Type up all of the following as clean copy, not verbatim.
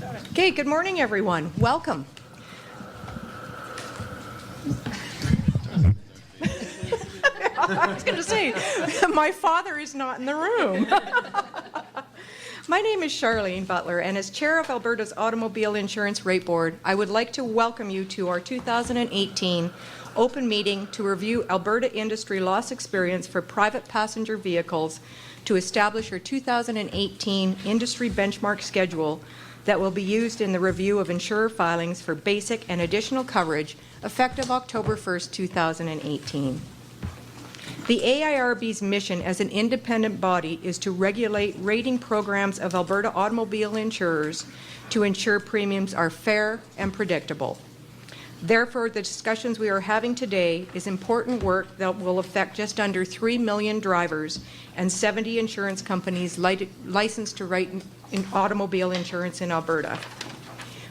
Okay, good morning, everyone. Welcome. I was going to say, my father is not in the room. My name is Charlene Butler, and as Chair of Alberta's Automobile Insurance Rate Board, I would like to welcome you to our 2018 open meeting to review Alberta industry loss experience for private passenger vehicles to establish our 2018 industry benchmark schedule that will be used in the review of insurer filings for basic and additional coverage effective October 1st, 2018. The AIRB's mission as an independent body is to regulate rating programs of Alberta automobile insurers to ensure premiums are fair and predictable. Therefore, the discussions we are having today is important work that will affect just under 3 million drivers and 70 insurance companies licensed to write in automobile insurance in Alberta.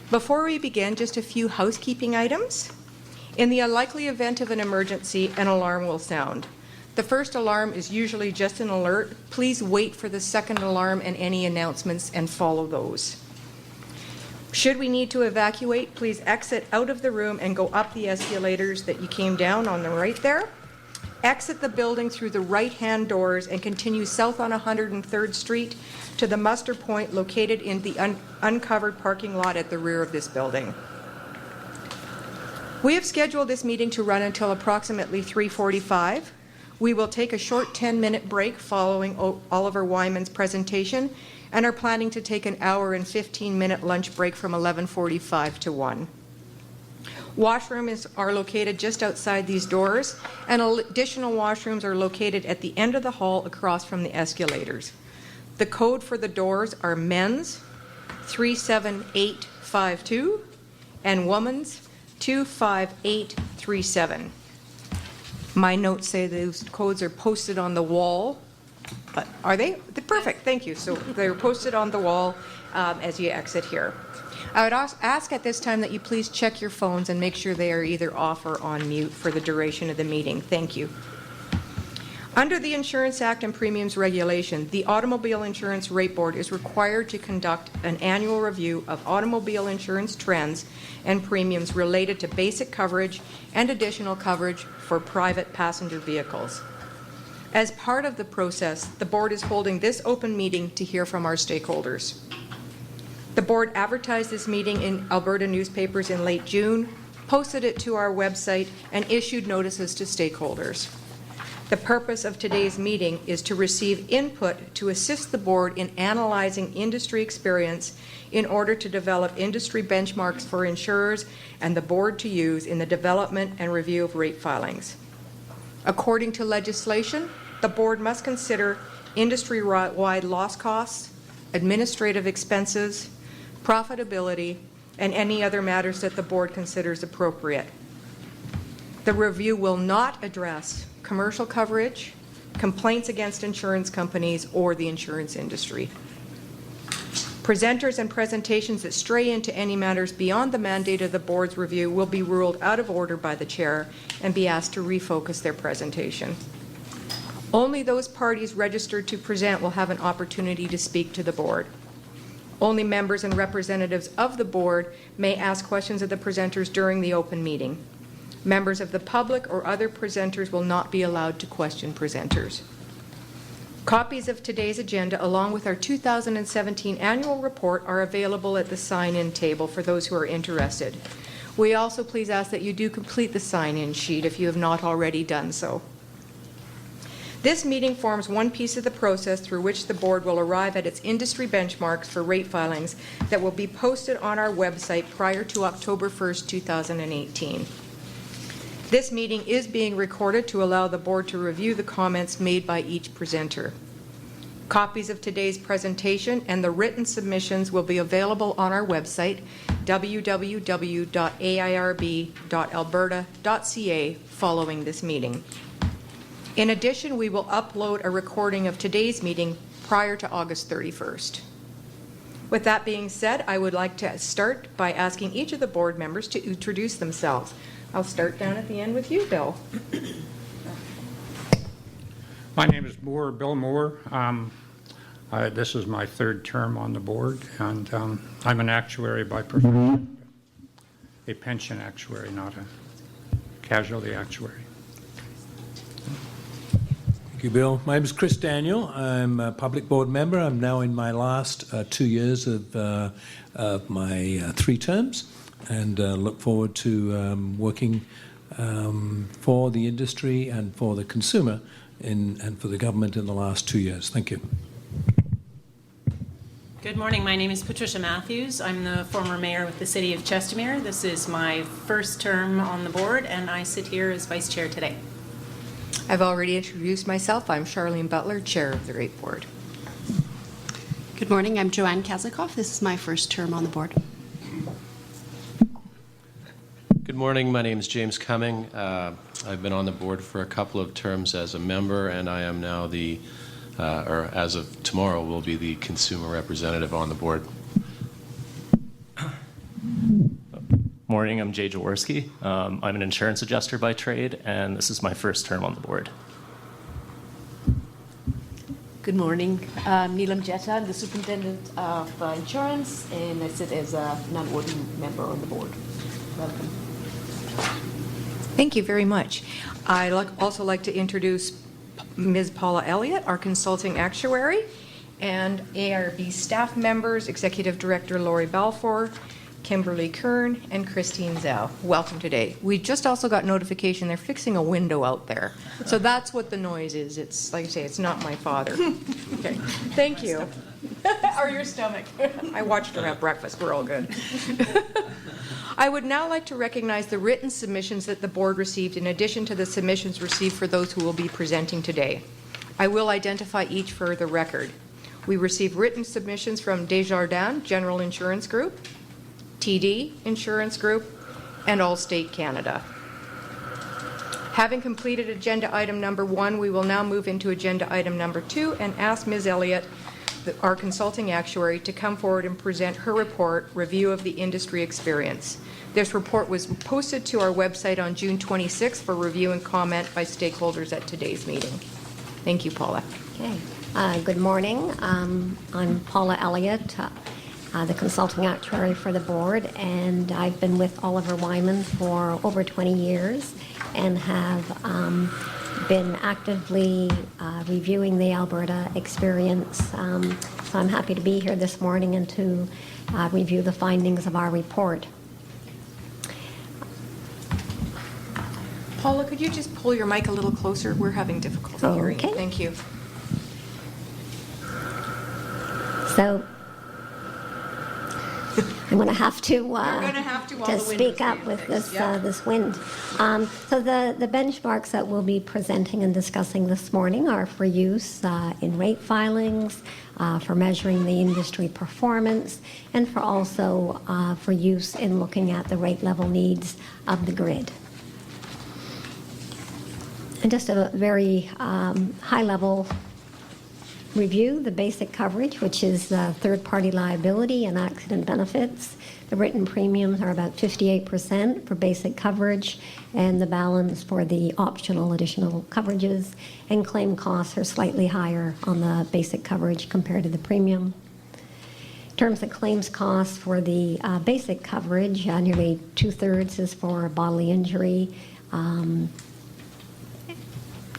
Before we begin, just a few housekeeping items. In the unlikely event of an emergency, an alarm will sound. The first alarm is usually just an alert. Please wait for the second alarm and any announcements and follow those. Should we need to evacuate, please exit out of the room and go up the escalators that you came down on the right there. Exit the building through the right-hand doors and continue south on 103rd Street to the muster point located in the uncovered parking lot at the rear of this building. We have scheduled this meeting to run until approximately 3:45. We will take a short 10-minute break following Oliver Wyman's presentation and are planning to take an hour and 15-minute lunch break from 11:45 to 1. Washrooms are located just outside these doors, and additional washrooms are located at the end of the hall across from the escalators. The code for the doors are men's 37852 and women's 25837. My notes say those codes are posted on the wall. But are they? They're perfect, thank you. So they're posted on the wall as you exit here. I would ask at this time that you please check your phones and make sure they are either off or on mute for the duration of the meeting. Thank you. Under the Insurance Act and Premiums Regulation, the Automobile Insurance Rate Board is required to conduct an annual review of automobile insurance trends and premiums related to basic coverage and additional coverage for private passenger vehicles. As part of the process, the Board is holding this open meeting to hear from our stakeholders. The Board advertised this meeting in Alberta newspapers in late June, posted it to our website, and issued notices to stakeholders. The purpose of today's meeting is to receive input to assist the Board in analyzing industry experience in order to develop industry benchmarks for insurers and the Board to use in the development and review of rate filings. According to legislation, the Board must consider industry-wide loss costs, administrative expenses, profitability, and any other matters that the Board considers appropriate. The review will not address commercial coverage, complaints against insurance companies, or the insurance industry. Presenters and presentations that stray into any matters beyond the mandate of the Board's review will be ruled out of order by the Chair and be asked to refocus their presentation. Only those parties registered to present will have an opportunity to speak to the Board. Only members and representatives of the Board may ask questions of the presenters during the open meeting. Members of the public or other presenters will not be allowed to question presenters. Copies of today's agenda, along with our 2017 annual report, are available at the sign-in table for those who are interested. We also please ask that you do complete the sign-in sheet if you have not already done so. This meeting forms one piece of the process through which the Board will arrive at its industry benchmarks for rate filings that will be posted on our website prior to October 1st, 2018. This meeting is being recorded to allow the Board to review the comments made by each presenter. Copies of today's presentation and the written submissions will be available on our website, www.airb.alberta.ca, following this meeting. In addition, we will upload a recording of today's meeting prior to August 31st. With that being said, I would like to start by asking each of the Board members to introduce themselves. I'll start down at the end with you, Bill. My name is Bill Moore. This is my third term on the board, and I'm an actuary by profession, a pension actuary, not a casualty actuary. Thank you, Bill. My name is Chris Daniel. I'm a public board member. I'm now in my last 2 years of my 3 terms, and look forward to working for the industry and for the consumer and for the government in the last 2 years. Thank you. Good morning. My name is Patricia Matthews. I'm the former mayor with the City of Chestermere. This is my first term on the board, and I sit here as vice chair today. I've already introduced myself. I'm Charlene Butler, chair of the rate board. Good morning. I'm Joanne Kazikoff. This is my first term on the board. Good morning. My name is James Cumming. I've been on the board for a couple of terms as a member, and I am now or as of tomorrow, will be the consumer representative on the board. Morning, I'm Jay Jaworski. I'm an insurance adjuster by trade, and this is my first term on the board. Good morning. Neelam Jetta, I'm the superintendent of insurance, and I sit as a non-voting member on the board. Welcome. Thank you very much. I'd also like to introduce Ms. Paula Elliott, our consulting actuary, and AIRB staff members, Executive Director Lori Balfour, Kimberly Kern, and Christine Zhao. Welcome today. We just also got notification they're fixing a window out there. So that's what the noise is. It's, like I say, it's not my father. Okay, thank you. Or your stomach. I watched her have breakfast. We're all good. I would now like to recognize the written submissions that the board received in addition to the submissions received for those who will be presenting today. I will identify each for the record. We received written submissions from Desjardins General Insurance Group, TD Insurance Group, and Allstate Canada. Having completed agenda item number 1, we will now move into agenda item number 2 and ask Ms. Elliott, our consulting actuary, to come forward and present her report, Review of the Industry Experience. This report was posted to our website on June 26th for review and comment by stakeholders at today's meeting. Thank you, Paula. Okay. Good morning. I'm Paula Elliott, the consulting actuary for the board, and I've been with Oliver Wyman for over 20 years and have been actively reviewing the Alberta experience. So I'm happy to be here this morning and to review the findings of our report. Paula, could you just pull your mic a little closer? We're having difficulty hearing you. Thank you. So I'm going to have to, speak up with this, this wind. So the benchmarks that we'll be presenting and discussing this morning are for use in rate filings, for measuring the industry performance, and for also for use in looking at the rate level needs of the grid. And just a very high-level review, the basic coverage, which is third-party liability and accident benefits. The written premiums are about 58% for basic coverage, and the balance for the optional additional coverages. And claim costs are slightly higher on the basic coverage compared to the premium. In terms of claims costs for the basic coverage, nearly 2/3 is for bodily injury,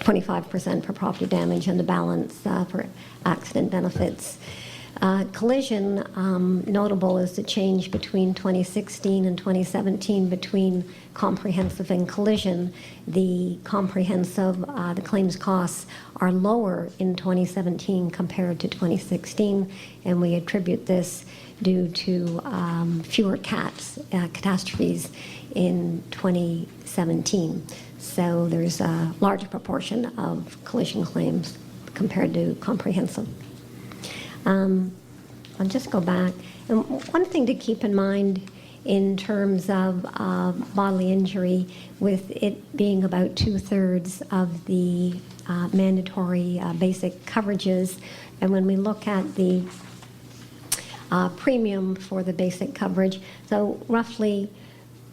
25% for property damage, and the balance for accident benefits. Collision, notable is the change between 2016 and 2017 between comprehensive and collision. The comprehensive, the claims costs are lower in 2017 compared to 2016, and we attribute this due to fewer catastrophes in 2017. So there's a larger proportion of collision claims compared to comprehensive. I'll just go back. And one thing to keep in mind in terms of bodily injury, with it being about 2/3 of the mandatory basic coverages, and when we look at the premium for the basic coverage, so roughly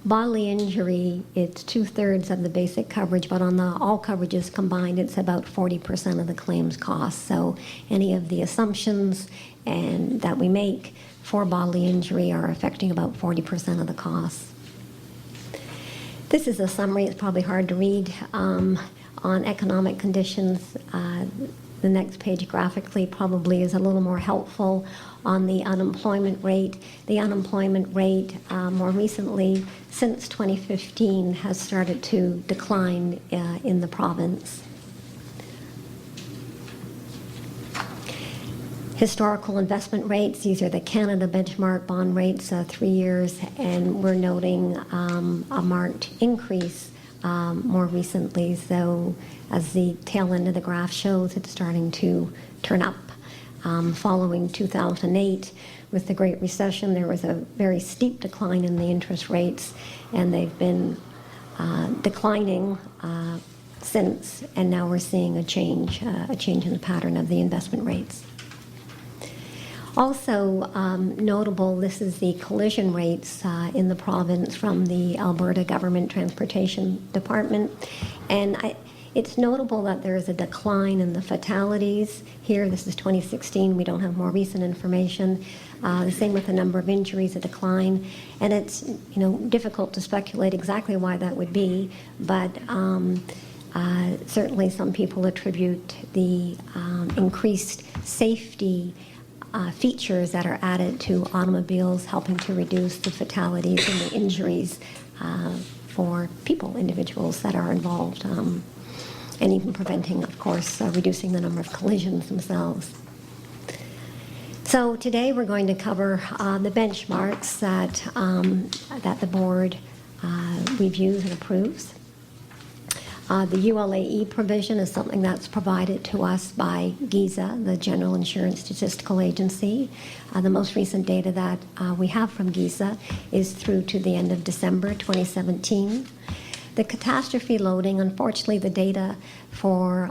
bodily injury, it's 2/3 of the basic coverage, but on the all coverages combined, it's about 40% of the claims cost. So any of the assumptions and that we make for bodily injury are affecting about 40% of the costs. This is a summary. It's probably hard to read on economic conditions. The next page graphically probably is a little more helpful on the unemployment rate. The unemployment rate more recently, since 2015, has started to decline in the province. Historical investment rates, these are the Canada benchmark bond rates, 3 years, and we're noting a marked increase more recently. So as the tail end of the graph shows, it's starting to turn up. Following 2008, with the Great Recession, there was a very steep decline in the interest rates, and they've been declining since, and now we're seeing a change in the pattern of the investment rates. Also notable, this is the collision rates in the province from the Alberta Government Transportation Department. And it's notable that there is a decline in the fatalities here. This is 2016. We don't have more recent information. The same with the number of injuries, a decline. And it's difficult to speculate exactly why that would be, but certainly some people attribute the increased safety features that are added to automobiles, helping to reduce the fatalities and the injuries for people, individuals that are involved, and even preventing, of course, reducing the number of collisions themselves. So today we're going to cover the benchmarks that the board reviews and approves. The ULAE provision is something that's provided to us by GISA, the General Insurance Statistical Agency. The most recent data that we have from GISA is through to the end of December 2017. The catastrophe loading, unfortunately, the data for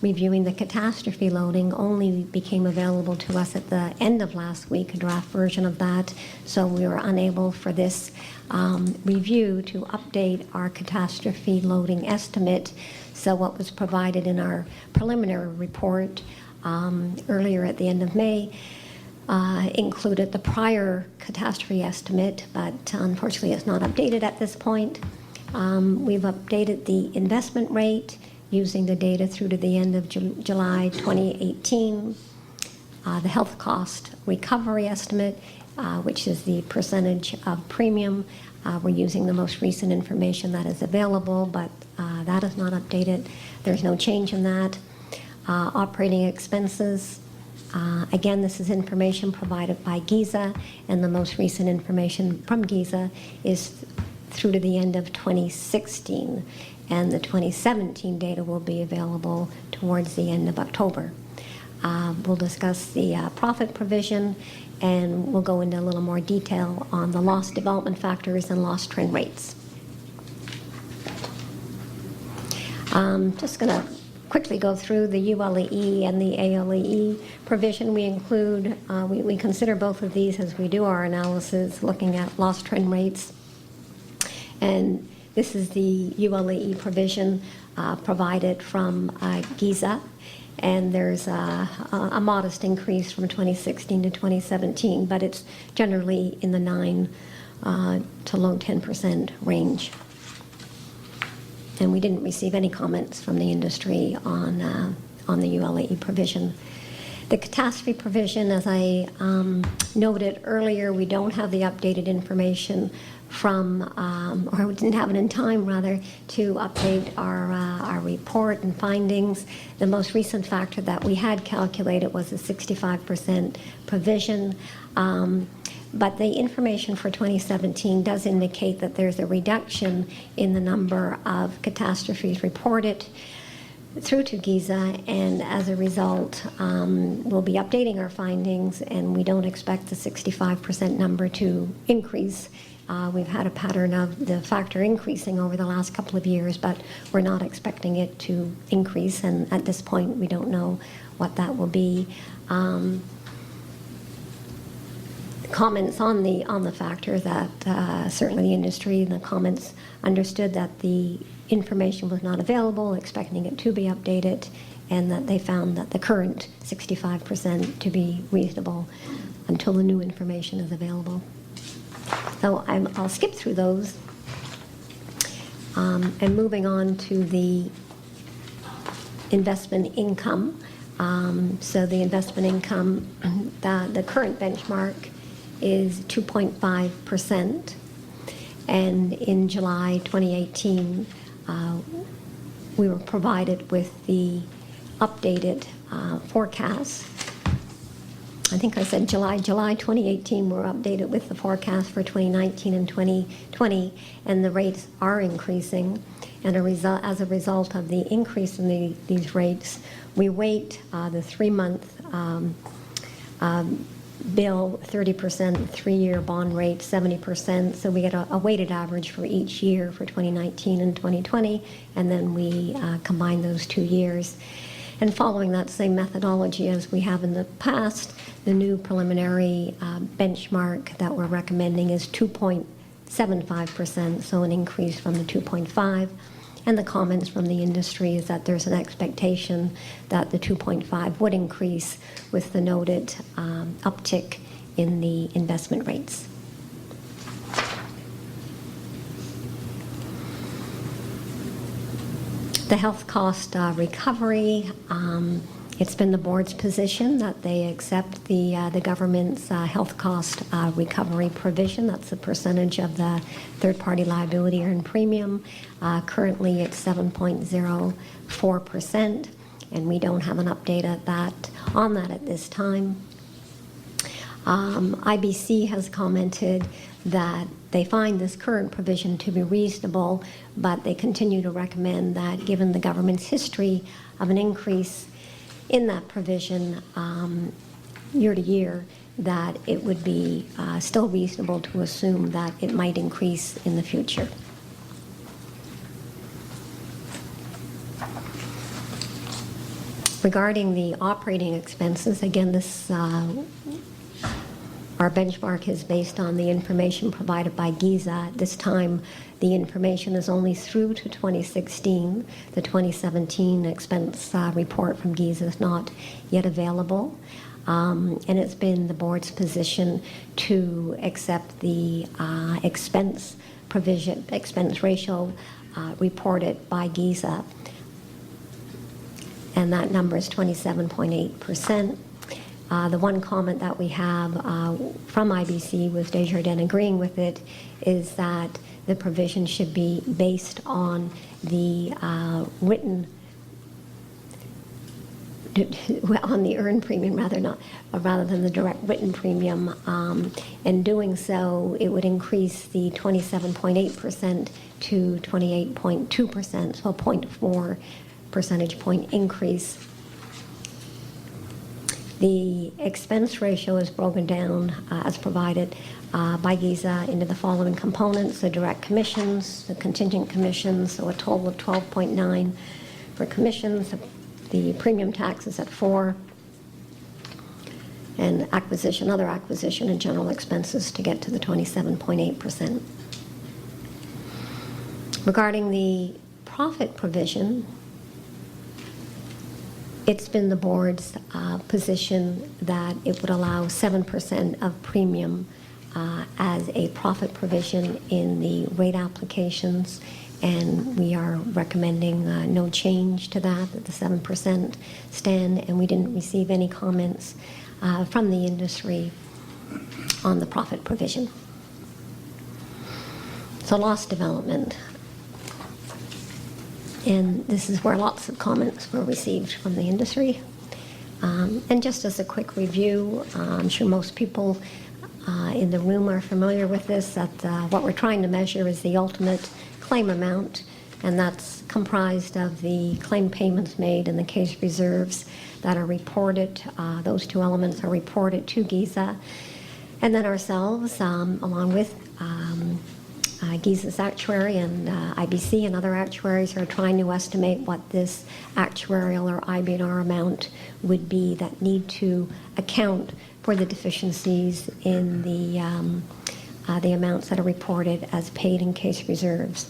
reviewing the catastrophe loading only became available to us at the end of last week, a draft version of that, so we were unable for this review to update our catastrophe loading estimate. So what was provided in our preliminary report earlier at the end of May included the prior catastrophe estimate, but unfortunately it's not updated at this point. We've updated the investment rate using the data through to the end of July 2018. The health cost recovery estimate, which is the percentage of premium. We're using the most recent information that is available, but that is not updated. There's no change in that. Operating expenses. Again, this is information provided by GISA, and the most recent information from GISA is through to the end of 2016, and the 2017 data will be available towards the end of October. We'll discuss the profit provision, and we'll go into a little more detail on the loss development factors and loss trend rates. Just going to quickly go through the ULAE and the ALAE provision. We include, we consider both of these as we do our analysis, looking at loss trend rates. And this is the ULAE provision provided from GISA. And there's a modest increase from 2016 to 2017, but it's generally in the 9 to low 10% range. And we didn't receive any comments from the industry on the ULAE provision. The catastrophe provision, as I noted earlier, we don't have the updated information from, or we didn't have it in time, rather, to update our report and findings. The most recent factor that we had calculated was a 65% provision. But the information for 2017 does indicate that there's a reduction in the number of catastrophes reported through to GISA, and as a result, we'll be updating our findings, and we don't expect the 65% number to increase. We've had a pattern of the factor increasing over the last couple of years, but we're not expecting it to increase, and at this point, we don't know what that will be. comments on the factor that certainly the industry and the comments understood that the information was not available, expecting it to be updated, and that they found that the current 65% to be reasonable until the new information is available. So I'll skip through those. And moving on to the investment income. So the investment income, the current benchmark is 2.5%. And in July 2018, we were provided with the updated forecast. I think I said July 2018, we're updated with the forecast for 2019 and 2020, and the rates are increasing. And as a result of the increase in these rates, we weight the 3-month bill 30%, 3-year bond rate 70%. So we get a weighted average for each year for 2019 and 2020, and then we combine those 2 years. And following that same methodology as we have in the past, the new preliminary benchmark that we're recommending is 2.75%, so an increase from the 2.5. And the comments from the industry is that there's an expectation that the 2.5 would increase with the noted uptick in the investment rates. The health cost recovery, it's been the board's position that they accept the government's health cost recovery provision. That's the percentage of the third-party liability earned premium. Currently, it's 7.04%, and we don't have an update on that at this time. IBC has commented that they find this current provision to be reasonable, but they continue to recommend that given the government's history of an increase in that provision year to year, that it would be still reasonable to assume that it might increase in the future. Regarding the operating expenses, again, this our benchmark is based on the information provided by GIZA. At this time, the information is only through to 2016. The 2017 expense report from GIZA is not yet available. And it's been the board's position to accept the expense ratio reported by GIZA. And that number is 27.8%. The one comment that we have from IBC, with Desjardins agreeing with it, is that the provision should be based on the on the earned premium rather than the direct written premium. In doing so, it would increase the 27.8% to 28.2%, so a 0.4 percentage point increase. The expense ratio is broken down as provided by GIZA into the following components: the direct commissions, the contingent commissions, so a total of 12.9 for commissions, the premium tax is at 4, and other acquisition and general expenses to get to the 27.8%. Regarding the profit provision, it's been the board's position that it would allow 7% of premium as a profit provision in the rate applications, and we are recommending no change to that the 7% stand, and we didn't receive any comments from the industry on the profit provision. So loss development. And this is where lots of comments were received from the industry. And just as a quick review, I'm sure most people in the room are familiar with this, that what we're trying to measure is the ultimate claim amount, and that's comprised of the claim payments made and the case reserves that are reported. Those two elements are reported to GIZA. And then ourselves, along with GIZA's actuary and IBC and other actuaries, are trying to estimate what this actuarial or IBNR amount would be that need to account for the deficiencies in the amounts that are reported as paid in case reserves.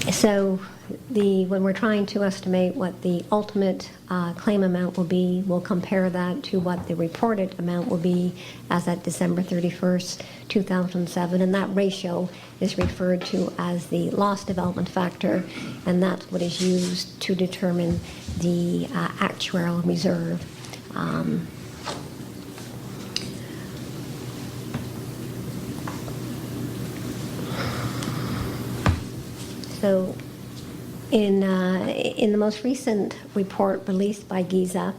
So when we're trying to estimate what the ultimate claim amount will be, we'll compare that to what the reported amount will be as at December 31st, 2007, and that ratio is referred to as the loss development factor, and that's what is used to determine the actuarial reserve. So in the most recent report released by GIZA,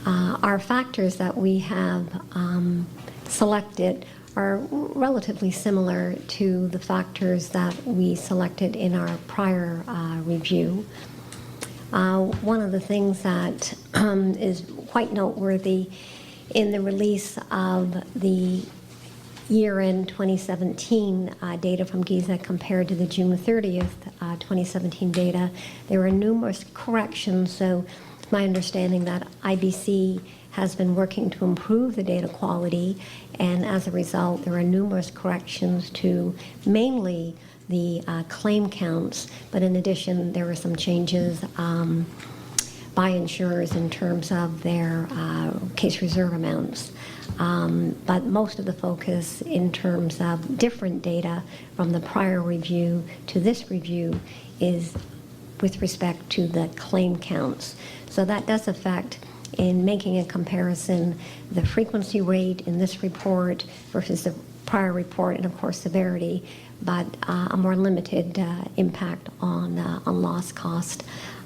our factors that we have selected are relatively similar to the factors that we selected in our prior review. One of the things that is quite noteworthy in the release of the year-end 2017 data from GIZA compared to the June 30th 2017 data, there were numerous corrections. So it's my understanding that IBC has been working to improve the data quality, and as a result, there are numerous corrections to mainly the claim counts, but in addition, there were some changes by insurers in terms of their case reserve amounts. But most of the focus in terms of different data from the prior review to this review is with respect to the claim counts. So that does affect, in making a comparison, the frequency rate in this report versus the prior report, and of course severity, but a more limited impact on loss cost.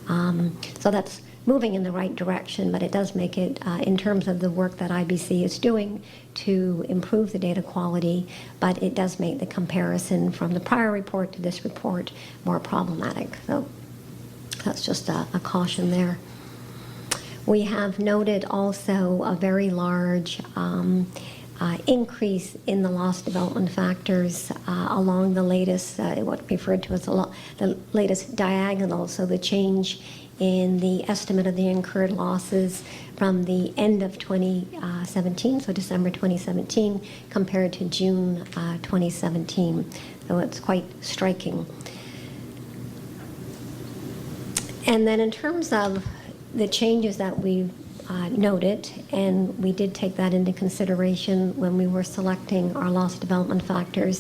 So that's moving in the right direction, but it does make it, in terms of the work that IBC is doing to improve the data quality, but it does make the comparison from the prior report to this report more problematic. So that's just a caution there. We have noted also a very large increase in the loss development factors along the latest, what referred to as the latest diagonal, so the change in the estimate of the incurred losses from the end of 2017, so December 2017, compared to June 2017. So it's quite striking. And then in terms of the changes that we've noted, and we did take that into consideration when we were selecting our loss development factors,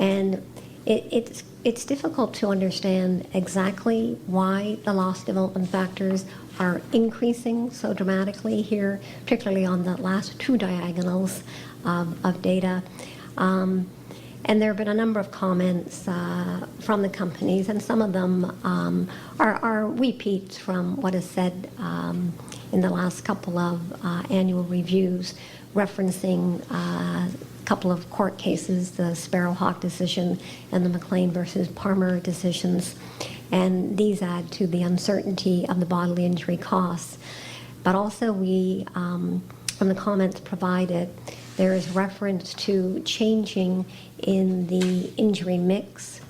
and it's difficult to understand exactly why the loss development factors are increasing so dramatically here, particularly on the last two diagonals of data. And there have been a number of comments from the companies, and some of them are repeats from what is said in the last couple of annual reviews, referencing a couple of court cases, the Sparrowhawk decision and the McLean versus Palmer decisions, and these add to the uncertainty of the bodily injury costs. But also we, from the comments provided, there is reference to changing in the injury mix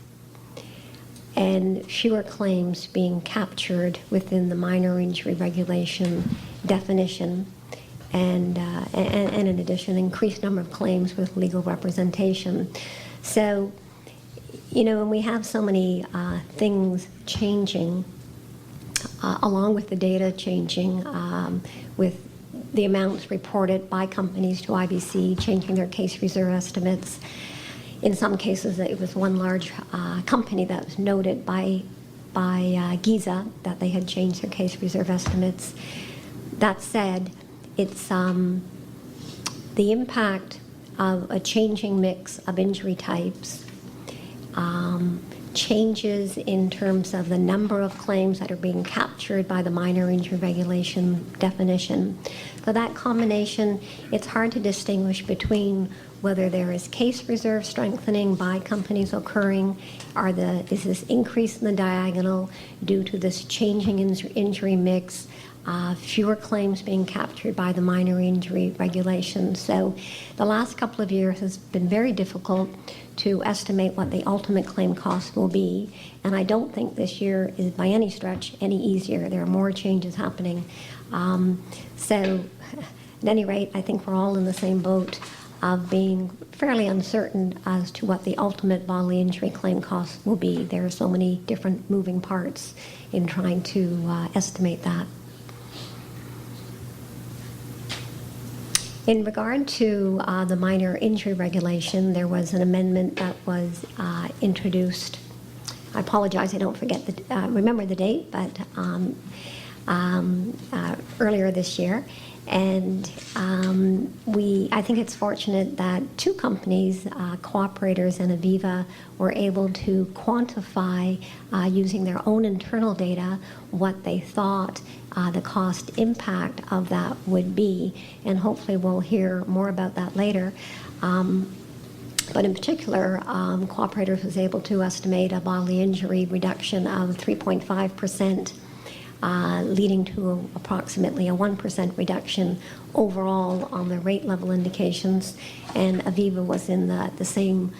and fewer claims being captured within the minor injury regulation definition, and in addition, increased number of claims with legal representation. So, when we have so many things changing, along with the data changing, with the amounts reported by companies to IBC changing their case reserve estimates. In some cases, it was one large company that was noted by GIZA that they had changed their case reserve estimates. That said, it's the impact of a changing mix of injury types, changes in terms of the number of claims that are being captured by the minor injury regulation definition. So that combination, it's hard to distinguish between whether there is case reserve strengthening by companies occurring, is this increase in the diagonal due to this changing injury mix, fewer claims being captured by the minor injury regulation. So the last couple of years has been very difficult to estimate what the ultimate claim cost will be, and I don't think this year is by any stretch any easier. There are more changes happening. So at any rate, I think we're all in the same boat of being fairly uncertain as to what the ultimate bodily injury claim cost will be. There are so many different moving parts in trying to estimate that. In regard to the minor injury regulation, there was an amendment that was introduced. I apologize, I don't remember the date, but earlier this year. And I think it's fortunate that two companies, Cooperators and Aviva, were able to quantify using their own internal data what they thought the cost impact of that would be. And hopefully we'll hear more about that later. But in particular, Cooperators was able to estimate a bodily injury reduction of 3.5%. Leading to approximately a 1% reduction overall on the rate level indications, and Aviva was in the same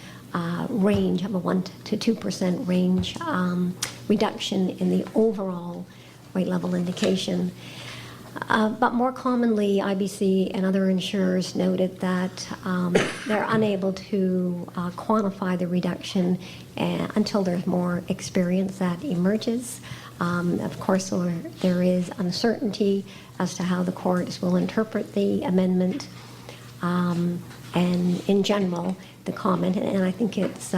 range of a 1 to 2% range reduction in the overall rate level indication. But more commonly, IBC and other insurers noted that they're unable to quantify the reduction until there's more experience that emerges. Of course, there is uncertainty as to how the courts will interpret the amendment, and in general, the comment, and I think it's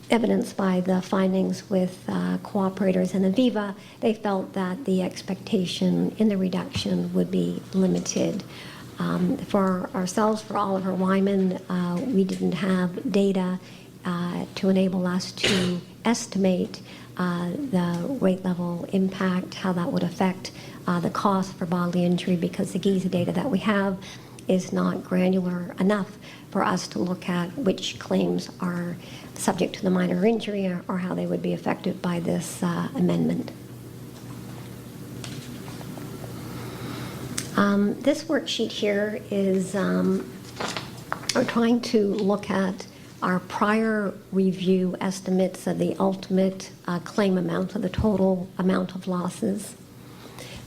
evidenced by the findings with Cooperators and Aviva. They felt that the expectation in the reduction would be limited. For ourselves, for Oliver Wyman, we didn't have data to enable us to estimate the rate level impact, how that would affect the cost for bodily injury, because the GIZA data that we have is not granular enough for us to look at which claims are subject to the minor injury or how they would be affected by this amendment. This worksheet here is we're trying to look at our prior review estimates of the ultimate claim amount, of the total amount of losses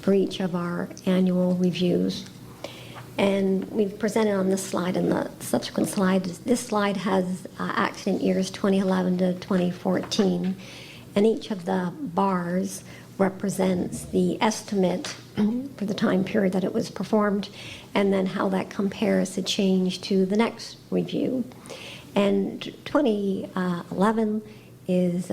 for each of our annual reviews. And we've presented on this slide and the subsequent slides. This slide has accident years 2011 to 2014, and each of the bars represents the estimate for the time period that it was performed, and then how that compares to change to the next review. And 2011 is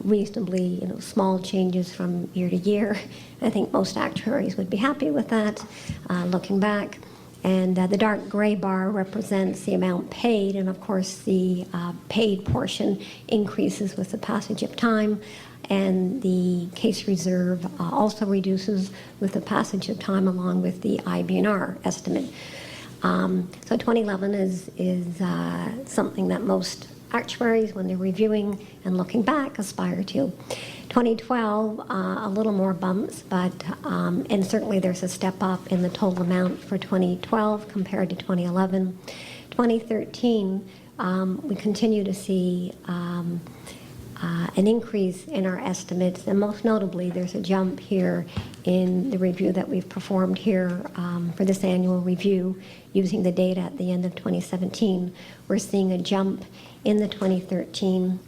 reasonably, small changes from year to year. I think most actuaries would be happy with that, looking back. And the dark gray bar represents the amount paid, and of course the paid portion increases with the passage of time, and the case reserve also reduces with the passage of time along with the IBNR estimate. So 2011 is something that most actuaries, when they're reviewing and looking back, aspire to. 2012, a little more bumps, but and certainly there's a step up in the total amount for 2012 compared to 2011. 2013, we continue to see an increase in our estimates, and most notably, there's a jump here in the review that we've performed here for this annual review using the data at the end of 2017. We're seeing a jump in the 2013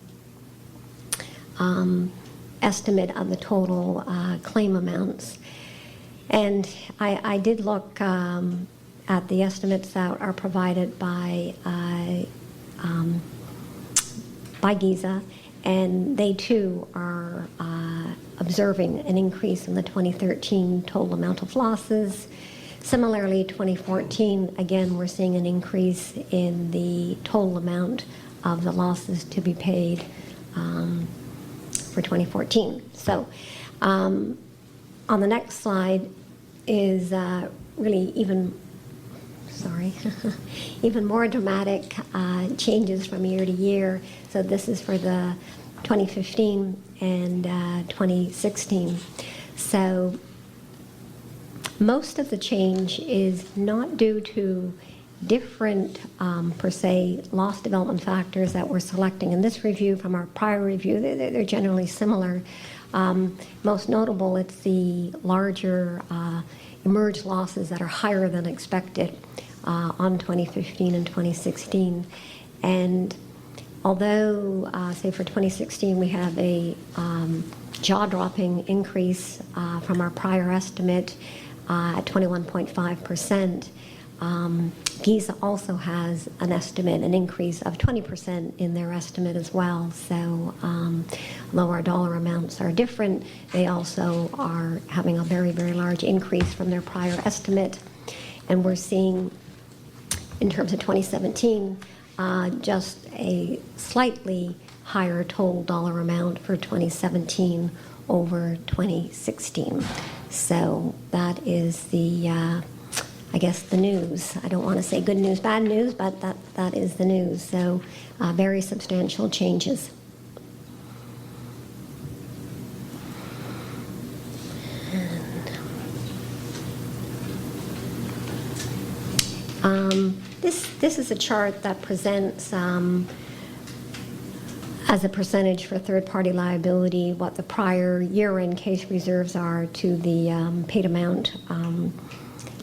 estimate of the total claim amounts. And I did look at the estimates that are provided by GIZA, and they too are observing an increase in the 2013 total amount of losses. Similarly, 2014, again, we're seeing an increase in the total amount of the losses to be paid for 2014. So on the next slide is really even more dramatic changes from year to year. So this is for the 2015 and 2016. So most of the change is not due to different, per se, loss development factors that we're selecting in this review from our prior review. They're generally similar. Most notable, it's the larger emerged losses that are higher than expected on 2015 and 2016. And although, say for 2016, we have a jaw-dropping increase from our prior estimate at 21.5%, Visa also has an estimate, an increase of 20% in their estimate as well. So although our dollar amounts are different, they also are having a very, very large increase from their prior estimate. And we're seeing, in terms of 2017, just a slightly higher total dollar amount for 2017 over 2016. So that is the, I guess, the news. I don't want to say good news, bad news, but that is the news. So very substantial changes. This is a chart that presents as a percentage for third-party liability what the prior year-end case reserves are to the paid amount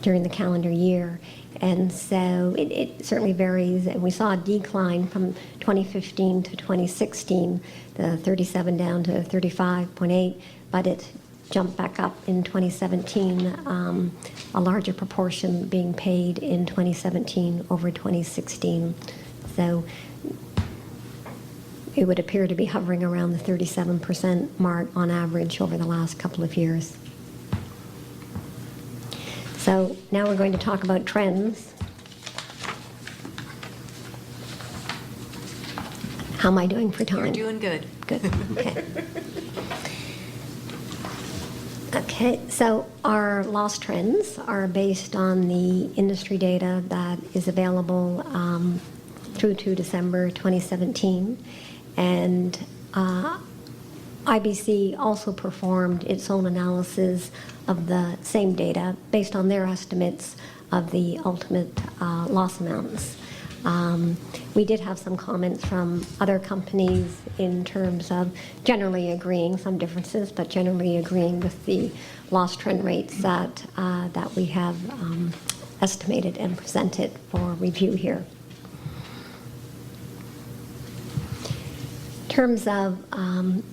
during the calendar year. And so it certainly varies, and we saw a decline from 2015 to 2016, the 37 down to 35.8, but it jumped back up in 2017, a larger proportion being paid in 2017 over 2016. So it would appear to be hovering around the 37% mark on average over the last couple of years. So now we're going to talk about trends. How am I doing for time? You're doing good. Good, okay. Okay, so our loss trends are based on the industry data that is available through to December 2017. And IBC also performed its own analysis of the same data based on their estimates of the ultimate loss amounts. We did have some comments from other companies in terms of generally agreeing, some differences, but generally agreeing with the loss trend rates that we have estimated and presented for review here. In terms of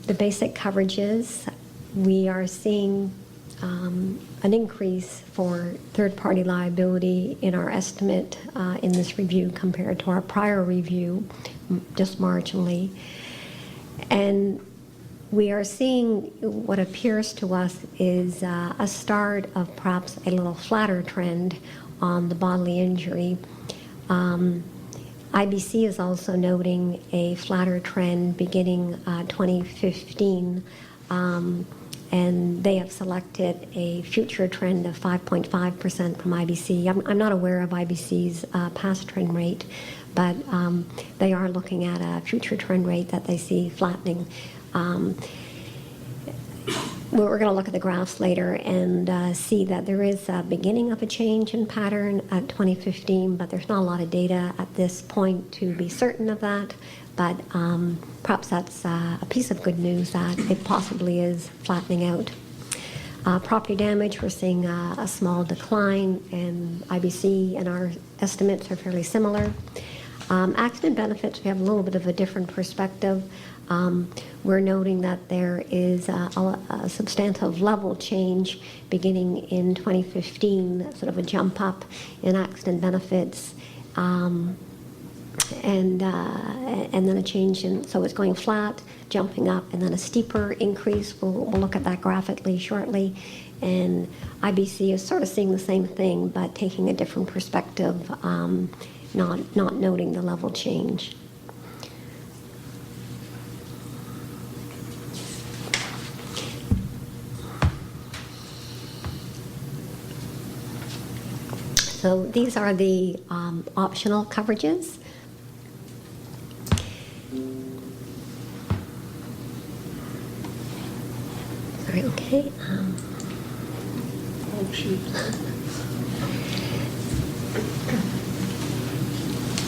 the basic coverages, we are seeing an increase for third-party liability in our estimate in this review compared to our prior review, just marginally. And we are seeing what appears to us is a start of perhaps a little flatter trend on the bodily injury. IBC is also noting a flatter trend beginning 2015, and they have selected a future trend of 5.5% from IBC. I'm not aware of IBC's past trend rate, but they are looking at a future trend rate that they see flattening. We're going to look at the graphs later and see that there is a beginning of a change in pattern at 2015, but there's not a lot of data at this point to be certain of that. But perhaps that's a piece of good news that it possibly is flattening out. Property damage, we're seeing a small decline, and IBC and our estimates are fairly similar. Accident benefits, we have a little bit of a different perspective. We're noting that there is a substantive level change beginning in 2015, sort of a jump up in accident benefits, and then a change in, so it's going flat, jumping up, and then a steeper increase. We'll look at that graphically shortly. And IBC is sort of seeing the same thing, but taking a different perspective, not noting the level change. So these are the optional coverages. Sorry, okay.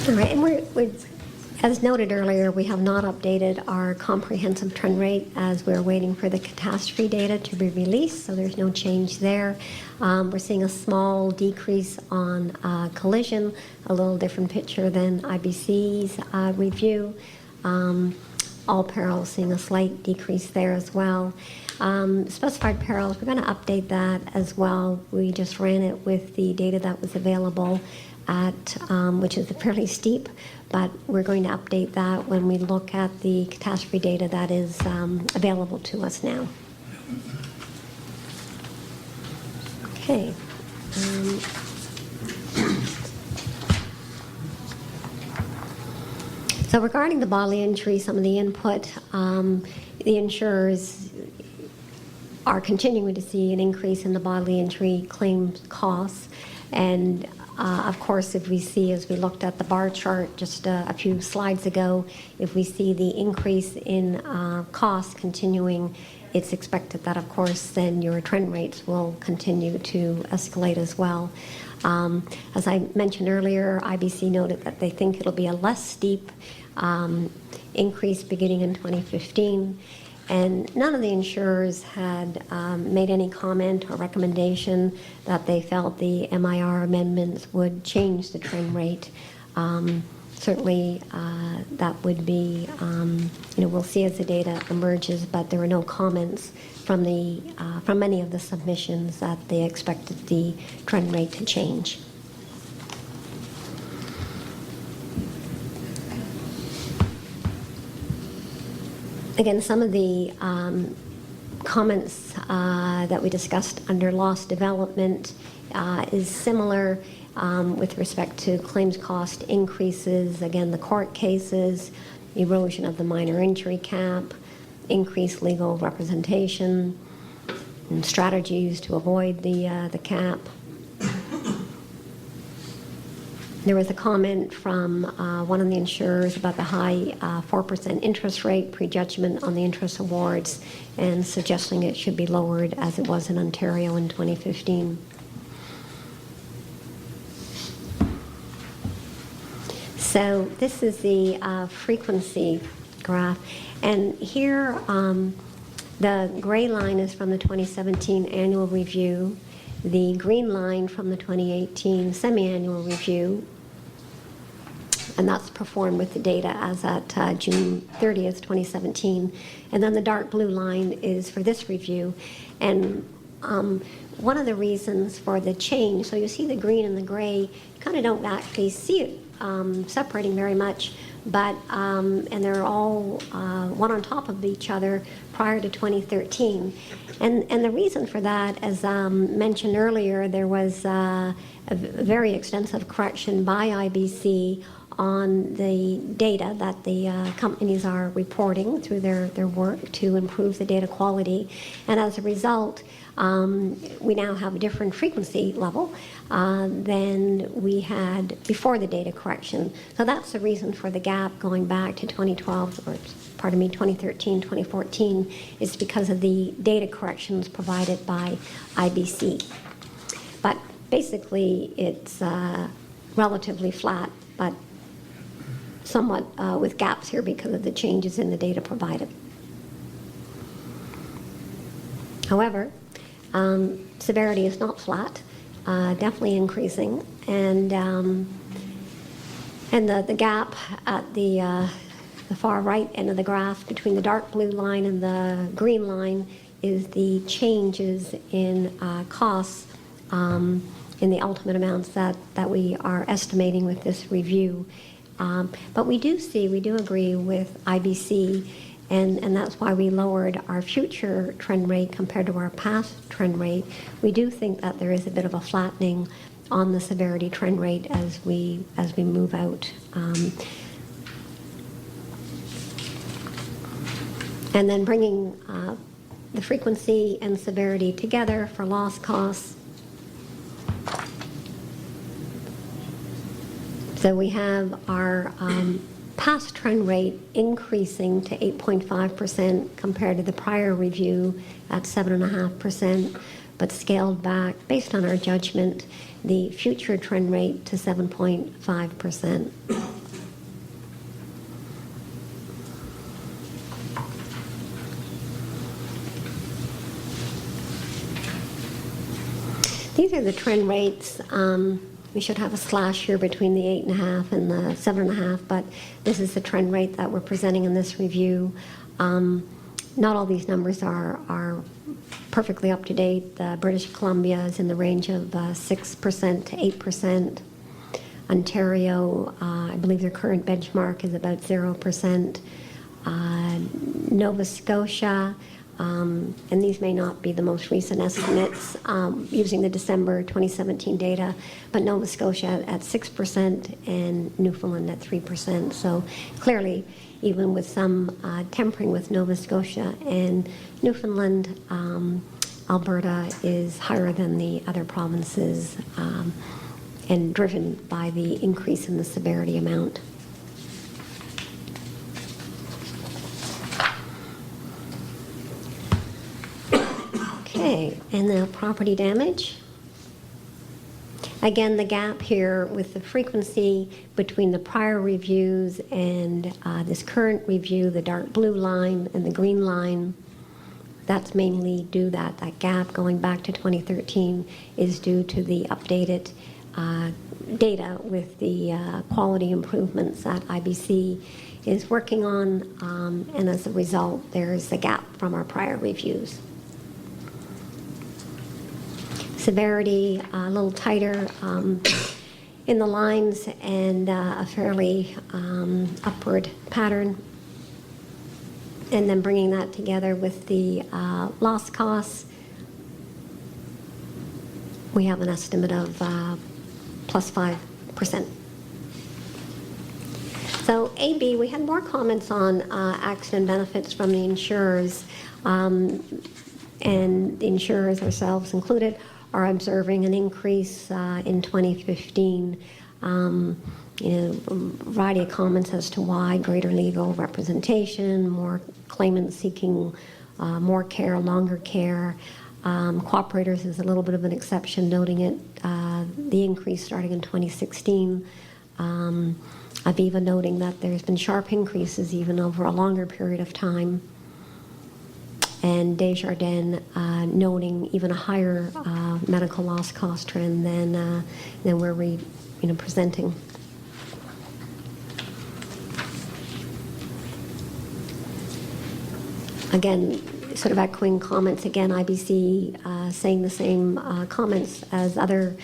All right, and as noted earlier, we have not updated our comprehensive trend rate as we're waiting for the catastrophe data to be released, so there's no change there. We're seeing a small decrease on collision, a little different picture than IBC's review. All perils seeing a slight decrease there as well. Specified perils, we're going to update that as well. We just ran it with the data that was available at, which is fairly steep, but we're going to update that when we look at the catastrophe data that is available to us now. Okay. So regarding the bodily injury, some of the input, the insurers are continuing to see an increase in the bodily injury claims costs. And of course, if we see, as we looked at the bar chart just a few slides ago, if we see the increase in costs continuing, it's expected that, of course, then your trend rates will continue to escalate as well. As I mentioned earlier, IBC noted that they think it'll be a less steep increase beginning in 2015. And none of the insurers had made any comment or recommendation that they felt the MIR amendments would change the trend rate. Certainly, that would be, we'll see as the data emerges, but there were no comments from many of the submissions that they expected the trend rate to change. Again, some of the comments that we discussed under loss development is similar with respect to claims cost increases, again, the court cases, erosion of the minor injury cap, increased legal representation, and strategies to avoid the cap. There was a comment from one of the insurers about the high 4% interest rate prejudgment on the interest awards and suggesting it should be lowered as it was in Ontario in 2015. So this is the frequency graph. And here, the gray line is from the 2017 annual review, the green line from the 2018 semi-annual review, and that's performed with the data as at June 30th, 2017. And then the dark blue line is for this review. And one of the reasons for the change, so you see the green and the gray, you kind of don't actually see it separating very much, but and they're all one on top of each other prior to 2013. And the reason for that, as mentioned earlier, there was a very extensive correction by IBC on the data that the companies are reporting through their work to improve the data quality. And as a result, we now have a different frequency level than we had before the data correction. So that's the reason for the gap going back to 2012, or pardon me, 2013, 2014, is because of the data corrections provided by IBC. But basically, it's relatively flat, but somewhat with gaps here because of the changes in the data provided. However, severity is not flat, definitely increasing, and the gap at the far right end of the graph between the dark blue line and the green line is the changes in costs in the ultimate amounts that we are estimating with this review. But we do agree with IBC, and that's why we lowered our future trend rate compared to our past trend rate. We do think that there is a bit of a flattening on the severity trend rate as we move out. And then bringing the frequency and severity together for loss costs. So we have our past trend rate increasing to 8.5% compared to the prior review at 7.5%, but scaled back, based on our judgment, the future trend rate to 7.5%. These are the trend rates. We should have a slash here between the 8.5 and the 7.5, but this is the trend rate that we're presenting in this review. Not all these numbers are perfectly up to date. British Columbia is in the range of 6% to 8%. Ontario, I believe their current benchmark is about 0%. Nova Scotia, and these may not be the most recent estimates using the December 2017 data, but Nova Scotia at 6% and Newfoundland at 3%. So clearly, even with some tempering with Nova Scotia and Newfoundland, Alberta is higher than the other provinces and driven by the increase in the severity amount. Okay, and now property damage. Again, the gap here with the frequency between the prior reviews and this current review, the dark blue line and the green line, that's mainly due that gap going back to 2013 is due to the updated data with the quality improvements that IBC is working on, and as a result, there's a gap from our prior reviews. Severity a little tighter in the lines and a fairly upward pattern. And then bringing that together with the loss costs, we have an estimate of plus 5%. So AB, we had more comments on accident benefits from the insurers, and the insurers ourselves included are observing an increase in 2015. A variety of comments as to why: greater legal representation, more claimants seeking more care, longer care. Cooperators is a little bit of an exception, noting it, the increase starting in 2016. Aviva noting that there's been sharp increases even over a longer period of time. And Desjardins noting even a higher medical loss cost trend than we're presenting. Again, sort of echoing comments again, IBC saying the same comments as other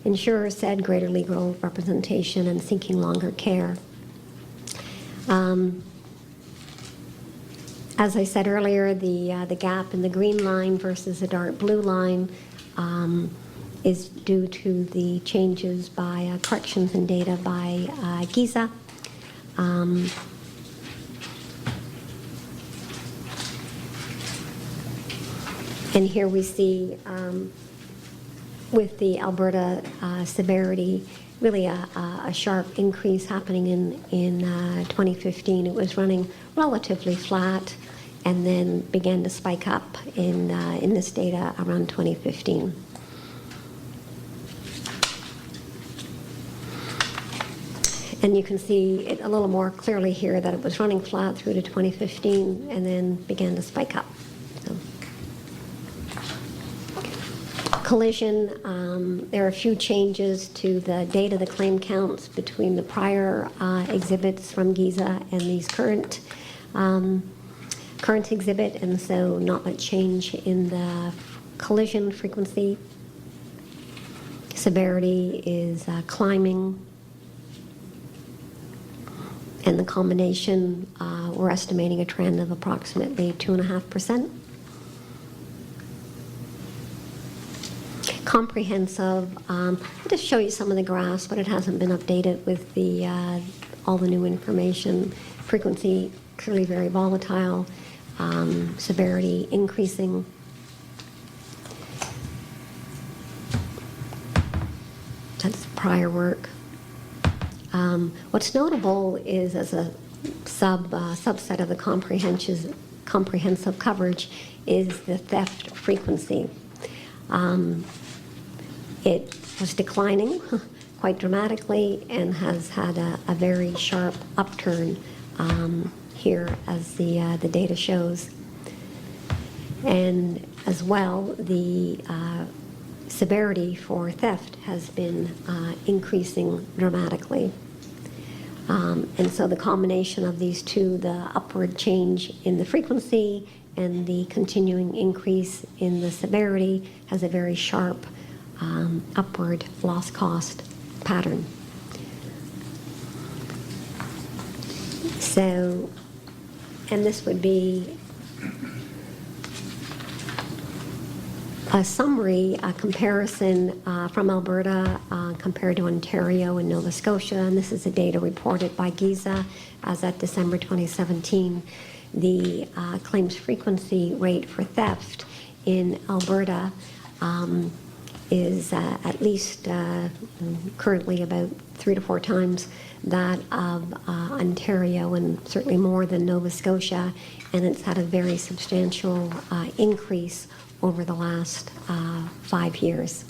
insurers said: greater legal representation and seeking longer care. As I said earlier, the gap in the green line versus the dark blue line is due to the changes by corrections in data by GISA. And here we see, with the Alberta severity, really a sharp increase happening in 2015. It was running relatively flat and then began to spike up in this data around 2015. And you can see it a little more clearly here that it was running flat through to 2015 and then began to spike up. So. Collision, there are a few changes to the data, the claim counts between the prior exhibits from GISA and these current exhibit, and so not much change in the collision frequency. Severity is climbing, and the combination, we're estimating a trend of approximately 2.5%. Comprehensive. I'll just show you some of the graphs, but it hasn't been updated with the all the new information. Frequency clearly very volatile. Severity increasing. That's prior work. What's notable is, as a subset of the comprehensive coverage, is the theft frequency. It was declining quite dramatically and has had a very sharp upturn here, as the data shows. And as well, the severity for theft has been increasing dramatically. And so the combination of these two, the upward change in the frequency and the continuing increase in the severity, has a very sharp upward loss cost pattern. So, and this would be a summary, a comparison from Alberta compared to Ontario and Nova Scotia, and this is the data reported by GISA as at December 2017. The claims frequency rate for theft in Alberta is at least currently about 3 to 4 times that of Ontario, and certainly more than Nova Scotia, and it's had a very substantial increase over the last 5 years.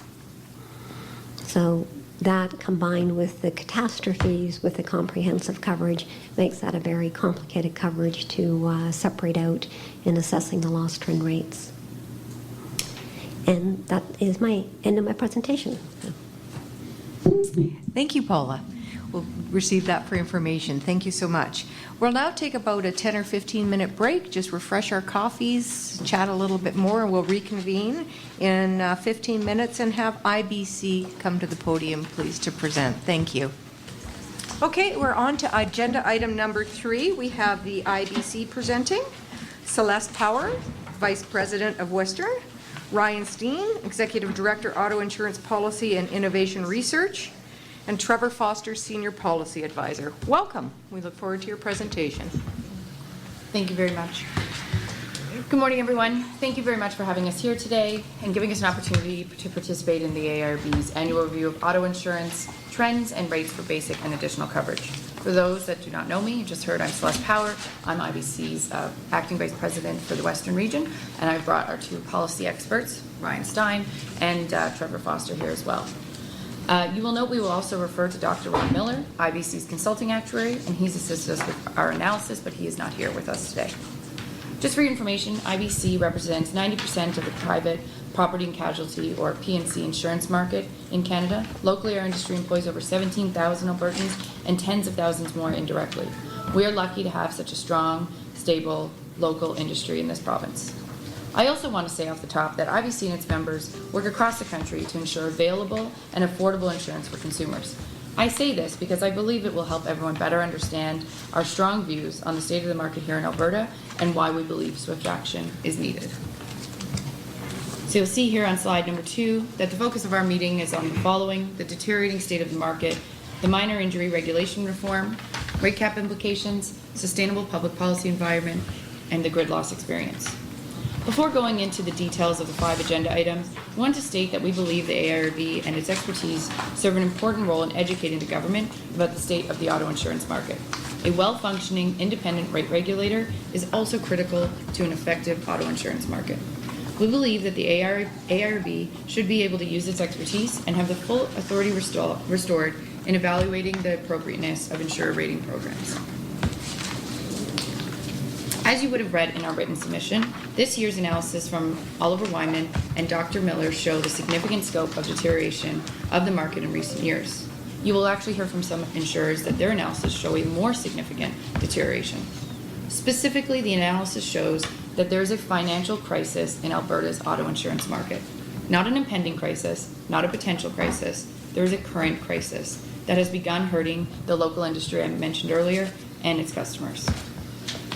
So that, combined with the catastrophes, with the comprehensive coverage, makes that a very complicated coverage to separate out in assessing the loss trend rates. And that is my end of my presentation. Thank you, Paula. We'll receive that for information. Thank you so much. We'll now take about a 10 or 15-minute break, just refresh our coffees, chat a little bit more, and we'll reconvene in 15 minutes and have IBC come to the podium, please, to present. Thank you. Okay, we're on to agenda item number 3. We have the IBC presenting. Celeste Power, Vice President of Western. Ryan Steen, Executive Director, Auto Insurance Policy and Innovation Research. And Trevor Foster, Senior Policy Advisor. Welcome. We look forward to your presentation. Thank you very much. Good morning, everyone. Thank you very much for having us here today and giving us an opportunity to participate in the AIRB's annual review of auto insurance trends and rates for basic and additional coverage. For those that do not know me, you just heard I'm Celeste Power. I'm IBC's Acting Vice President for the Western Region, and I've brought our 2 policy experts, Ryan Stein and Trevor Foster, here as well. You will note we will also refer to Dr. Ron Miller, IBC's consulting actuary, and he's assisted us with our analysis, but he is not here with us today. Just for your information, IBC represents 90% of the private property and casualty, or P&C, insurance market in Canada. Locally, our industry employs over 17,000 Albertans and tens of thousands more indirectly. We are lucky to have such a strong, stable, local industry in this province. I also want to say off the top that IBC and its members work across the country to ensure available and affordable insurance for consumers. I say this because I believe it will help everyone better understand our strong views on the state of the market here in Alberta and why we believe swift action is needed. So you'll see here on slide number 2 that the focus of our meeting is on the following: the deteriorating state of the market, the minor injury regulation reform, rate cap implications, sustainable public policy environment, and the grid loss experience. Before going into the details of the 5 agenda items, I want to state that we believe the AIRB and its expertise serve an important role in educating the government about the state of the auto insurance market. A well-functioning, independent rate regulator is also critical to an effective auto insurance market. We believe that the AIRB should be able to use its expertise and have the full authority restored in evaluating the appropriateness of insurer rating programs. As you would have read in our written submission, this year's analysis from Oliver Wyman and Dr. Miller show the significant scope of deterioration of the market in recent years. You will actually hear from some insurers that their analysis show a more significant deterioration. Specifically, the analysis shows that there is a financial crisis in Alberta's auto insurance market. Not an impending crisis, not a potential crisis. There is a current crisis that has begun hurting the local industry I mentioned earlier and its customers.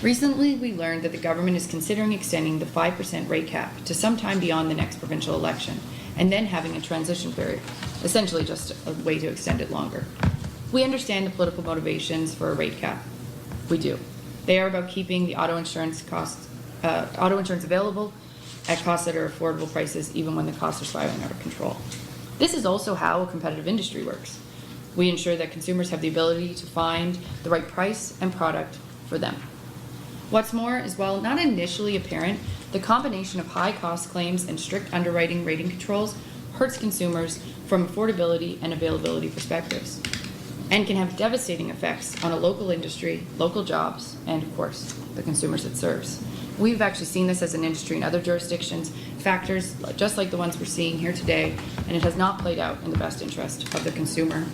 Recently, we learned that the government is considering extending the 5% rate cap to sometime beyond the next provincial election, and then having a transition period, essentially just a way to extend it longer. We understand the political motivations for a rate cap. We do. They are about keeping the auto insurance available at costs that are affordable prices, even when the costs are spiraling out of control. This is also how a competitive industry works. We ensure that consumers have the ability to find the right price and product for them. What's more is, while not initially apparent, the combination of high-cost claims and strict underwriting rating controls hurts consumers from affordability and availability perspectives, and can have devastating effects on a local industry, local jobs, and, of course, the consumers it serves. We've actually seen this as an industry in other jurisdictions, factors just like the ones we're seeing here today, and it has not played out in the best interest of the consumer.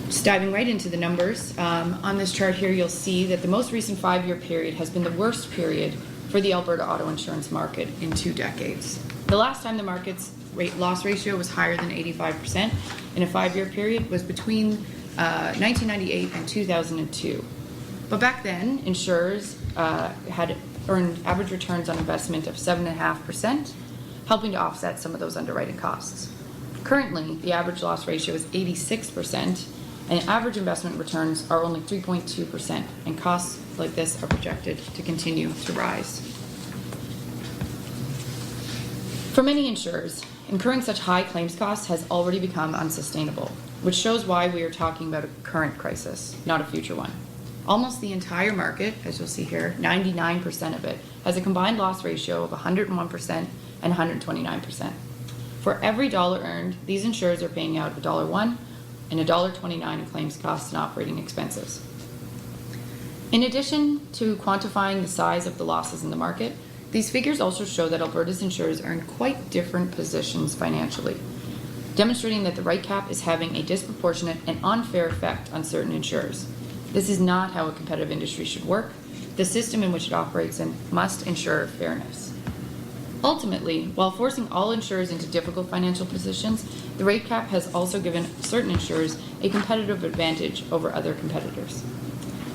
Just diving right into the numbers, on this chart here, you'll see that the most recent 5-year period has been the worst period for the Alberta auto insurance market in 2 decades. The last time the market's loss ratio was higher than 85% in a 5-year period was between 1998 and 2002. But back then, insurers had earned average returns on investment of 7.5%, helping to offset some of those underwriting costs. Currently, the average loss ratio is 86%, and average investment returns are only 3.2%, and costs like this are projected to continue to rise. For many insurers, incurring such high claims costs has already become unsustainable, which shows why we are talking about a current crisis, not a future one. Almost the entire market, as you'll see here, 99% of it, has a combined loss ratio of 101% and 129%. For every dollar earned, these insurers are paying out $1.01 and $1.29 in claims costs and operating expenses. In addition to quantifying the size of the losses in the market, these figures also show that Alberta's insurers are in quite different positions financially, demonstrating that the rate cap is having a disproportionate and unfair effect on certain insurers. This is not how a competitive industry should work. The system in which it operates in must ensure fairness. Ultimately, while forcing all insurers into difficult financial positions, the rate cap has also given certain insurers a competitive advantage over other competitors.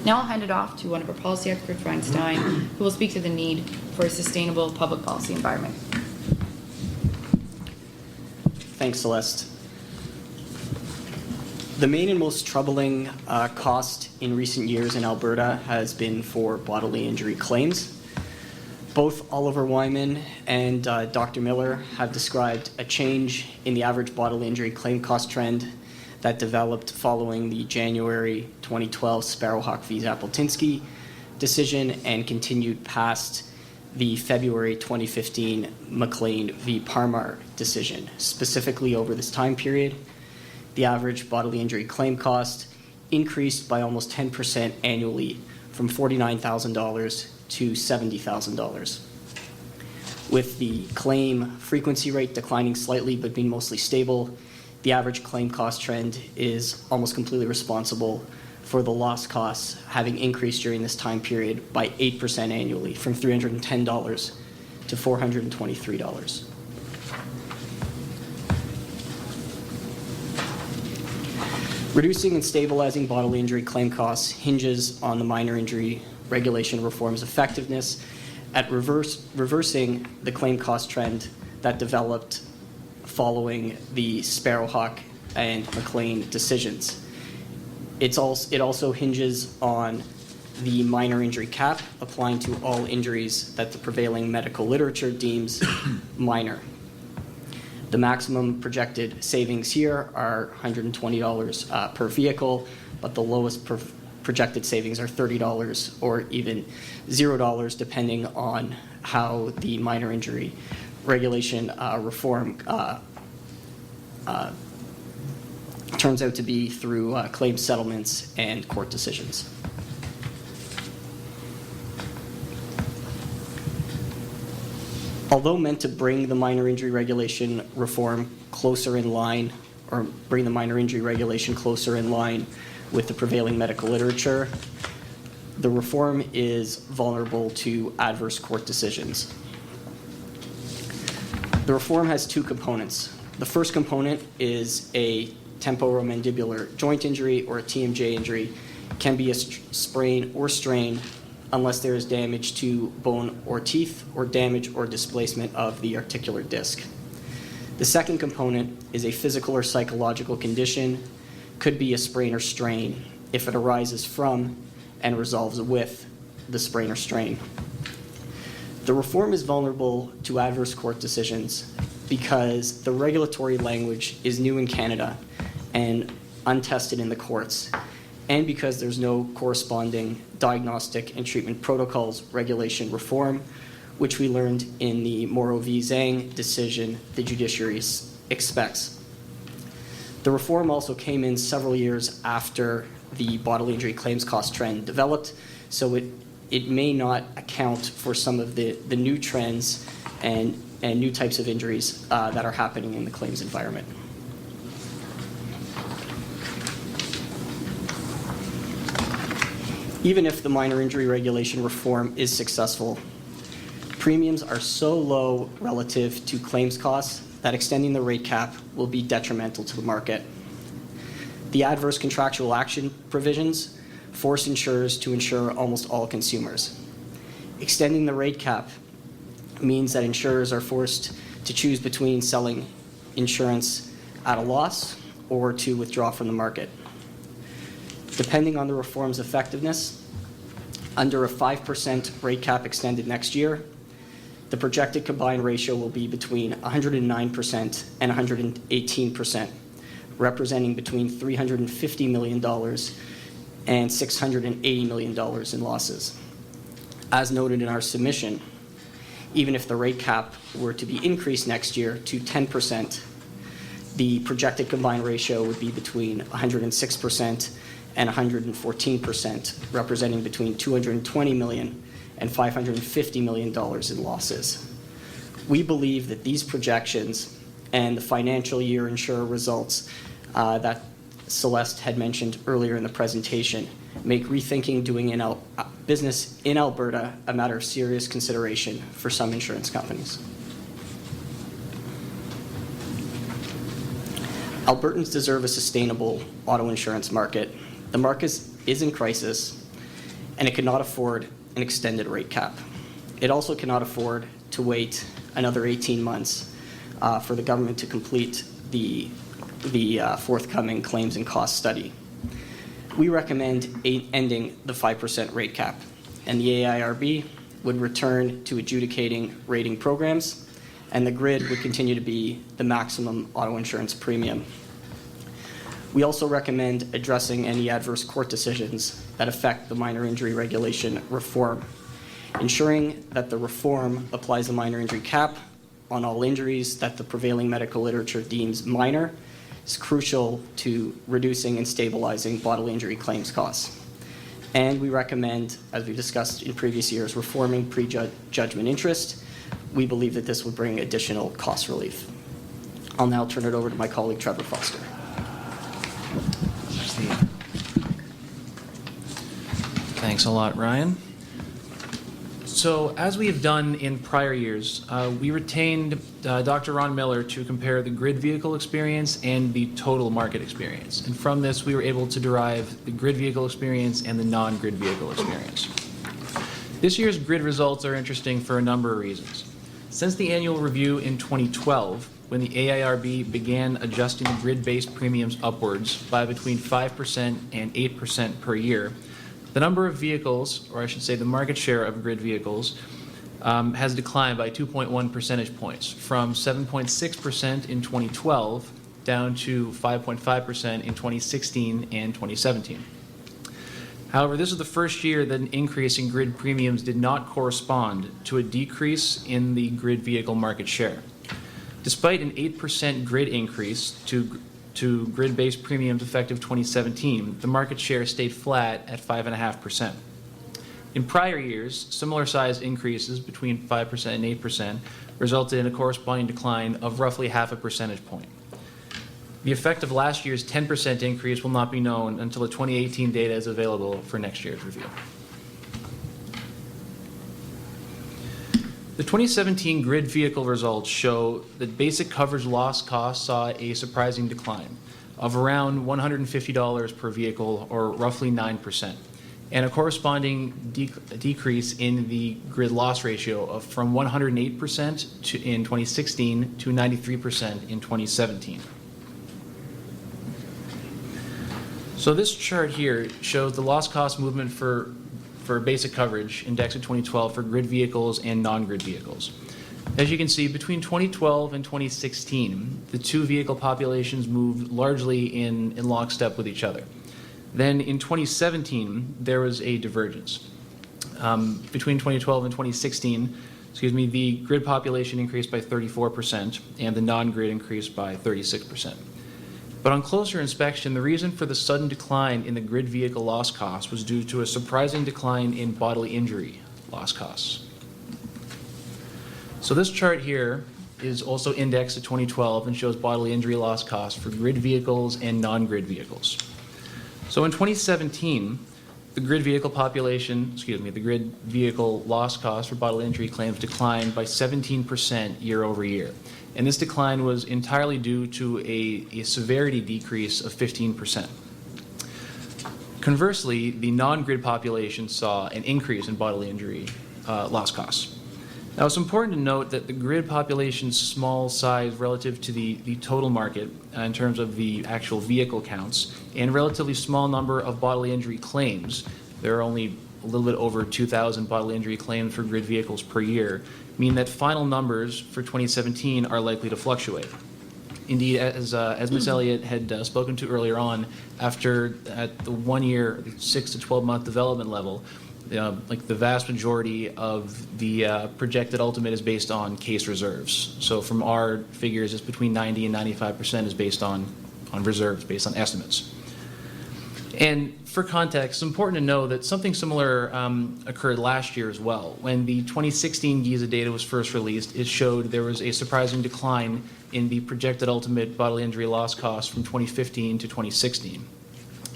Now I'll hand it off to one of our policy experts, Ryan Stein, who will speak to the need for a sustainable public policy environment. Thanks, Celeste. The main and most troubling cost in recent years in Alberta has been for bodily injury claims. Both Oliver Wyman and Dr. Miller have described a change in the average bodily injury claim cost trend that developed following the January 2012 Sparrowhawk v. Zapoltinsky decision and continued past the February 2015 McLean v. Parmar decision. Specifically over this time period, the average bodily injury claim cost increased by almost 10% annually from $49,000 to $70,000. With the claim frequency rate declining slightly but being mostly stable, the average claim cost trend is almost completely responsible for the loss costs having increased during this time period by 8% annually from $310 to $423. Reducing and stabilizing bodily injury claim costs hinges on the minor injury regulation reform's effectiveness at reversing the claim cost trend that developed following the Sparrowhawk and McLean decisions. It also hinges on the minor injury cap applying to all injuries that the prevailing medical literature deems minor. The maximum projected savings here are $120 per vehicle, but the lowest projected savings are $30 or even $0 depending on how the minor injury regulation reform turns out to be through claim settlements and court decisions. Although meant to bring the minor injury regulation reform closer in line, or bring the minor injury regulation closer in line with the prevailing medical literature, the reform is vulnerable to adverse court decisions. The reform has two components. The first component is a temporomandibular joint injury, or a TMJ injury. It can be a sprain or strain unless there is damage to bone or teeth or damage or displacement of the articular disc. The second component is a physical or psychological condition, could be a sprain or strain if it arises from and resolves with the sprain or strain. The reform is vulnerable to adverse court decisions because the regulatory language is new in Canada and untested in the courts, and because there's no corresponding diagnostic and treatment protocols regulation reform, which we learned in the Morrow v. Zhang decision the judiciary expects. The reform also came in several years after the bodily injury claims cost trend developed, so it it may not account for some of the new trends and new types of injuries that are happening in the claims environment. Even if the minor injury regulation reform is successful, premiums are so low relative to claims costs that extending the rate cap will be detrimental to the market. The adverse contractual action provisions force insurers to insure almost all consumers. Extending the rate cap means that insurers are forced to choose between selling insurance at a loss or to withdraw from the market. Depending on the reform's effectiveness, under a 5% rate cap extended next year, the projected combined ratio will be between 109% and 118%, representing between $350 million and $680 million in losses. As noted in our submission, even if the rate cap were to be increased next year to 10%, the projected combined ratio would be between 106% and 114%, representing between $220 million and $550 million in losses. We believe that these projections and the financial year insurer results that Celeste had mentioned earlier in the presentation make rethinking doing business in Alberta a matter of serious consideration for some insurance companies. Albertans deserve a sustainable auto insurance market. The market is in crisis, and it cannot afford an extended rate cap. It also cannot afford to wait another 18 months for the government to complete the forthcoming claims and cost study. We recommend ending the 5% rate cap, and the AIRB would return to adjudicating rating programs, and the grid would continue to be the maximum auto insurance premium. We also recommend addressing any adverse court decisions that affect the minor injury regulation reform, ensuring that the reform applies a minor injury cap on all injuries that the prevailing medical literature deems minor is crucial to reducing and stabilizing bodily injury claims costs. And we recommend, as we discussed in previous years, reforming prejudgment interest. We believe that this would bring additional cost relief. I'll now turn it over to my colleague, Trevor Foster. Thanks a lot, Ryan. So as we have done in prior years, we retained Dr. Ron Miller to compare the grid vehicle experience and the total market experience. And from this, we were able to derive the grid vehicle experience and the non-grid vehicle experience. This year's grid results are interesting for a number of reasons. Since the annual review in 2012, when the AIRB began adjusting the grid-based premiums upwards by between 5% and 8% per year, the number of vehicles, or I should say the market share of grid vehicles, has declined by 2.1 percentage points, from 7.6% in 2012 down to 5.5% in 2016 and 2017. However, this is the first year that an increase in grid premiums did not correspond to a decrease in the grid vehicle market share. Despite an 8% grid increase to grid-based premiums effective 2017, the market share stayed flat at 5.5%. In prior years, similar sized increases between 5% and 8% resulted in a corresponding decline of roughly half a percentage point. The effect of last year's 10% increase will not be known until the 2018 data is available for next year's review. The 2017 grid vehicle results show that basic coverage loss costs saw a surprising decline of around $150 per vehicle, or roughly 9%, and a corresponding decrease in the grid loss ratio from 108% in 2016 to 93% in 2017. So this chart here shows the loss cost movement for basic coverage indexed in 2012 for grid vehicles and non-grid vehicles. As you can see, between 2012 and 2016, the two vehicle populations moved largely in lockstep with each other. Then in 2017, there was a divergence. Between 2012 and 2016, the grid population increased by 34% and the non-grid increased by 36%. But on closer inspection, the reason for the sudden decline in the grid vehicle loss cost was due to a surprising decline in bodily injury loss costs. So this chart here is also indexed to 2012 and shows bodily injury loss costs for grid vehicles and non-grid vehicles. So in 2017, the grid vehicle the grid vehicle loss cost for bodily injury claims declined by 17% year over year. And this decline was entirely due to a severity decrease of 15%. Conversely, the non-grid population saw an increase in bodily injury loss costs. Now, it's important to note that the grid population's small size relative to the total market in terms of the actual vehicle counts and relatively small number of bodily injury claims, there are only a little bit over 2,000 bodily injury claims for grid vehicles per year, mean that final numbers for 2017 are likely to fluctuate. Indeed, as Ms. Elliott had spoken to earlier on, at the 1 year, 6 to 12 month development level, like the vast majority of the projected ultimate is based on case reserves. So from our figures, it's between 90 and 95% is based on reserves, based on estimates. And for context, it's important to know that something similar occurred last year as well. When the 2016 GIZA data was first released, it showed there was a surprising decline in the projected ultimate bodily injury loss cost from 2015 to 2016.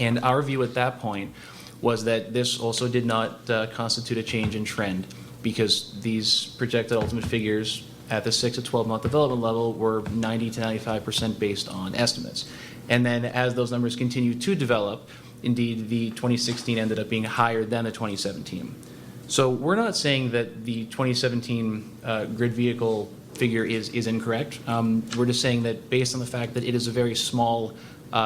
And our view at that point was that this also did not constitute a change in trend, because these projected ultimate figures at the 6 to 12 month development level were 90 to 95% based on estimates. And then as those numbers continue to develop, indeed the 2016 ended up being higher than the 2017. So we're not saying that the 2017 grid vehicle figure is incorrect. We're just saying that based on the fact that it is a very small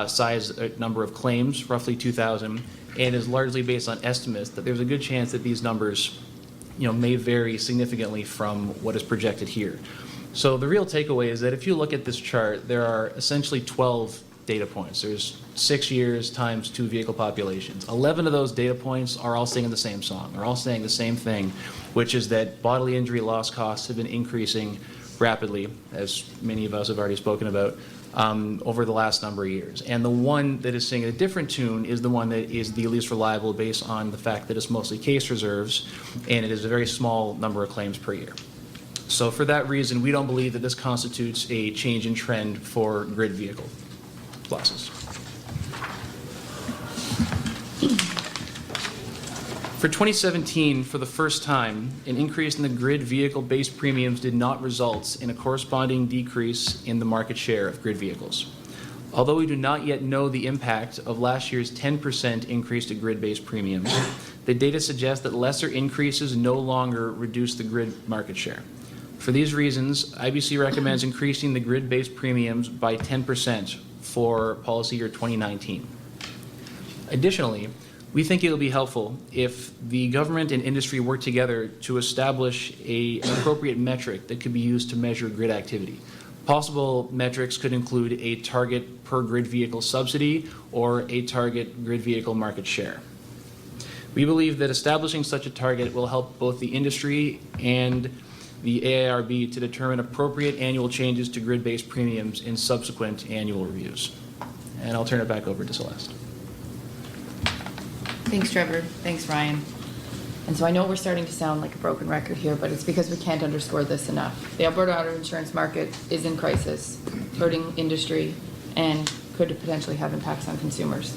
size number of claims, roughly 2,000, and is largely based on estimates, that there's a good chance that these numbers may vary significantly from what is projected here. So the real takeaway is that if you look at this chart, there are essentially 12 data points. There's 6 years times 2 vehicle populations. 11 of those data points are all singing the same song. They're all saying the same thing, which is that bodily injury loss costs have been increasing rapidly, as many of us have already spoken about, over the last number of years. And the one that is singing a different tune is the one that is the least reliable based on the fact that it's mostly case reserves and it is a very small number of claims per year. So for that reason, we don't believe that this constitutes a change in trend for grid vehicle losses. For 2017, for the first time, an increase in the grid vehicle-based premiums did not result in a corresponding decrease in the market share of grid vehicles. Although we do not yet know the impact of last year's 10% increase to grid-based premiums, the data suggests that lesser increases no longer reduce the grid market share. For these reasons, IBC recommends increasing the grid-based premiums by 10% for policy year 2019. Additionally, we think it will be helpful if the government and industry work together to establish an appropriate metric that could be used to measure grid activity. Possible metrics could include a target per grid vehicle subsidy or a target grid vehicle market share. We believe that establishing such a target will help both the industry and the AIRB to determine appropriate annual changes to grid-based premiums in subsequent annual reviews. And I'll turn it back over to Celeste. Thanks, Trevor. Thanks, Ryan. And so I know we're starting to sound like a broken record here, but it's because we can't underscore this enough. The Alberta auto insurance market is in crisis, hurting industry, and could potentially have impacts on consumers.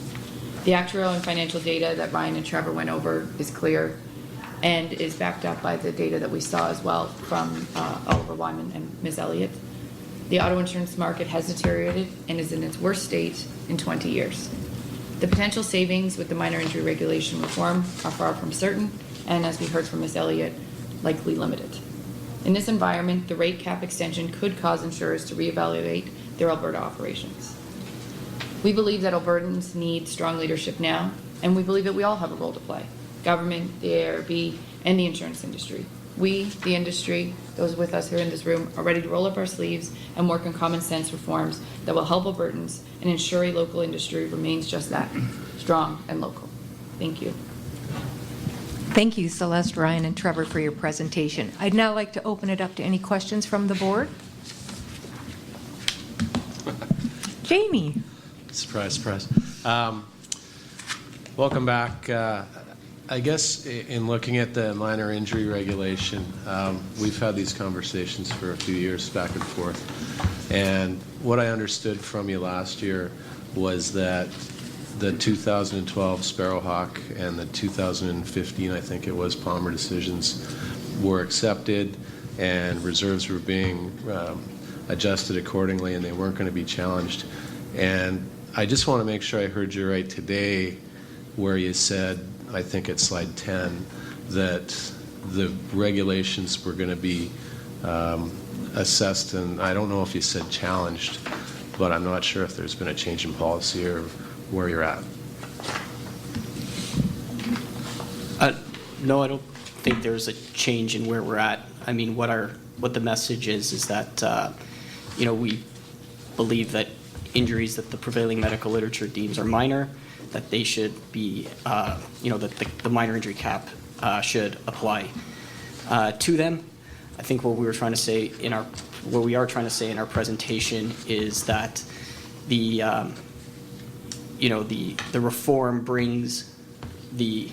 The actuarial and financial data that Ryan and Trevor went over is clear and is backed up by the data that we saw as well from Oliver Wyman and Ms. Elliott. The auto insurance market has deteriorated and is in its worst state in 20 years. The potential savings with the minor injury regulation reform are far from certain, and as we heard from Ms. Elliott, likely limited. In this environment, the rate cap extension could cause insurers to reevaluate their Alberta operations. We believe that Albertans need strong leadership now, and we believe that we all have a role to play. Government, the AIRB, and the insurance industry. We, the industry, those with us here in this room, are ready to roll up our sleeves and work on common sense reforms that will help Albertans and ensure a local industry remains just that, strong and local. Thank you. Thank you, Celeste, Ryan, and Trevor, for your presentation. I'd now like to open it up to any questions from the board. Jamie. Surprise, surprise. Welcome back. I guess in looking at the minor injury regulation, we've had these conversations for a few years back and forth. And what I understood from you last year was that the 2012 Sparrowhawk and the 2015, I think it was, Palmer decisions were accepted and reserves were being adjusted accordingly and they weren't going to be challenged. And I just want to make sure I heard you right today where you said, I think it's slide 10, that the regulations were going to be assessed, and I don't know if you said challenged, but I'm not sure if there's been a change in policy or where you're at. No, I don't think there's a change in where we're at. I mean, what the message is that we believe that injuries that the prevailing medical literature deems are minor, that they should be, that the minor injury cap should apply to them. I think what we are trying to say in our presentation is that the reform brings the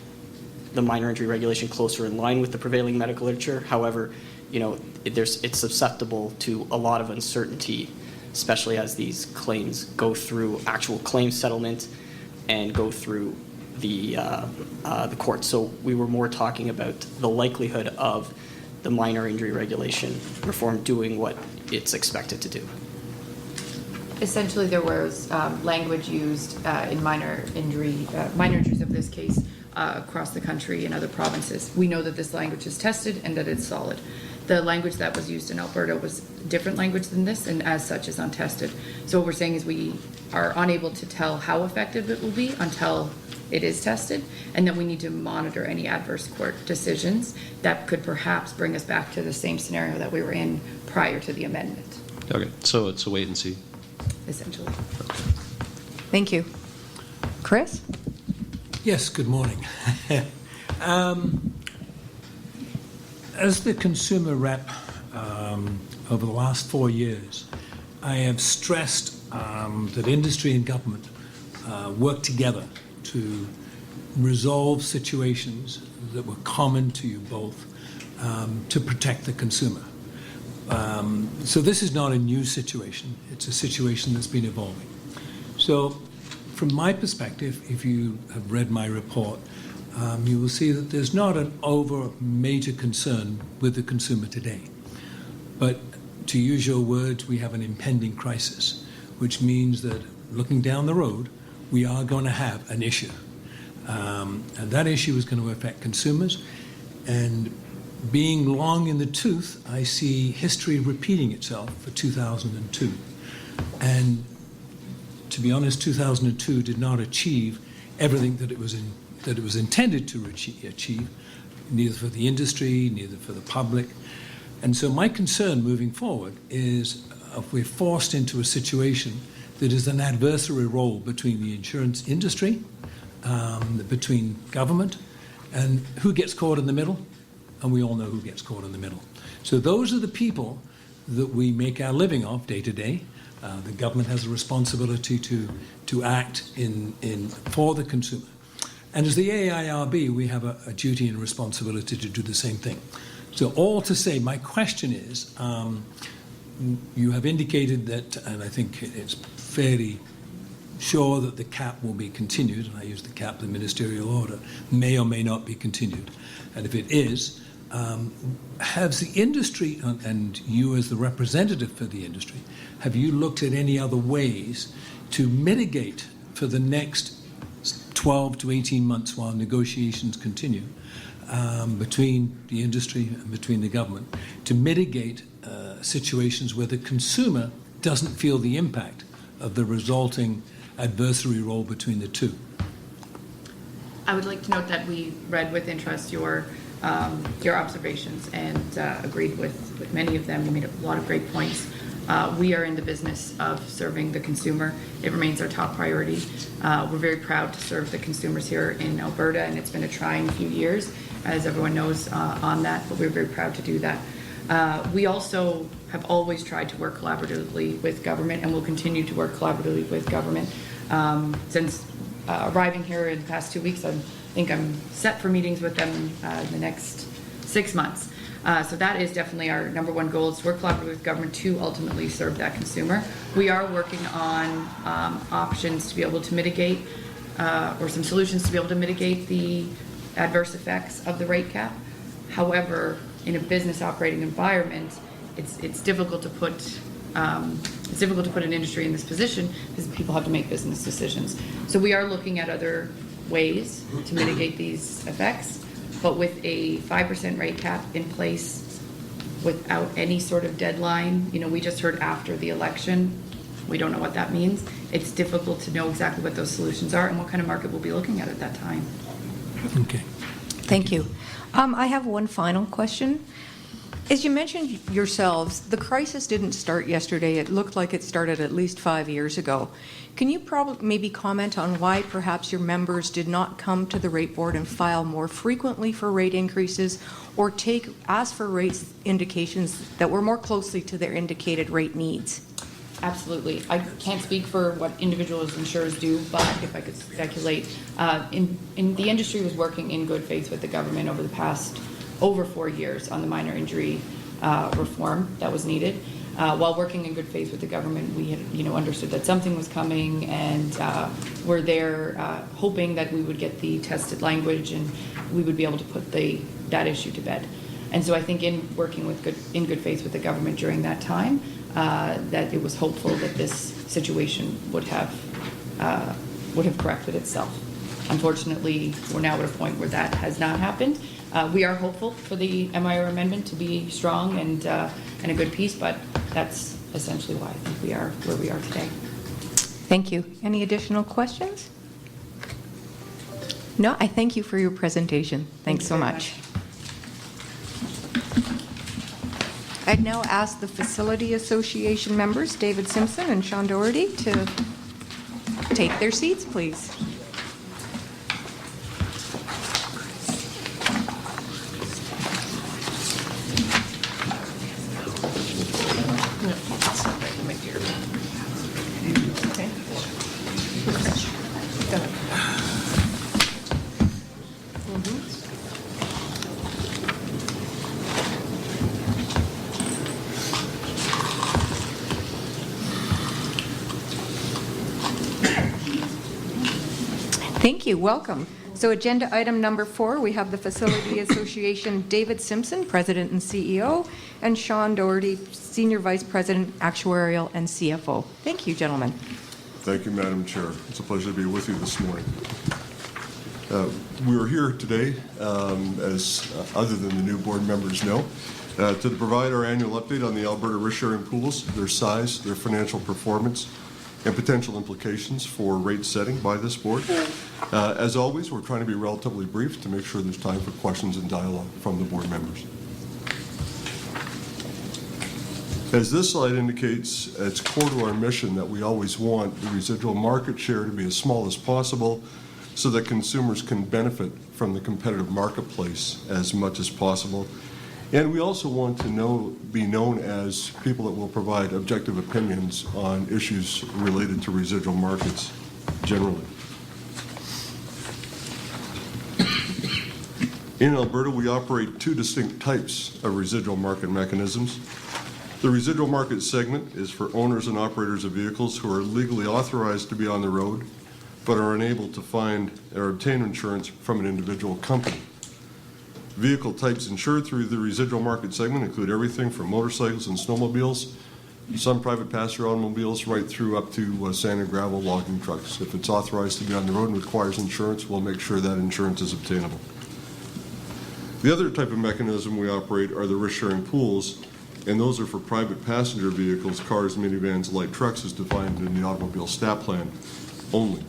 minor injury regulation closer in line with the prevailing medical literature. However, it's susceptible to a lot of uncertainty, especially as these claims go through actual claim settlement and go through the court. So we were more talking about the likelihood of the minor injury regulation reform doing what it's expected to do. Essentially, there was language used in minor injuries of this case across the country in other provinces. We know that this language is tested and that it's solid. The language that was used in Alberta was different language than this, and as such is untested. So what we're saying is we are unable to tell how effective it will be until it is tested, and then we need to monitor any adverse court decisions that could perhaps bring us back to the same scenario that we were in prior to the amendment. Okay, so it's a wait and see. Essentially. Thank you. Chris? Yes, good morning. As the consumer rep over the last 4 years, I have stressed that industry and government work together to resolve situations that were common to you both to protect the consumer. So this is not a new situation. It's a situation that's been evolving. So from my perspective, if you have read my report, you will see that there's not an over major concern with the consumer today. But to use your words, we have an impending crisis, which means that looking down the road, we are going to have an issue. And that issue is going to affect consumers. And being long in the tooth, I see history repeating itself for 2002. And to be honest, 2002 did not achieve everything that it was intended to achieve, neither for the industry, neither for the public. And so my concern moving forward is if we're forced into a situation that is an adversary role between the insurance industry, between government, and who gets caught in the middle? And we all know who gets caught in the middle. So those are the people that we make our living off day to day. The government has a responsibility to act for the consumer. And as the AIRB, we have a duty and responsibility to do the same thing. So all to say, my question is, you have indicated that, and I think it's fairly sure that the cap will be continued, and I use the cap, the ministerial order, may or may not be continued. And if it is, has the industry, and you as the representative for the industry, have you looked at any other ways to mitigate for the next 12 to 18 months while negotiations continue between the industry and between the government to mitigate situations where the consumer doesn't feel the impact of the resulting adversary role between the two? I would like to note that we read with interest your observations and agreed with many of them. You made a lot of great points. We are in the business of serving the consumer. It remains our top priority. We're very proud to serve the consumers here in Alberta, and it's been a trying few years, as everyone knows on that, but we're very proud to do that. We also have always tried to work collaboratively with government and will continue to work collaboratively with government. Since arriving here in the past 2 weeks, I think I'm set for meetings with them in the next 6 months. So that is definitely our number one goal, is to work collaboratively with government to ultimately serve that consumer. We are working on options to be able to mitigate, or some solutions to be able to mitigate the adverse effects of the rate cap. However, in a business operating environment, it's difficult to put an industry in this position because people have to make business decisions. So we are looking at other ways to mitigate these effects, but with a 5% rate cap in place without any sort of deadline, we just heard after the election, we don't know what that means. It's difficult to know exactly what those solutions are and what kind of market we'll be looking at that time. Okay. Thank you. I have one final question. As you mentioned yourselves, the crisis didn't start yesterday. It looked like it started at least 5 years ago. Can you maybe comment on why perhaps your members did not come to the rate board and file more frequently for rate increases, or ask for rate indications that were more closely to their indicated rate needs? Absolutely. I can't speak for what individual insurers do, but if I could speculate, the industry was working in good faith with the government over the past over 4 years on the minor injury reform that was needed. While working in good faith with the government, we had understood that something was coming, and we're there hoping that we would get the tested language and we would be able to put that issue to bed. And so I think in working in good faith with the government during that time, that it was hopeful that this situation would have corrected itself. Unfortunately, we're now at a point where that has not happened. We are hopeful for the MIR amendment to be strong and a good piece, but that's essentially why I think we are where we are today. Thank you. Any additional questions? No, I thank you for your presentation. Thanks so much. I'd now ask the Facility Association members, David Simpson and Sean Doherty, to take their seats, please. Thank you. Welcome. So agenda item number 4, we have the Facility Association, David Simpson, President and CEO, and Sean Doherty, Senior Vice President, Actuarial and CFO. Thank you, gentlemen. Thank you, Madam Chair. It's a pleasure to be with you this morning. We are here today, as other than the new board members know, to provide our annual update on the Alberta risk-sharing pools, their size, their financial performance, and potential implications for rate setting by this board. As always, we're trying to be relatively brief to make sure there's time for questions and dialogue from the board members. As this slide indicates, it's core to our mission that we always want the residual market share to be as small as possible so that consumers can benefit from the competitive marketplace as much as possible. And we also want to be known as people that will provide objective opinions on issues related to residual markets generally. In Alberta, we operate 2 distinct types of residual market mechanisms. The residual market segment is for owners and operators of vehicles who are legally authorized to be on the road, but are unable to find or obtain insurance from an individual company. Vehicle types insured through the residual market segment include everything from motorcycles and snowmobiles, some private passenger automobiles, right through up to sand and gravel logging trucks. If it's authorized to be on the road and requires insurance, we'll make sure that insurance is obtainable. The other type of mechanism we operate are the risk-sharing pools, and those are for private passenger vehicles, cars, minivans, light trucks, as defined in the automobile stat plan only.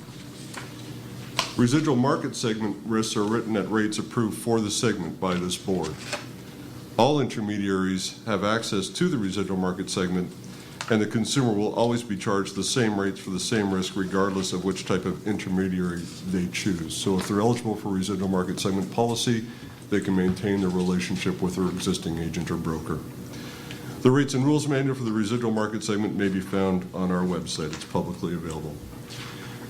Residual market segment risks are written at rates approved for the segment by this board. All intermediaries have access to the residual market segment, and the consumer will always be charged the same rates for the same risk regardless of which type of intermediary they choose. So if they're eligible for residual market segment policy, they can maintain their relationship with their existing agent or broker. The rates and rules manual for the residual market segment may be found on our website. It's publicly available.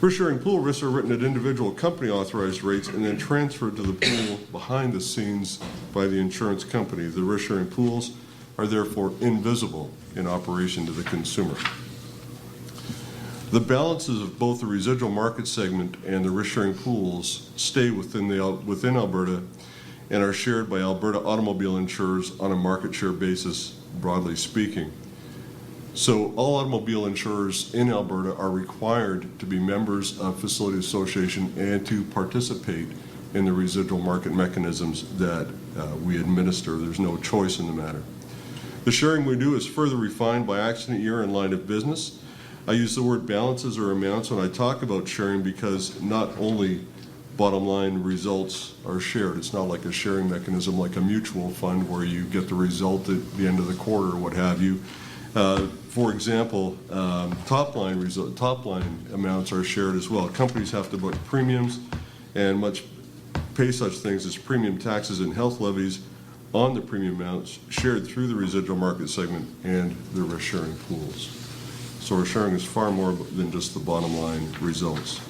Risk-sharing pool risks are written at individual company authorized rates and then transferred to the pool behind the scenes by the insurance company. The risk-sharing pools are therefore invisible in operation to the consumer. The balances of both the residual market segment and the risk-sharing pools stay within Alberta and are shared by Alberta automobile insurers on a market share basis, broadly speaking. So all automobile insurers in Alberta are required to be members of Facility Association and to participate in the residual market mechanisms that we administer. There's no choice in the matter. The sharing we do is further refined by accident year and line of business. I use the word balances or amounts when I talk about sharing because not only bottom line results are shared. It's not like a sharing mechanism like a mutual fund where you get the result at the end of the quarter or what have you. For example, top line amounts are shared as well. Companies have to book premiums and pay such things as premium taxes and health levies on the premium amounts shared through the residual market segment and the risk sharing pools. So risk sharing is far more than just the bottom line results.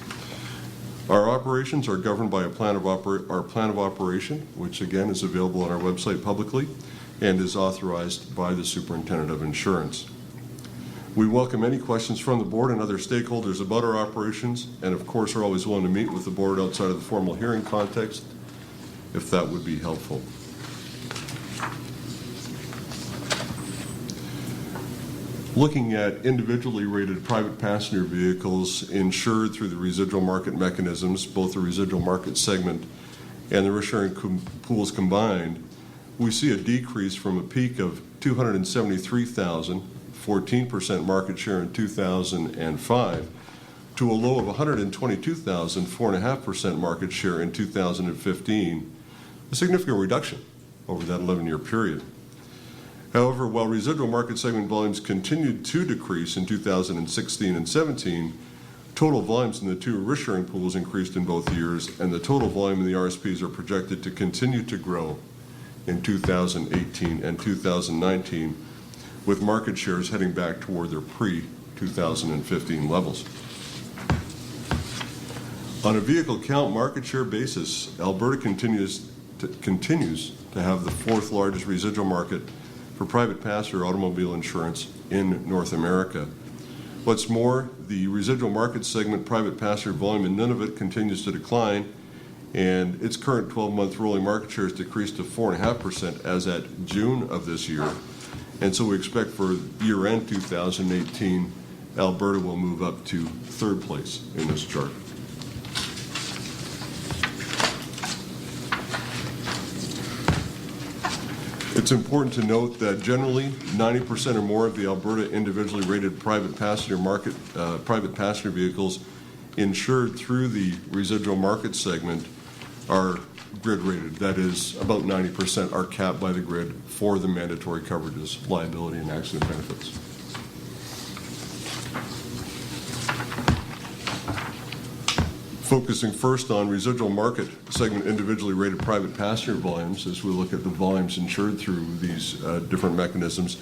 Our operations are governed by our plan of operation, which again is available on our website publicly and is authorized by the Superintendent of Insurance. We welcome any questions from the board and other stakeholders about our operations, and of course are always willing to meet with the board outside of the formal hearing context, if that would be helpful. Looking at individually rated private passenger vehicles insured through the residual market mechanisms, both the residual market segment and the risk-sharing pools combined, we see a decrease from a peak of 273,000, 14% market share in 2005, to a low of 122,000, 4.5% market share in 2015, a significant reduction over that 11-year period. However, while residual market segment volumes continued to decrease in 2016 and 17, total volumes in the two risk-sharing pools increased in both years, and the total volume in the RSPs are projected to continue to grow in 2018 and 2019, with market shares heading back toward their pre-2015 levels. On a vehicle count market share basis, Alberta continues to have the fourth largest residual market for private passenger automobile insurance in North America. What's more, the residual market segment private passenger volume in Nunavut continues to decline, and its current 12-month rolling market share has decreased to 4.5% as at June of this year. And so we expect for year-end 2018, Alberta will move up to third place in this chart. It's important to note that generally 90% or more of the Alberta individually rated private passenger vehicles insured through the residual market segment are grid rated. That is, about 90% are capped by the grid for the mandatory coverages, liability and accident benefits. Focusing first on residual market segment individually rated private passenger volumes, as we look at the volumes insured through these different mechanisms,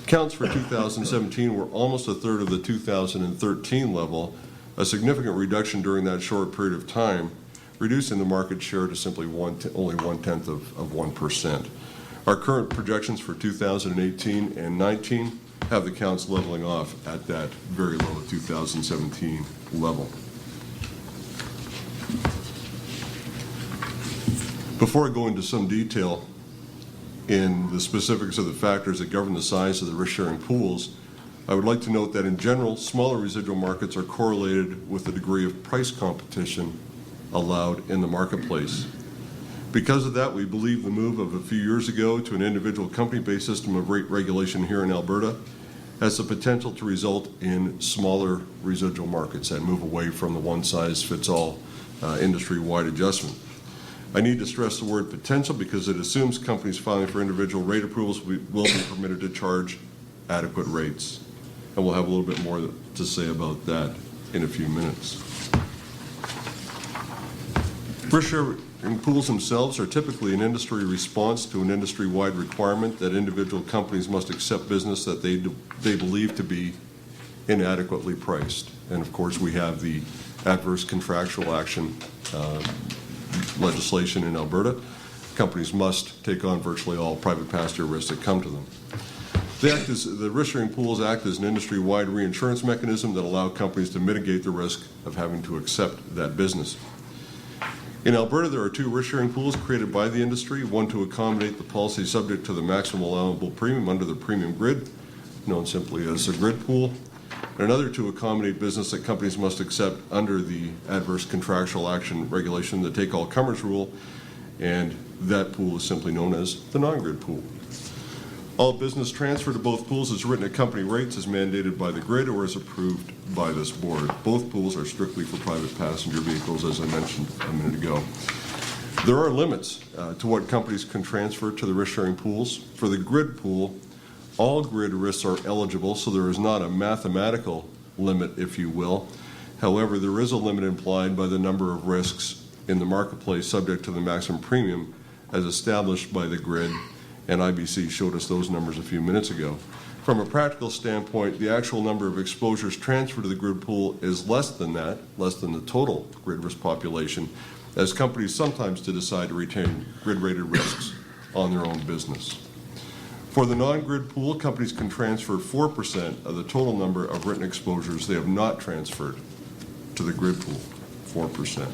counts for 2017 were almost a third of the 2013 level, a significant reduction during that short period of time, reducing the market share to simply only 1/10 of 1%. Our current projections for 2018 and 19 have the counts leveling off at that very low 2017 level. Before I go into some detail in the specifics of the factors that govern the size of the risk-sharing pools, I would like to note that in general, smaller residual markets are correlated with the degree of price competition allowed in the marketplace. Because of that, we believe the move of a few years ago to an individual company-based system of rate regulation here in Alberta has the potential to result in smaller residual markets and move away from the one-size-fits-all industry-wide adjustment. I need to stress the word potential because it assumes companies filing for individual rate approvals will be permitted to charge adequate rates. And we'll have a little bit more to say about that in a few minutes. Risk-sharing pools themselves are typically an industry response to an industry-wide requirement that individual companies must accept business that they believe to be inadequately priced. And of course, we have the adverse contractual action legislation in Alberta. Companies must take on virtually all private passenger risks that come to them. The risk-sharing pools act as an industry-wide reinsurance mechanism that allow companies to mitigate the risk of having to accept that business. In Alberta, there are 2 risk-sharing pools created by the industry, one to accommodate the policy subject to the maximum allowable premium under the premium grid, known simply as a grid pool, and another to accommodate business that companies must accept under the adverse contractual action regulation, the take-all-comers rule, and that pool is simply known as the non-grid pool. All business transfer to both pools is written at company rates as mandated by the grid or as approved by this board. Both pools are strictly for private passenger vehicles, as I mentioned a minute ago. There are limits to what companies can transfer to the risk-sharing pools. For the grid pool, all grid risks are eligible, so there is not a mathematical limit, if you will. However, there is a limit implied by the number of risks in the marketplace subject to the maximum premium as established by the grid, and IBC showed us those numbers a few minutes ago. From a practical standpoint, the actual number of exposures transferred to the grid pool is less than that, less than the total grid risk population, as companies sometimes decide to retain grid-rated risks on their own business. For the non-grid pool, companies can transfer 4% of the total number of written exposures they have not transferred to the grid pool, 4%.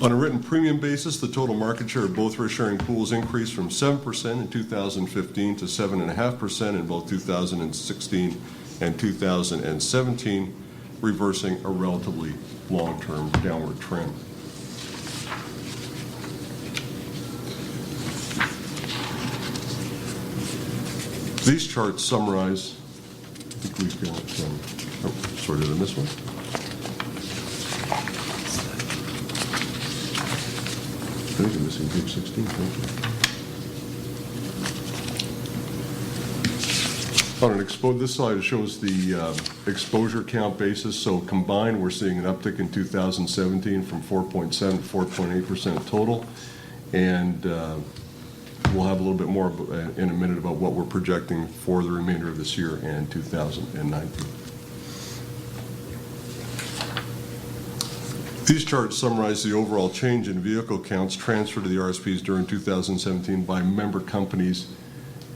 On a written premium basis, the total market share of both risk-sharing pools increased from 7% in 2015 to 7.5% in both 2016 and 2017, reversing a relatively long-term downward trend. These charts summarize, I think we've got, sorry, did I miss one? I think I'm missing page 16, thank you. This slide shows the exposure count basis. So combined, we're seeing an uptick in 2017 from 4.7 to 4.8% total. And we'll have a little bit more in a minute about what we're projecting for the remainder of this year and 2019. These charts summarize the overall change in vehicle counts transferred to the RSPs during 2017 by member companies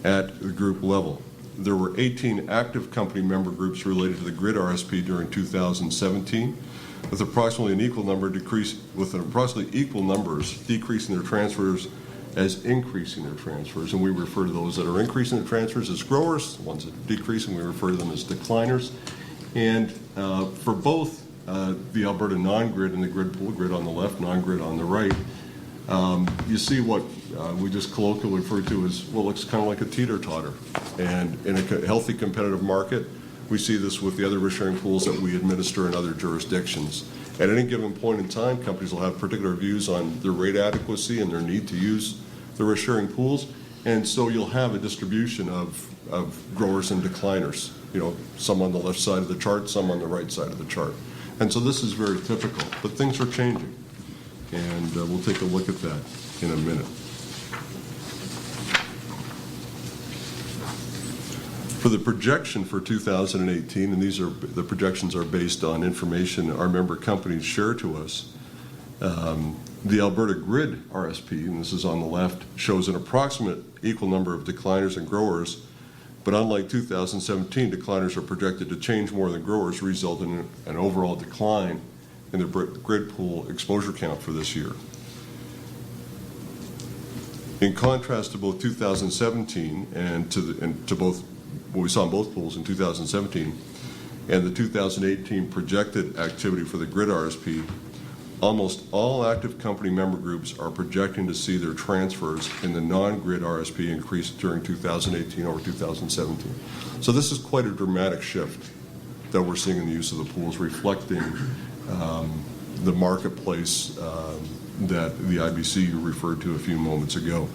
at the group level. There were 18 active company member groups related to the grid RSP during 2017, with approximately equal numbers decreasing their transfers as increasing their transfers, and we refer to those that are increasing their transfers as growers. The ones that are decreasing, we refer to them as decliners. And for both the Alberta non-grid and the grid pool, grid on the left, non-grid on the right, you see what we just colloquially refer to as what looks kind of like a teeter-totter. And in a healthy competitive market, we see this with the other risk-sharing pools that we administer in other jurisdictions. At any given point in time, companies will have particular views on their rate adequacy and their need to use the risk-sharing pools, and so you'll have a distribution of growers and decliners. You know, some on the left side of the chart, some on the right side of the chart. And so this is very typical, but things are changing, and we'll take a look at that in a minute. For the projection for 2018, and the projections are based on information our member companies share to us, the Alberta Grid RSP, and this is on the left, shows an approximate equal number of decliners and growers, but unlike 2017, decliners are projected to change more than growers, resulting in an overall decline in the grid pool exposure count for this year. In contrast to both 2017 and to both what we saw in both pools in 2017 and the 2018 projected activity for the grid RSP, almost all active company member groups are projecting to see their transfers in the non-grid RSP increase during 2018 over 2017. So this is quite a dramatic shift that we're seeing in the use of the pools, reflecting the marketplace that the IBC referred to a few moments ago.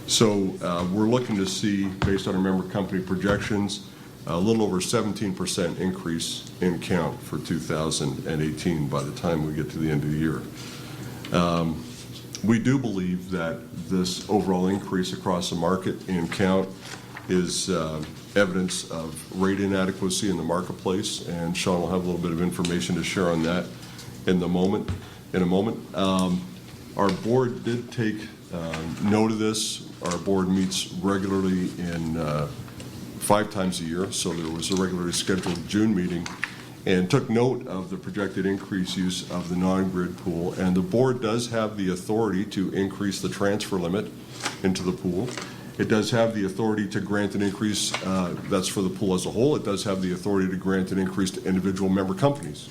So we're looking to see, based on our member company projections, a little over 17% increase in count for 2018 by the time we get to the end of the year. We do believe that this overall increase across the market in count is evidence of rate inadequacy in the marketplace, and Sean will have a little bit of information to share on that in a moment. Our board did take note of this. Our board meets regularly in 5 times a year, so there was a regularly scheduled June meeting, and took note of the projected increased use of the non-grid pool. And the board does have the authority to increase the transfer limit into the pool. It does have the authority to grant an increase, that's for the pool as a whole. It does have the authority to grant an increase to individual member companies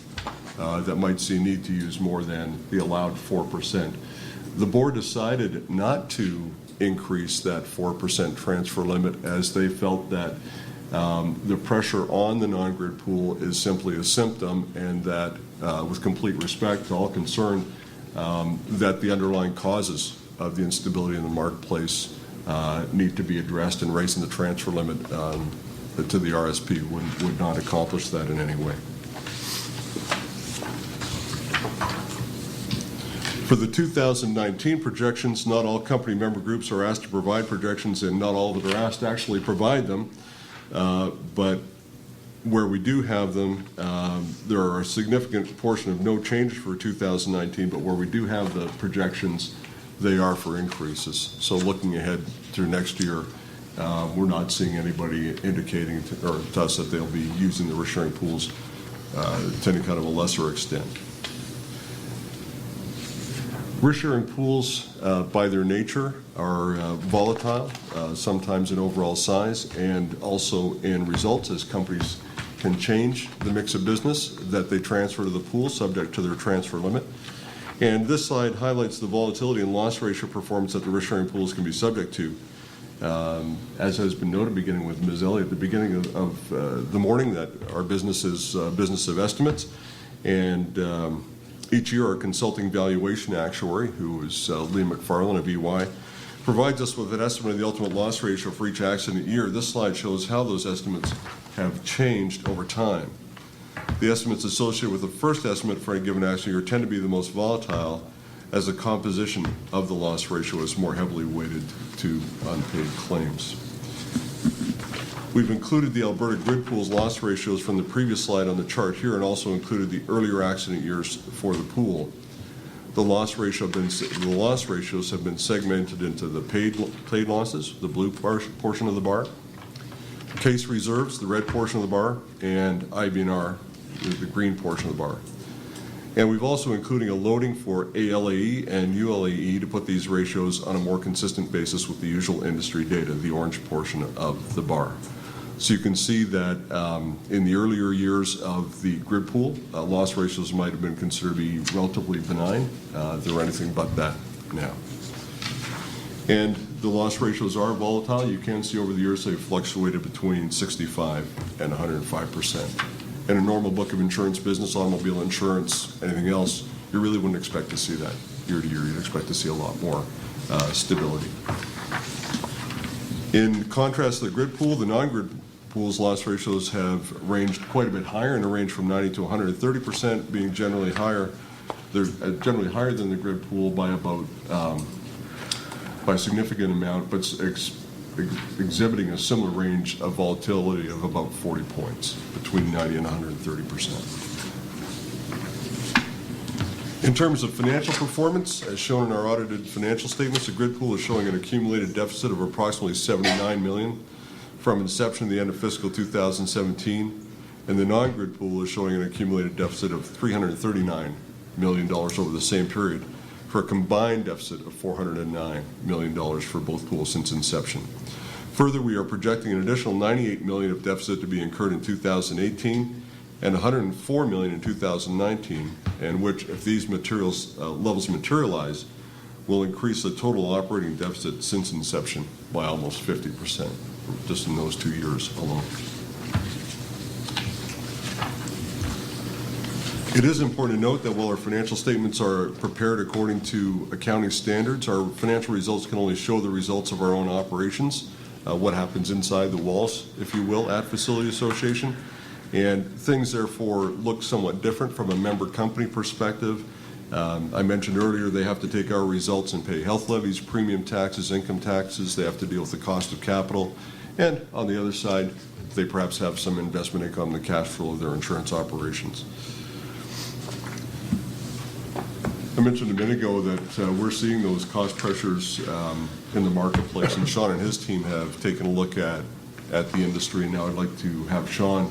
that might see a need to use more than the allowed 4%. The board decided not to increase that 4% transfer limit, as they felt that the pressure on the non-grid pool is simply a symptom, and that with complete respect to all concerned, that the underlying causes of the instability in the marketplace need to be addressed, and raising the transfer limit to the RSP would not accomplish that in any way. For the 2019 projections, not all company member groups are asked to provide projections, and not all that are asked to actually provide them. But where we do have them, there are a significant portion of no changes for 2019, but where we do have the projections, they are for increases. So looking ahead through next year, we're not seeing anybody indicating to us that they'll be using the risk-sharing pools to any kind of a lesser extent. Risk-sharing pools, by their nature, are volatile, sometimes in overall size and also in results, as companies can change the mix of business that they transfer to the pool subject to their transfer limit. And this slide highlights the volatility and loss ratio performance that the risk-sharing pools can be subject to. As has been noted, beginning with Ms. Elliott at the beginning of the morning, that our business is a business of estimates. And each year, our consulting valuation actuary, who is Lee McFarland of EY, provides us with an estimate of the ultimate loss ratio for each accident year. This slide shows how those estimates have changed over time. The estimates associated with the first estimate for a given accident year tend to be the most volatile, as the composition of the loss ratio is more heavily weighted to unpaid claims. We've included the Alberta Grid Pool's loss ratios from the previous slide on the chart here, and also included the earlier accident years for the pool. The loss ratios have been segmented into the paid losses, the blue portion of the bar, case reserves, the red portion of the bar, and IBNR, the green portion of the bar. And we've also including a loading for ALAE and ULAE to put these ratios on a more consistent basis with the usual industry data, the orange portion of the bar. So you can see that in the earlier years of the grid pool, loss ratios might have been considered to be relatively benign. They're anything but that now. And the loss ratios are volatile. You can see over the years they've fluctuated between 65 and 105%. In a normal book of insurance business, automobile insurance, anything else, you really wouldn't expect to see that year to year. You'd expect to see a lot more stability. In contrast to the grid pool, the non-grid pool's loss ratios have ranged quite a bit higher, in a range from 90 to 130%, being generally higher. They're generally higher than the grid pool by about by a significant amount, but exhibiting a similar range of volatility of about 40 points, between 90 and 130%. In terms of financial performance, as shown in our audited financial statements, the grid pool is showing an accumulated deficit of approximately $79 million from inception to the end of fiscal 2017, and the non-grid pool is showing an accumulated deficit of $339 million over the same period, for a combined deficit of $409 million for both pools since inception. Further, we are projecting an additional $98 million of deficit to be incurred in 2018 and $104 million in 2019, and which, if these levels materialize, will increase the total operating deficit since inception by almost 50%, just in those 2 years alone. It is important to note that while our financial statements are prepared according to accounting standards, our financial results can only show the results of our own operations, what happens inside the walls, if you will, at Facility Association. And things, therefore, look somewhat different from a member company perspective. I mentioned earlier they have to take our results and pay health levies, premium taxes, income taxes. They have to deal with the cost of capital And on the other side, they perhaps have some investment income, the cash flow of their insurance operations. I mentioned a minute ago that we're seeing those cost pressures in the marketplace, and Sean and his team have taken a look at the industry. Now I'd like to have Sean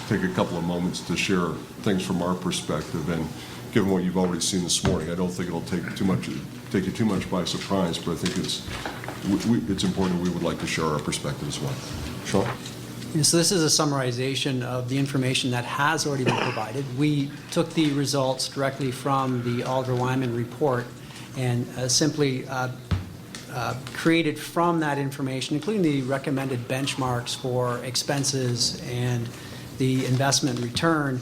take a couple of moments to share things from our perspective. And given what you've already seen this morning, I don't think it'll take you too much by surprise, but I think it's important we would like to share our perspective as well. Sean? So this is a summarization of the information that has already been provided. We took the results directly from the Oliver Wyman report and simply created from that information, including the recommended benchmarks for expenses and the investment return,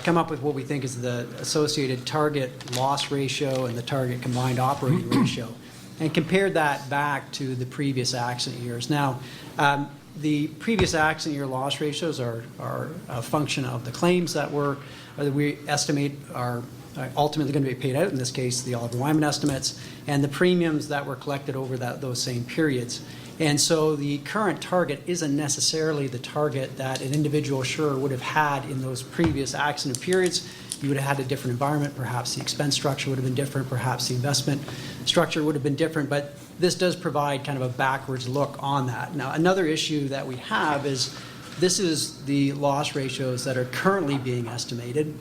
come up with what we think is the associated target loss ratio and the target combined operating ratio, and compared that back to the previous accident years. Now, the previous accident year loss ratios are a function of the claims that we estimate are ultimately going to be paid out, in this case the Oliver Wyman estimates, and the premiums that were collected over those same periods. And so the current target isn't necessarily the target that an individual insurer would have had in those previous accident periods. You would have had a different environment. Perhaps the expense structure would have been different. Perhaps the investment structure would have been different. But this does provide kind of a backwards look on that. Now, another issue that we have is this is the loss ratios that are currently being estimated.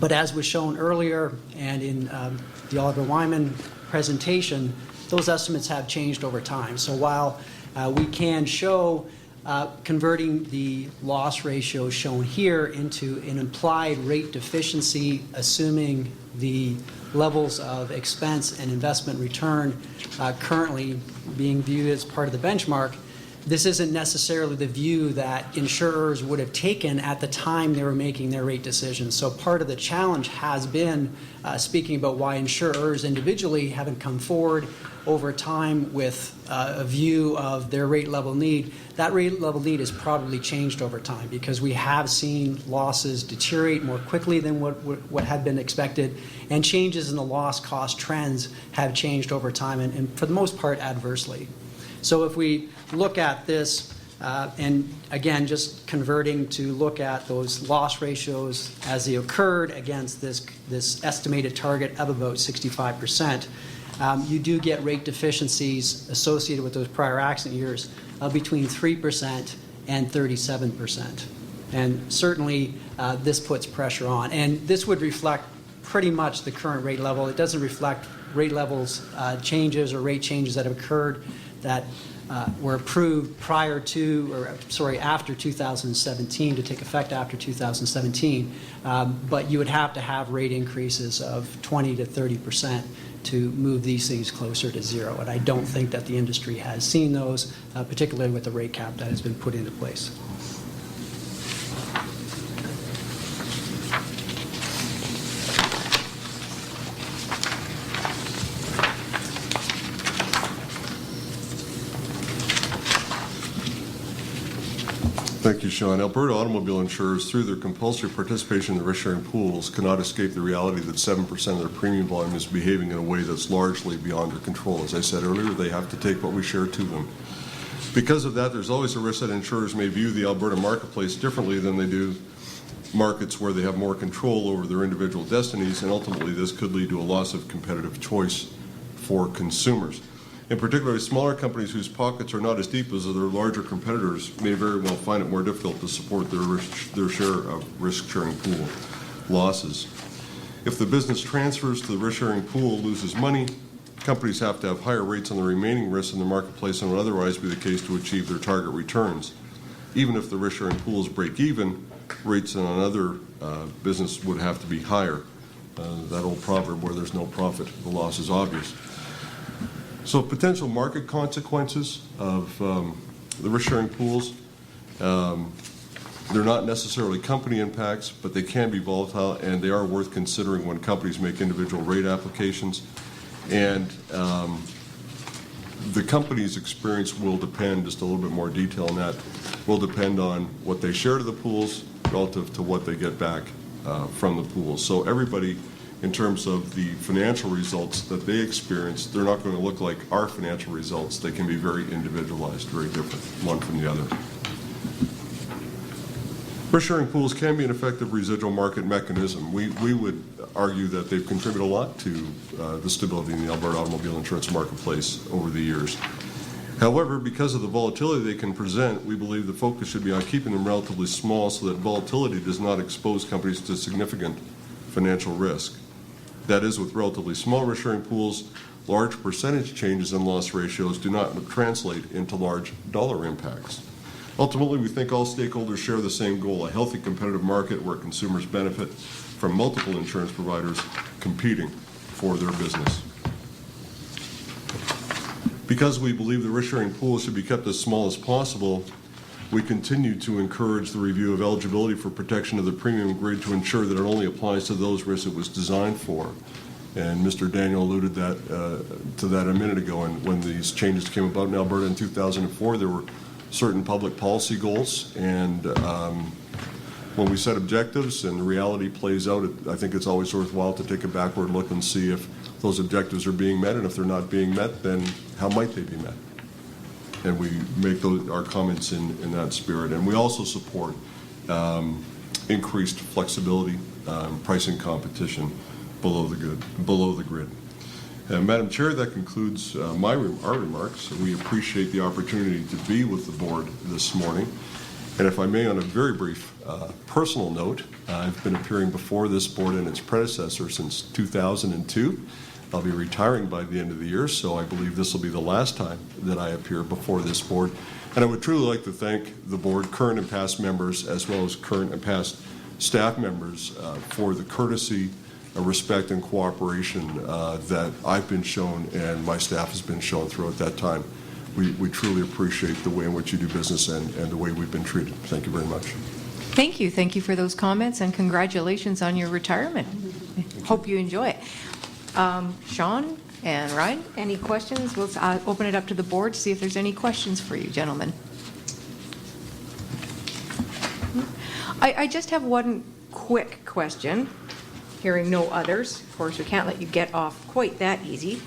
But as was shown earlier and in the Oliver Wyman presentation, those estimates have changed over time. So while we can show converting the loss ratio shown here into an implied rate deficiency, assuming the levels of expense and investment return currently being viewed as part of the benchmark, this isn't necessarily the view that insurers would have taken at the time they were making their rate decisions. So part of the challenge has been speaking about why insurers individually haven't come forward over time with a view of their rate level need. That rate level need has probably changed over time because we have seen losses deteriorate more quickly than what had been expected, and changes in the loss cost trends have changed over time, and for the most part adversely. So if we look at this, and again, just converting to look at those loss ratios as they occurred against this estimated target of about 65%, you do get rate deficiencies associated with those prior accident years of between 3% and 37%. And certainly this puts pressure on. And this would reflect pretty much the current rate level. It doesn't reflect rate levels changes or rate changes that have occurred that were approved after 2017, to take effect after 2017. But you would have to have rate increases of 20 to 30% to move these things closer to zero. And I don't think that the industry has seen those, particularly with the rate cap that has been put into place. Thank you, Sean. Alberta automobile insurers, through their compulsory participation in the risk-sharing pools, cannot escape the reality that 7% of their premium volume is behaving in a way that's largely beyond their control. As I said earlier, they have to take what we share to them. Because of that, there's always a risk that insurers may view the Alberta marketplace differently than they do markets where they have more control over their individual destinies, and ultimately this could lead to a loss of competitive choice for consumers. In particular, smaller companies whose pockets are not as deep as their larger competitors may very well find it more difficult to support their share of risk-sharing pool losses. If the business transfers to the risk-sharing pool loses money, companies have to have higher rates on the remaining risks in the marketplace than would otherwise be the case to achieve their target returns. Even if the risk-sharing pools break even, rates on another business would have to be higher. That old proverb, where there's no profit, the loss is obvious. So potential market consequences of the risk-sharing pools, they're not necessarily company impacts, but they can be volatile, and they are worth considering when companies make individual rate applications. And the company's experience will depend, just a little bit more detail on that, will depend on what they share to the pools relative to what they get back from the pools. So everybody in terms of the financial results that they experience, they're not going to look like our financial results. They can be very individualized, very different, one from the other. Risk-sharing pools can be an effective residual market mechanism. We would argue that they've contributed a lot to the stability in the Alberta automobile insurance marketplace over the years. However, because of the volatility they can present, we believe the focus should be on keeping them relatively small so that volatility does not expose companies to significant financial risk. That is, with relatively small risk-sharing pools, large percentage changes in loss ratios do not translate into large dollar impacts. Ultimately, we think all stakeholders share the same goal, a healthy competitive market where consumers benefit from multiple insurance providers competing for their business. Because we believe the risk-sharing pool should be kept as small as possible, we continue to encourage the review of eligibility for protection of the premium grid to ensure that it only applies to those risks it was designed for. And Mr. Daniel alluded to that a minute ago. And when these changes came about in Alberta in 2004, there were certain public policy goals. And when we set objectives and reality plays out, I think it's always worthwhile to take a backward look and see if those objectives are being met. And if they're not being met, then how might they be met? And we make our comments in that spirit. And we also support increased flexibility, pricing competition below the grid. Madam Chair, that concludes our remarks. We appreciate the opportunity to be with the board this morning. And if I may, on a very brief personal note, I've been appearing before this board and its predecessor since 2002. I'll be retiring by the end of the year, so I believe this will be the last time that I appear before this board. And I would truly like to thank the board, current and past members, as well as current and past staff members for the courtesy, respect, and cooperation that I've been shown and my staff has been shown throughout that time. We truly appreciate the way in which you do business and the way we've been treated. Thank you very much. Thank you. Thank you for those comments, and congratulations on your retirement. Hope you enjoy it. Sean and Ryan, any questions? We'll open it up to the board to see if there's any questions for you, gentlemen. I just have one quick question, hearing no others. Of course, we can't let you get off quite that easy.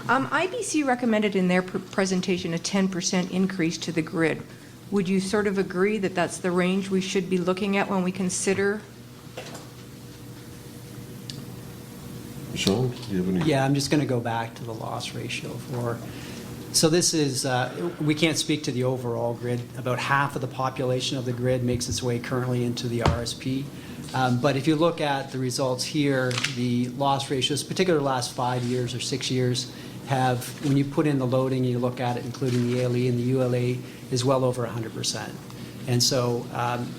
IBC recommended in their presentation a 10% increase to the grid. Would you sort of agree that that's the range we should be looking at when we consider? Sean, do you have any? Yeah, I'm just going to go back to the loss ratio for. So this is, we can't speak to the overall grid. About half of the population of the grid makes its way currently into the RSP. But if you look at the results here, the loss ratios, particularly the last 5 years or 6 years, have, when you put in the loading, you look at it, including the ALE and the ULA, is well over 100%. And so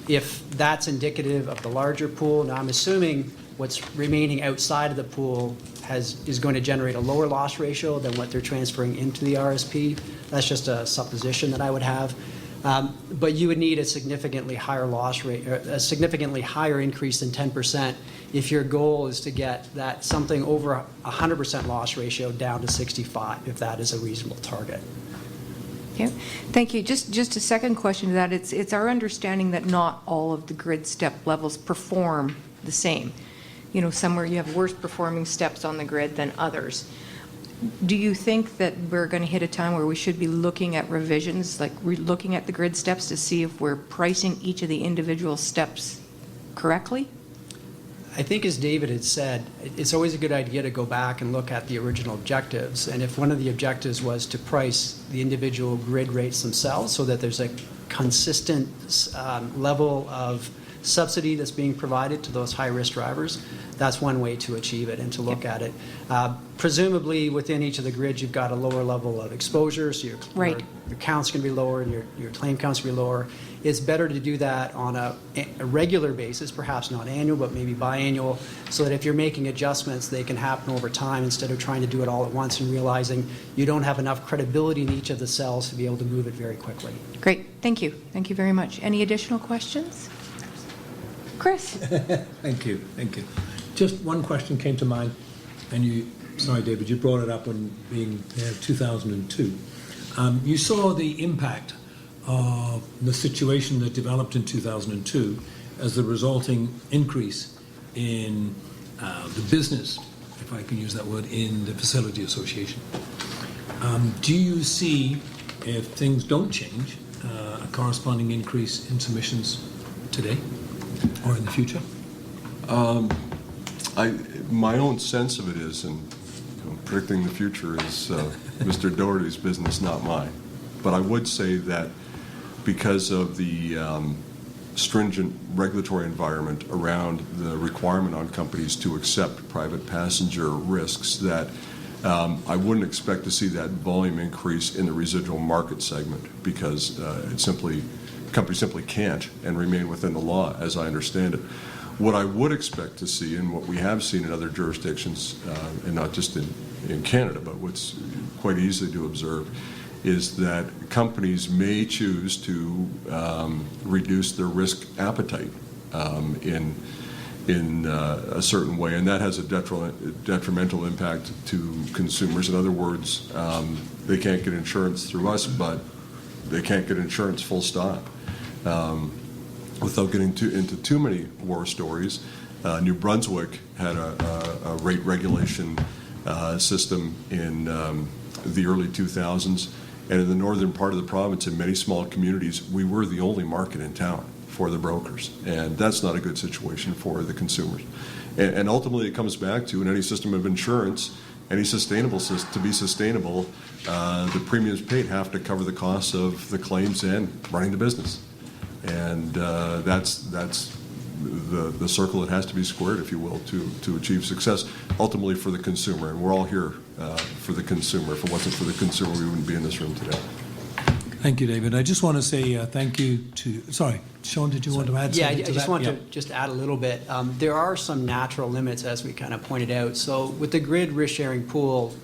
if that's indicative of the larger pool, now I'm assuming what's remaining outside of the pool is going to generate a lower loss ratio than what they're transferring into the RSP. That's just a supposition that I would have. But you would need a significantly higher loss rate, a significantly higher increase than 10% if your goal is to get that something over 100% loss ratio down to 65, if that is a reasonable target. Okay, thank you. Just a second question to that. It's our understanding that not all of the grid step levels perform the same. You know, somewhere you have worse performing steps on the grid than others. Do you think that we're going to hit a time where we should be looking at revisions, like looking at the grid steps to see if we're pricing each of the individual steps correctly? I think, as David had said, it's always a good idea to go back and look at the original objectives. And if one of the objectives was to price the individual grid rates themselves so that there's a consistent level of subsidy that's being provided to those high-risk drivers, that's one way to achieve it and to look at it. Presumably, within each of the grids, you've got a lower level of exposure, so your count's going to be lower and your claim count's going to be lower. It's better to do that on a regular basis, perhaps not annual, but maybe biannual, so that if you're making adjustments, they can happen over time instead of trying to do it all at once and realizing you don't have enough credibility in each of the cells to be able to move it very quickly. Great. Thank you. Thank you very much. Any additional questions? Chris. Thank you. Thank you. Just one question came to mind, and sorry, David, you brought it up when being there 2002. You saw the impact of the situation that developed in 2002 as the resulting increase in the business, if I can use that word, in the facility association. Do you see, if things don't change, a corresponding increase in submissions today or in the future? My own sense of it is, and predicting the future is Mr. Doherty's business, not mine. But I would say that because of the stringent regulatory environment around the requirement on companies to accept private passenger risks, that I wouldn't expect to see that volume increase in the residual market segment, because companies simply can't and remain within the law, as I understand it. What I would expect to see, and what we have seen in other jurisdictions, and not just in Canada, but what's quite easy to observe, is that companies may choose to reduce their risk appetite in a certain way, and that has a detrimental impact to consumers. In other words, they can't get insurance through us, but they can't get insurance full stop. Without getting into too many war stories, New Brunswick had a rate regulation system in the early 2000s, and in the northern part of the province, in many small communities, we were the only market in town for the brokers, and that's not a good situation for the consumers. And ultimately, it comes back to, in any system of insurance, any sustainable system, to be sustainable, the premiums paid have to cover the costs of the claims and running the business. And that's the circle that has to be squared, if you will, to achieve success, ultimately for the consumer. And we're all here for the consumer. If it wasn't for the consumer, we wouldn't be in this room today. Thank you, David. I just want to say thank you to, sorry, Sean, did you want to add something to that? I just want to just add a little bit. There are some natural limits, as we kind of pointed out. So with the grid risk-sharing pool,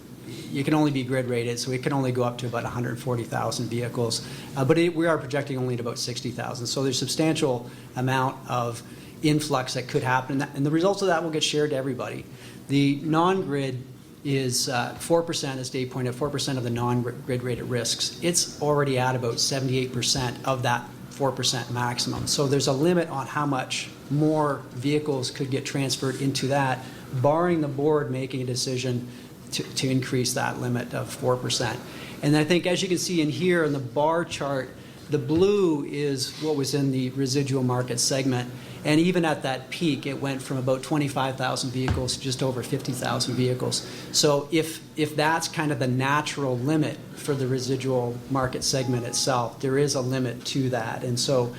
you can only be grid rated, so it can only go up to about 140,000 vehicles. But we are projecting only at about 60,000. So there's substantial amount of influx that could happen, and the results of that will get shared to everybody. The non-grid is 4%, as Dave pointed out, 4% of the non-grid rated risks. It's already at about 78% of that 4% maximum. So there's a limit on how much more vehicles could get transferred into that, barring the board making a decision to increase that limit of 4%. And I think, as you can see in here in the bar chart, the blue is what was in the residual market segment. And even at that peak, it went from about 25,000 vehicles to just over 50,000 vehicles. So if that's kind of the natural limit for the residual market segment itself, there is a limit to that. And so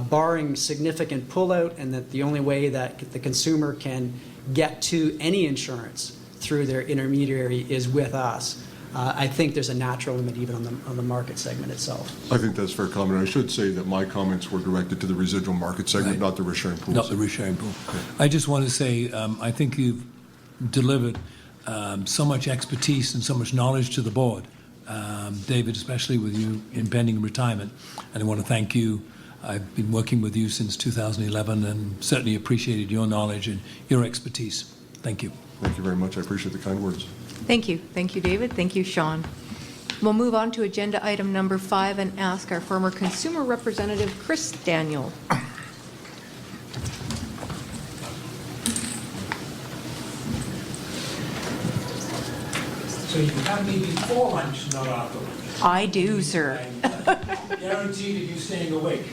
barring significant pullout, and that the only way that the consumer can get to any insurance through their intermediary is with us, I think there's a natural limit even on the market segment itself. I think that's a fair comment. I should say that my comments were directed to the residual market segment, not the risk-sharing pool. Not the risk-sharing pool. I just want to say I think you've delivered so much expertise and so much knowledge to the board, David, especially with you in pending retirement. And I want to thank you. I've been working with you since 2011 and certainly appreciated your knowledge and your expertise. Thank you. Thank you very much. I appreciate the kind words. Thank you. Thank you, David. Thank you, Sean. We'll move on to agenda item number 5 and ask our former consumer representative, Chris Daniel. So you can have me before lunch, not after lunch. I do, sir. I'm guaranteed of you staying awake.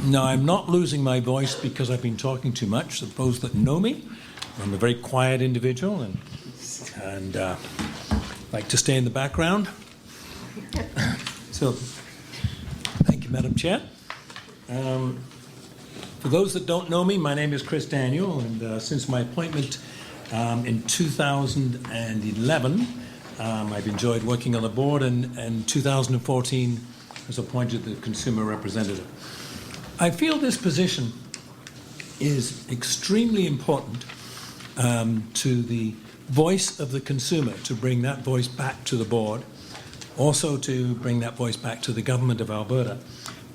Now, I'm not losing my voice because I've been talking too much. For those that know me, I'm a very quiet individual and like to stay in the background. So, thank you, Madam Chair. For those that don't know me, my name is Chris Daniel, and since my appointment in 2011, I've enjoyed working on the board, and in 2014 was appointed the consumer representative. I feel this position is extremely important to the voice of the consumer, to bring that voice back to the board, also to bring that voice back to the government of Alberta.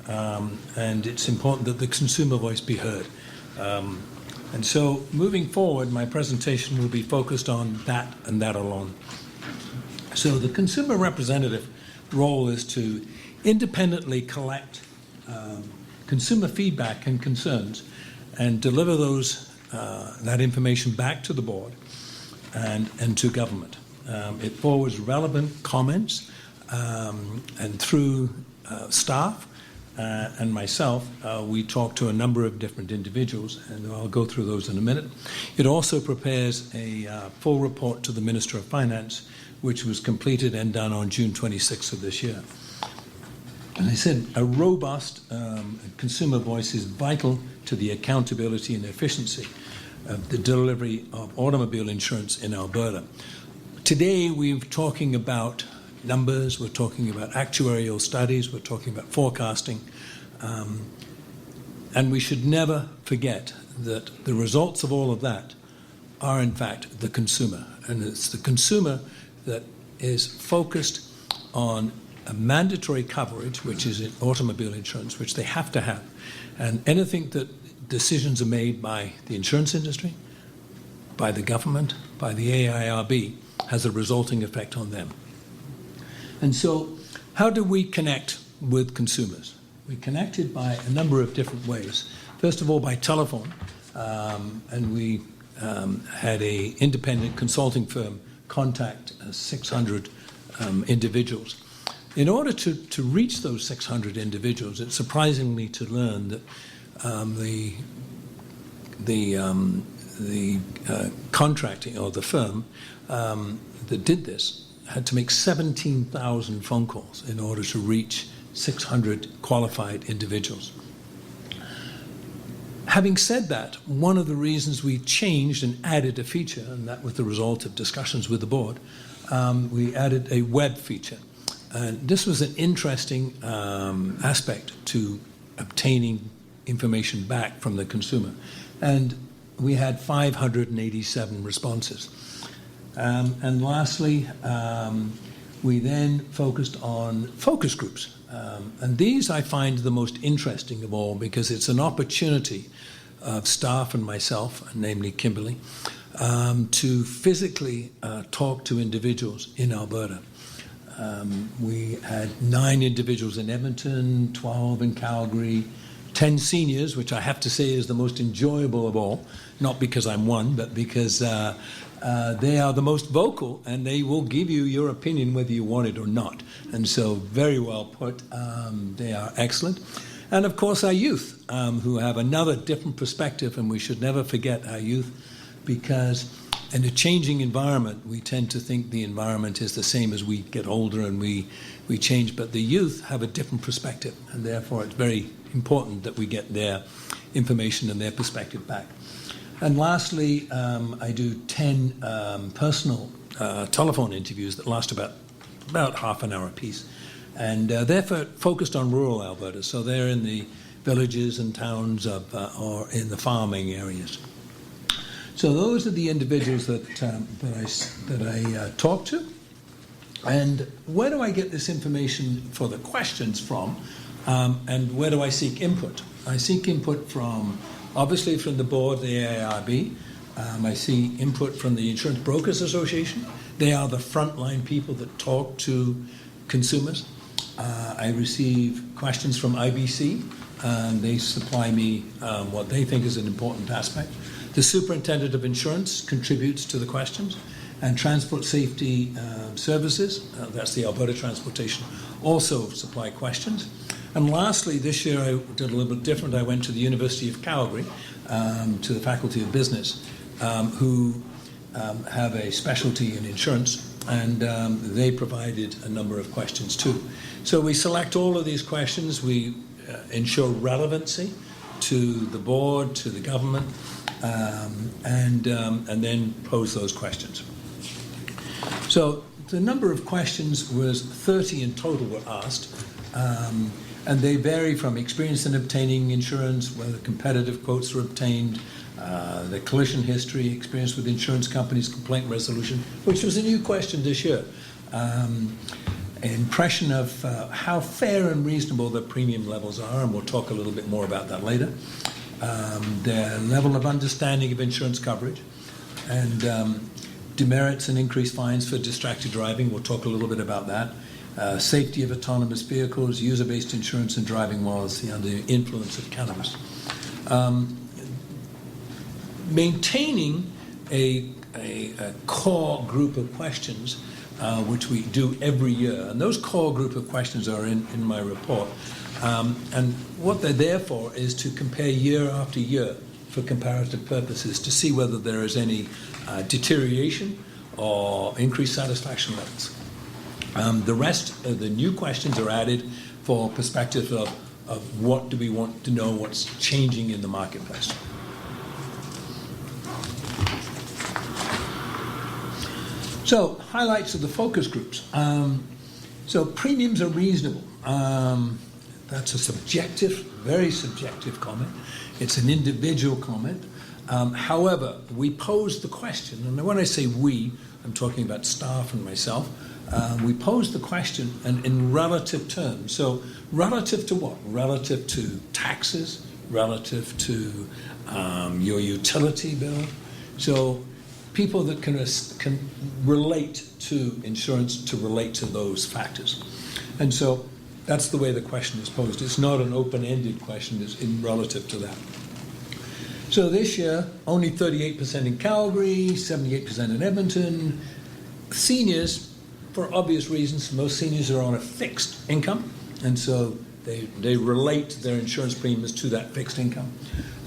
And it's important that the consumer voice be heard. And so moving forward, my presentation will be focused on that and that alone. So the consumer representative role is to independently collect consumer feedback and concerns and deliver that information back to the board and to government. It forwards relevant comments and through staff and myself, we talk to a number of different individuals, and I'll go through those in a minute. It also prepares a full report to the Minister of Finance, which was completed and done on June 26th of this year. And I said, a robust consumer voice is vital to the accountability and efficiency of the delivery of automobile insurance in Alberta. Today, we're talking about numbers, we're talking about actuarial studies, we're talking about forecasting, and we should never forget that the results of all of that are, in fact, the consumer. And it's the consumer that is focused on a mandatory coverage, which is in automobile insurance, which they have to have. And anything that decisions are made by the insurance industry, by the government, by the AIRB, has a resulting effect on them. And so how do we connect with consumers? We connected by a number of different ways. First of all, by telephone, and we had an independent consulting firm contact 600 individuals. In order to reach those 600 individuals, it's surprising me to learn that the contracting, or the firm that did this, had to make 17,000 phone calls in order to reach 600 qualified individuals. Having said that, one of the reasons we changed and added a feature, and that was the result of discussions with the board, we added a web feature. And this was an interesting aspect to obtaining information back from the consumer. And we had 587 responses. And lastly, we then focused on focus groups. And these I find the most interesting of all, because it's an opportunity of staff and myself, namely Kimberly, to physically talk to individuals in Alberta. We had 9 individuals in Edmonton, 12 in Calgary, 10 seniors, which I have to say is the most enjoyable of all, not because I'm one, but because they are the most vocal, and they will give you your opinion whether you want it or not. And so, very well put. They are excellent. And of course, our youth, who have another different perspective, and we should never forget our youth, because in a changing environment, we tend to think the environment is the same as we get older and we change, but the youth have a different perspective, and therefore it's very important that we get their information and their perspective back. And lastly, I do 10 personal telephone interviews that last about half an hour apiece. And they're focused on rural Alberta, so they're in the villages and towns or in the farming areas. So those are the individuals that I talk to. And where do I get this information for the questions from? And where do I seek input? I seek input from, obviously, from the board, the AIRB. I see input from the Insurance Brokers Association. They are the frontline people that talk to consumers. I receive questions from IBC. They supply me what they think is an important aspect. The Superintendent of Insurance contributes to the questions. And Transport Safety Services, that's the Alberta Transportation, also supply questions. And lastly, this year I did a little bit different. I went to the University of Calgary, to the Faculty of Business, who have a specialty in insurance, and they provided a number of questions too. So we select all of these questions. We ensure relevancy to the board, to the government, and then pose those questions. So the number of questions was 30 in total were asked, and they vary from experience in obtaining insurance, whether competitive quotes were obtained, the collision history, experience with insurance companies, complaint resolution, which was a new question this year, impression of how fair and reasonable the premium levels are, and we'll talk a little bit more about that later, their level of understanding of insurance coverage, and Demerits and increased fines for distracted driving. We'll talk a little bit about that. Safety of autonomous vehicles, user-based insurance, and driving while under the influence of cannabis. Maintaining a core group of questions, which we do every year, and those core group of questions are in my report. And what they're there for is to compare year after year for comparative purposes to see whether there is any deterioration or increased satisfaction levels. The rest of the new questions are added for perspective of what do we want to know, what's changing in the marketplace. So, highlights of the focus groups. So, premiums are reasonable. That's a subjective, very subjective comment. It's an individual comment. However, we posed the question, and when I say we, I'm talking about staff and myself. We posed the question in relative terms. So, relative to what? Relative to taxes, relative to your utility bill. So, people that can relate to insurance, to relate to those factors. And so, that's the way the question is posed. It's not an open-ended question, it's in relative to that. So this year, only 38% in Calgary, 78% in Edmonton. Seniors, for obvious reasons, most seniors are on a fixed income, and so they relate their insurance premiums to that fixed income.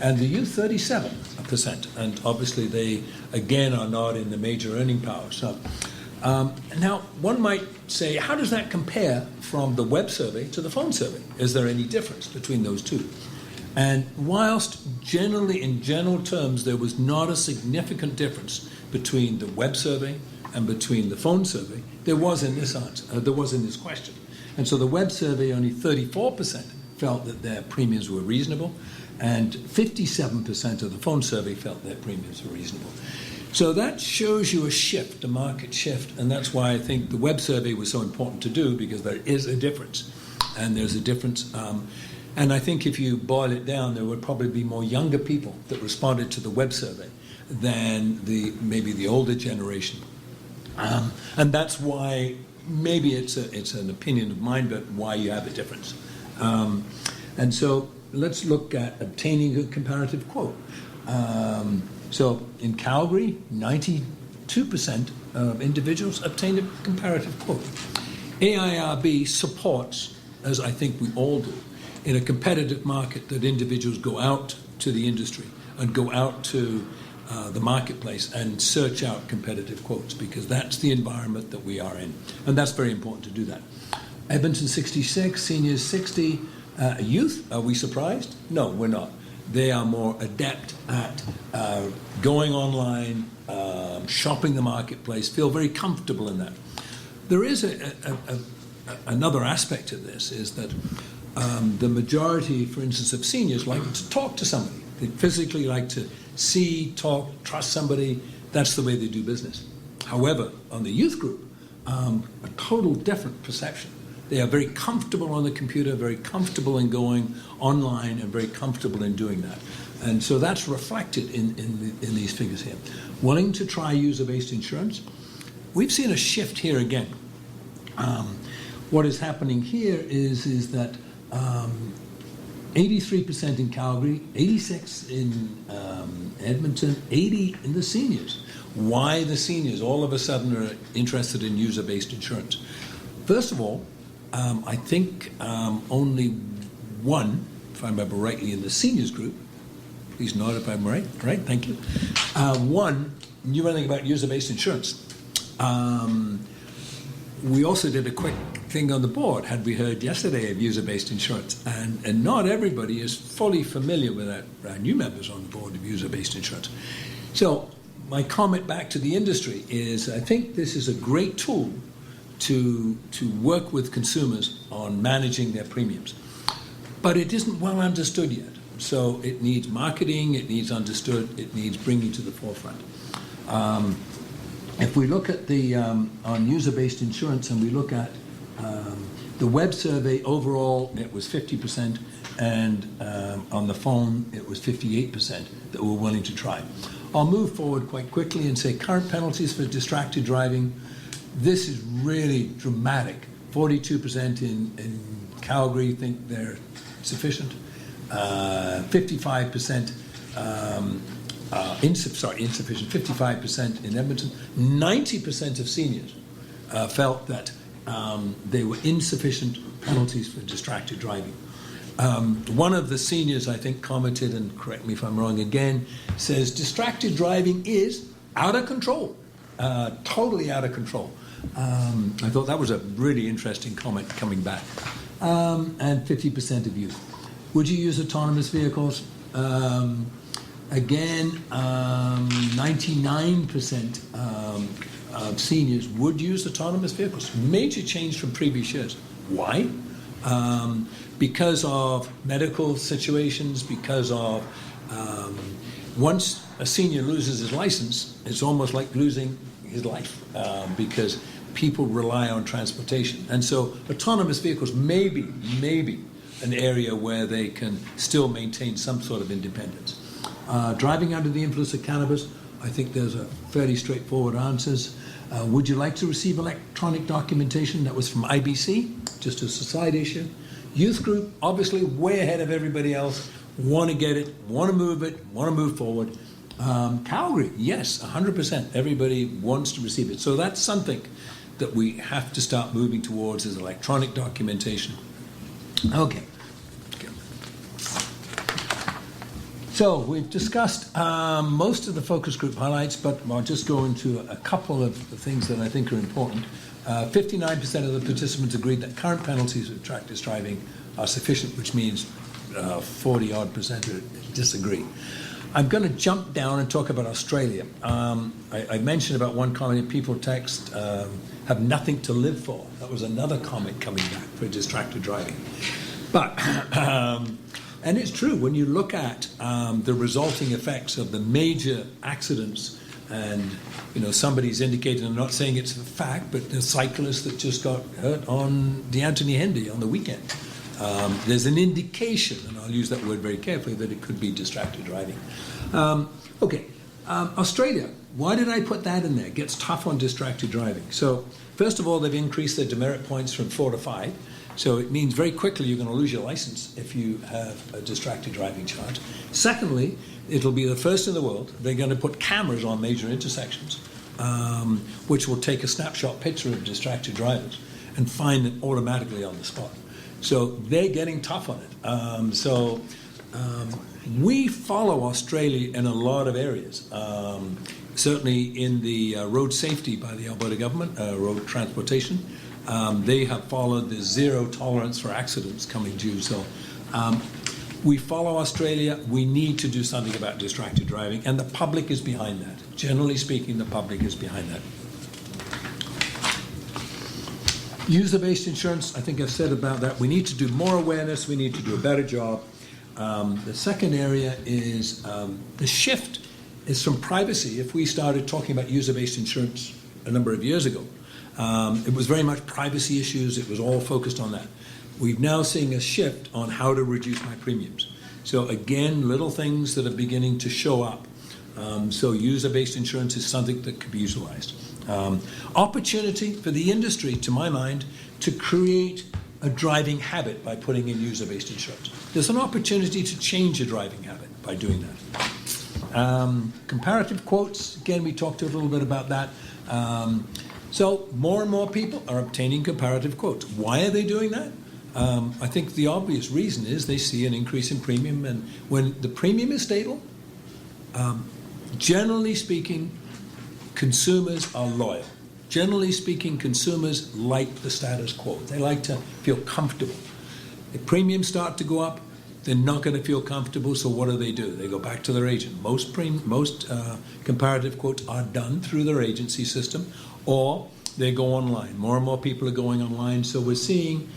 And the youth, 37%, and obviously they, again, are not in the major earning power. So, now, one might say, how does that compare from the web survey to the phone survey? Is there any difference between those two? And whilst generally, in general terms, there was not a significant difference between the web survey and between the phone survey, there was in this answer, there was in this question. And so the web survey, only 34% felt that their premiums were reasonable, and 57% of the phone survey felt their premiums were reasonable. So that shows you a shift, a market shift, and that's why I think the web survey was so important to do, because there is a difference, and there's a difference. And I think if you boil it down, there would probably be more younger people that responded to the web survey than maybe the older generation. And that's why, maybe it's an opinion of mine, but why you have a difference. And so let's look at obtaining a comparative quote. So in Calgary, 92% of individuals obtained a comparative quote. AIRB supports, as I think we all do, in a competitive market that individuals go out to the industry and go out to the marketplace and search out competitive quotes, because that's the environment that we are in. And that's very important to do that. Edmonton, 66, seniors 60, youth, are we surprised? No, we're not. They are more adept at going online, shopping the marketplace, feel very comfortable in that. There is another aspect to this, is that the majority, for instance, of seniors like to talk to somebody. They physically like to see, talk, trust somebody. That's the way they do business. However, on the youth group, a total different perception. They are very comfortable on the computer, very comfortable in going online, and very comfortable in doing that. And so that's reflected in these figures here. Willing to try user-based insurance. We've seen a shift here again. What is happening here is that 83% in Calgary, 86% in Edmonton, 80% in the seniors. Why the seniors all of a sudden are interested in user-based insurance? First of all, I think only one, if I remember rightly, in the seniors group, please nod if I'm right, thank you, one knew anything about user-based insurance. We also did a quick thing on the board, had we heard yesterday of user-based insurance, and not everybody is fully familiar with that. Our new members on the board of user-based insurance. So my comment back to the industry is, I think this is a great tool to work with consumers on managing their premiums. But it isn't well understood yet. So it needs marketing, it needs understood, it needs bringing to the forefront. If we look at the on user-based insurance, and we look at the web survey, overall it was 50%, and on the phone it was 58% that were willing to try. I'll move forward quite quickly and say current penalties for distracted driving. This is really dramatic. 42% in Calgary think they're sufficient. 55% insufficient. 55% in Edmonton. 90% of seniors felt that they were insufficient penalties for distracted driving. One of the seniors, I think, commented, and correct me if I'm wrong again, says distracted driving is out of control, totally out of control. I thought that was a really interesting comment coming back. And 50% of youth. Would you use autonomous vehicles? Again, 99% of seniors would use autonomous vehicles. Major change from previous years. Why? Because of medical situations, because of once a senior loses his license, it's almost like losing his life because people rely on transportation. And so autonomous vehicles may be an area where they can still maintain some sort of independence. Driving under the influence of cannabis, I think there's a fairly straightforward answers. Would you like to receive electronic documentation? That was from IBC, just as a side issue. Youth group, obviously way ahead of everybody else, want to get it, want to move forward. Calgary, yes, 100%. Everybody wants to receive it. So that's something that we have to start moving towards is electronic documentation. Okay. So we've discussed most of the focus group highlights, but I'll just go into a couple of things that I think are important. 59% of the participants agreed that current penalties of trackless driving are sufficient, which means 40-odd% disagree. I'm going to jump down and talk about Australia. I mentioned about one comment, people text, have nothing to live for. That was another comment coming back for distracted driving. But, and it's true, when you look at the resulting effects of the major accidents, and somebody's indicated, I'm not saying it's a fact, but the cyclist that just got hurt on the Anthony Henday on the weekend. There's an indication, and I'll use that word very carefully, that it could be distracted driving. Australia, why did I put that in there? It gets tough on distracted driving. So, first of all, they've increased their demerit points from 4 to 5. So it means very quickly you're going to lose your license if you have a distracted driving charge. Secondly, it'll be the first in the world. They're going to put cameras on major intersections, which will take a snapshot picture of distracted drivers and find them automatically on the spot. So they're getting tough on it. We follow Australia in a lot of areas. Certainly in the road safety by the Alberta government, road transportation. They have followed the zero tolerance for accidents coming due. So we follow Australia. We need to do something about distracted driving, and the public is behind that. Generally speaking, the public is behind that. User-based insurance, I think I've said about that. We need to do more awareness. We need to do a better job. The second area is the shift is from privacy. If we started talking about user-based insurance a number of years ago, it was very much privacy issues. It was all focused on that. We're now seeing a shift on how to reduce my premiums. So again, little things that are beginning to show up. So user-based insurance is something that could be utilized. Opportunity for the industry, to my mind, to create a driving habit by putting in user-based insurance. There's an opportunity to change a driving habit by doing that. Comparative quotes, again, we talked a little bit about that. So more and more people are obtaining comparative quotes. Why are they doing that? I think the obvious reason is they see an increase in premium, and when the premium is stable, generally speaking, consumers are loyal. Generally speaking, consumers like the status quo. They like to feel comfortable. If premiums start to go up, they're not going to feel comfortable, so what do? They go back to their agent. Most comparative quotes are done through their agency system, or they go online. More and more people are going online, so we're seeing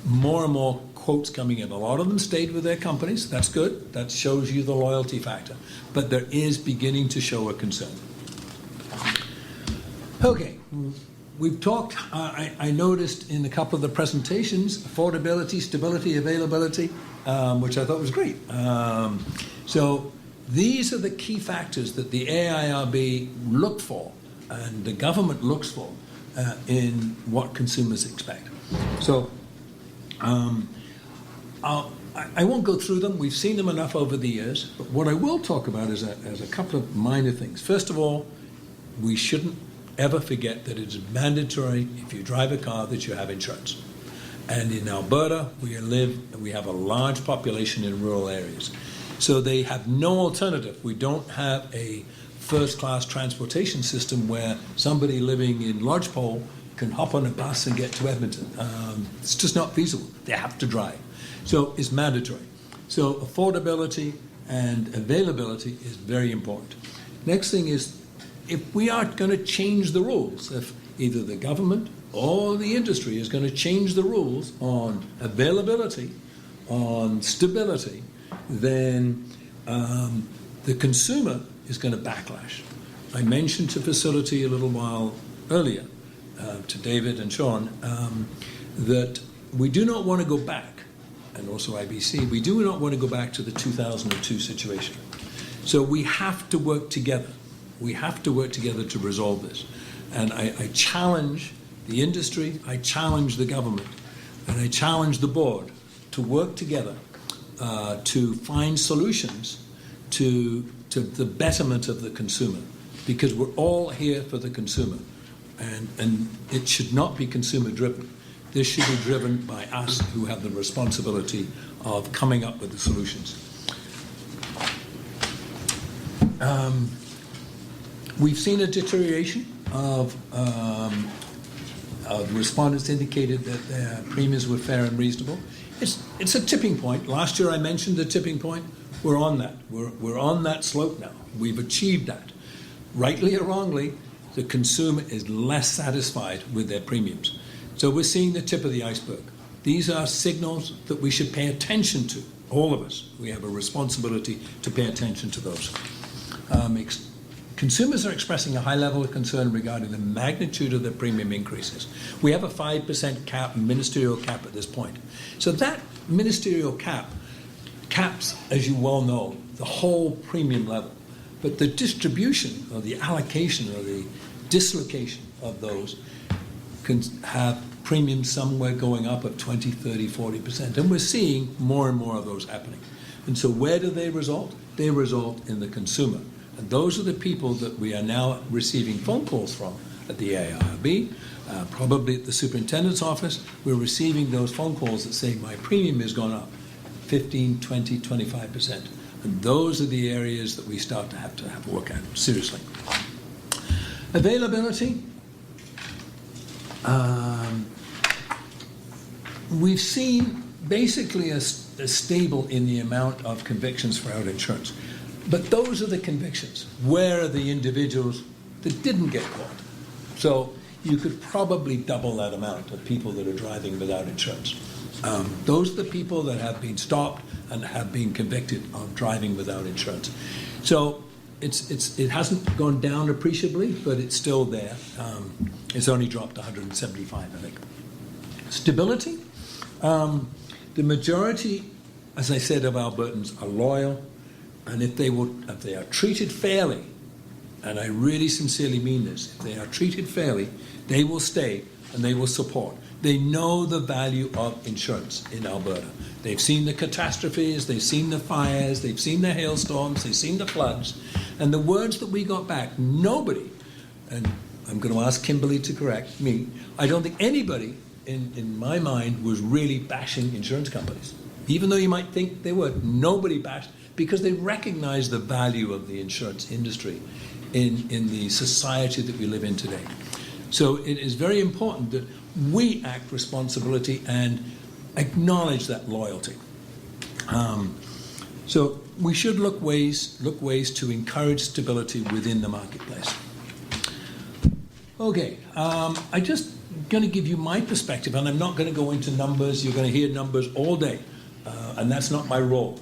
more and more quotes coming in. A lot of them stayed with their companies. That's good. That shows you the loyalty factor. But there is beginning to show a concern. Okay, we've talked, I noticed in a couple of the presentations, affordability, stability, availability, which I thought was great. So these are the key factors that the AIRB look for and the government looks for in what consumers expect. So I won't go through them. We've seen them enough over the years. But what I will talk about is a couple of minor things. First of all, we shouldn't ever forget that it's mandatory if you drive a car that you have insurance. And in Alberta, we have a large population in rural areas. So they have no alternative. We don't have a first-class transportation system where somebody living in Lodgepole can hop on a bus and get to Edmonton. It's just not feasible. They have to drive. So it's mandatory. So affordability and availability is very important. Next thing is, if we are going to change the rules, if either the government or the industry is going to change the rules on availability, on stability, then the consumer is going to backlash. I mentioned to Facility a little while earlier, to David and Sean, that we do not want to go back, and also IBC, we do not want to go back to the 2002 situation. So we have to work together. We have to work together to resolve this. And I challenge the industry, I challenge the government, and I challenge the board to work together to find solutions to the betterment of the consumer, because we're all here for the consumer, and it should not be consumer driven. This should be driven by us who have the responsibility of coming up with the solutions. We've seen a deterioration of respondents indicated that their premiums were fair and reasonable. It's a tipping point. Last year I mentioned the tipping point. We're on that. We're on that slope now. We've achieved that. Rightly or wrongly, the consumer is less satisfied with their premiums. So we're seeing the tip of the iceberg. These are signals that we should pay attention to. All of us. We have a responsibility to pay attention to those. Consumers are expressing a high level of concern regarding the magnitude of their premium increases. We have a 5% cap, ministerial cap at this point. So that ministerial cap caps, as you well know, the whole premium level. But the distribution or the allocation or the dislocation of those can have premiums somewhere going up of 20, 30, 40%. And we're seeing more and more of those happening. And so where do they result? They result in the consumer. And those are the people that we are now receiving phone calls from at the AIRB, probably at the superintendent's office. We're receiving those phone calls that say my premium has gone up 15, 20, 25%. And those are the areas that we start to have a look at, seriously. Availability. We've seen basically a stable in the amount of convictions for out insurance. But those are the convictions. Where are the individuals that didn't get caught? So you could probably double that amount of people that are driving without insurance. Those are the people that have been stopped and have been convicted of driving without insurance. So it hasn't gone down appreciably, but it's still there. It's only dropped to 175, I think. Stability. The majority, as I said, of Albertans are loyal. And if they are treated fairly, and I really sincerely mean this, if they are treated fairly, they will stay and they will support. They know the value of insurance in Alberta. They've seen the catastrophes, they've seen the fires, they've seen the hailstorms, they've seen the floods. And the words that we got back, nobody, and I'm going to ask Kimberly to correct me, I don't think anybody in my mind was really bashing insurance companies. Even though you might think they were, nobody bashed, because they recognize the value of the insurance industry in the society that we live in today. So it is very important that we act responsibility and acknowledge that loyalty. So we should look ways to encourage stability within the marketplace. Okay, I'm just going to give you my perspective, and I'm not going to go into numbers. You're going to hear numbers all day, and that's not my role.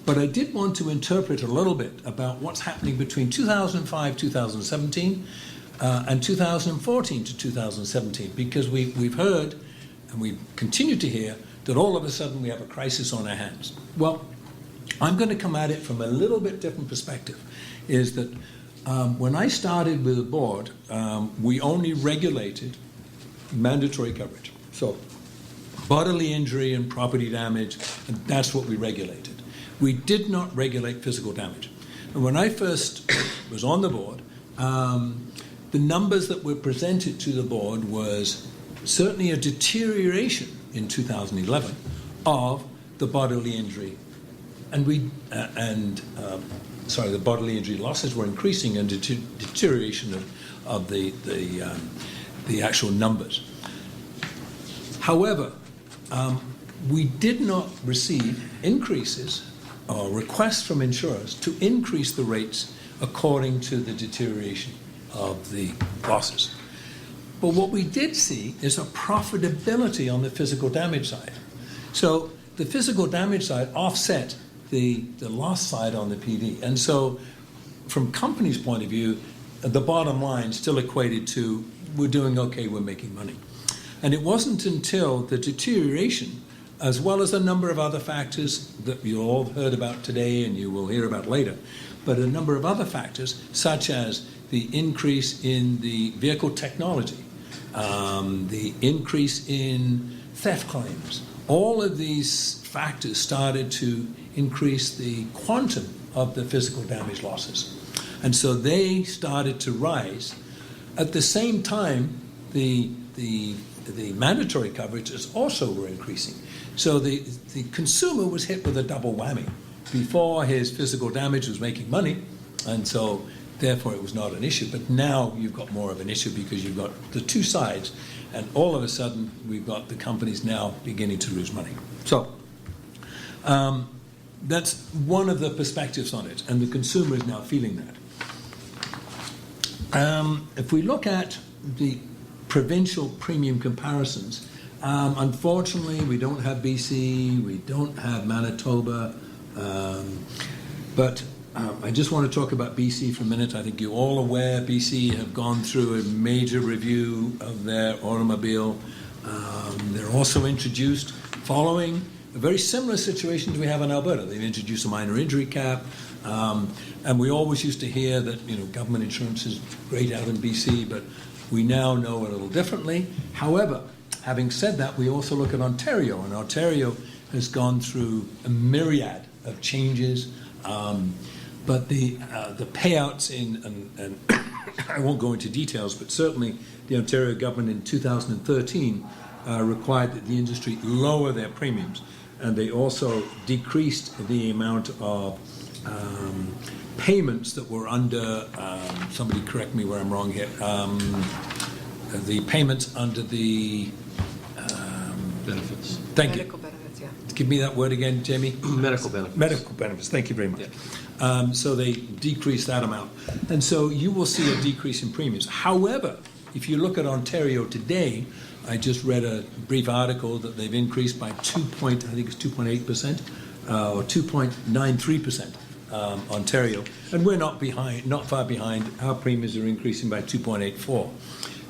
But I did want to interpret a little bit about what's happening between 2005, 2017, and 2014 to 2017, because we've heard, and we continue to hear, that all of a sudden we have a crisis on our hands. Well, I'm going to come at it from a little bit different perspective, is that when I started with the board, we only regulated mandatory coverage. So bodily injury and property damage, and that's what we regulated. We did not regulate physical damage. And when I first was on the board, the numbers that were presented to the board was certainly a deterioration in 2011 of the bodily injury. And the bodily injury losses were increasing and deterioration of the actual numbers. However, we did not receive increases or requests from insurers to increase the rates according to the deterioration of the losses. But what we did see is a profitability on the physical damage side. So the physical damage side offset the loss side on the PD. And so from company's point of view, the bottom line still equated to we're doing okay, we're making money. And it wasn't until the deterioration, as well as a number of other factors that you all heard about today and you will hear about later, but a number of other factors such as the increase in the vehicle technology, the increase in theft claims, all of these factors started to increase the quantum of the physical damage losses. And so they started to rise. At the same time, the mandatory coverages also were increasing. So the consumer was hit with a double whammy. Before, his physical damage was making money, and so therefore it was not an issue. But now you've got more of an issue because you've got the two sides, and all of a sudden we've got the companies now beginning to lose money. So that's one of the perspectives on it, and the consumer is now feeling that. If we look at the provincial premium comparisons, unfortunately we don't have BC, we don't have Manitoba, but I just want to talk about BC for a minute. I think you're all aware BC have gone through a major review of their automobile. They're also introduced, following a very similar situation to we have in Alberta. They've introduced a minor injury cap, and we always used to hear that government insurance is great out in BC, but we now know a little differently. However, having said that, we also look at Ontario, and Ontario has gone through a myriad of changes. But the payouts and I won't go into details, but certainly the Ontario government in 2013 required that the industry lower their premiums, and they also decreased the amount of payments that were under, somebody correct me where I'm wrong here, the payments under the benefits. Thank you. Medical benefits, yeah. Give me that word again, Jamie. Medical benefits. Medical benefits. Thank you very much. Yeah. So they decreased that amount. And so you will see a decrease in premiums. However, if you look at Ontario today, I just read a brief article that they've increased by 2.8%, or 2.93%, Ontario. And we're not far behind. Our premiums are increasing by 2.84%.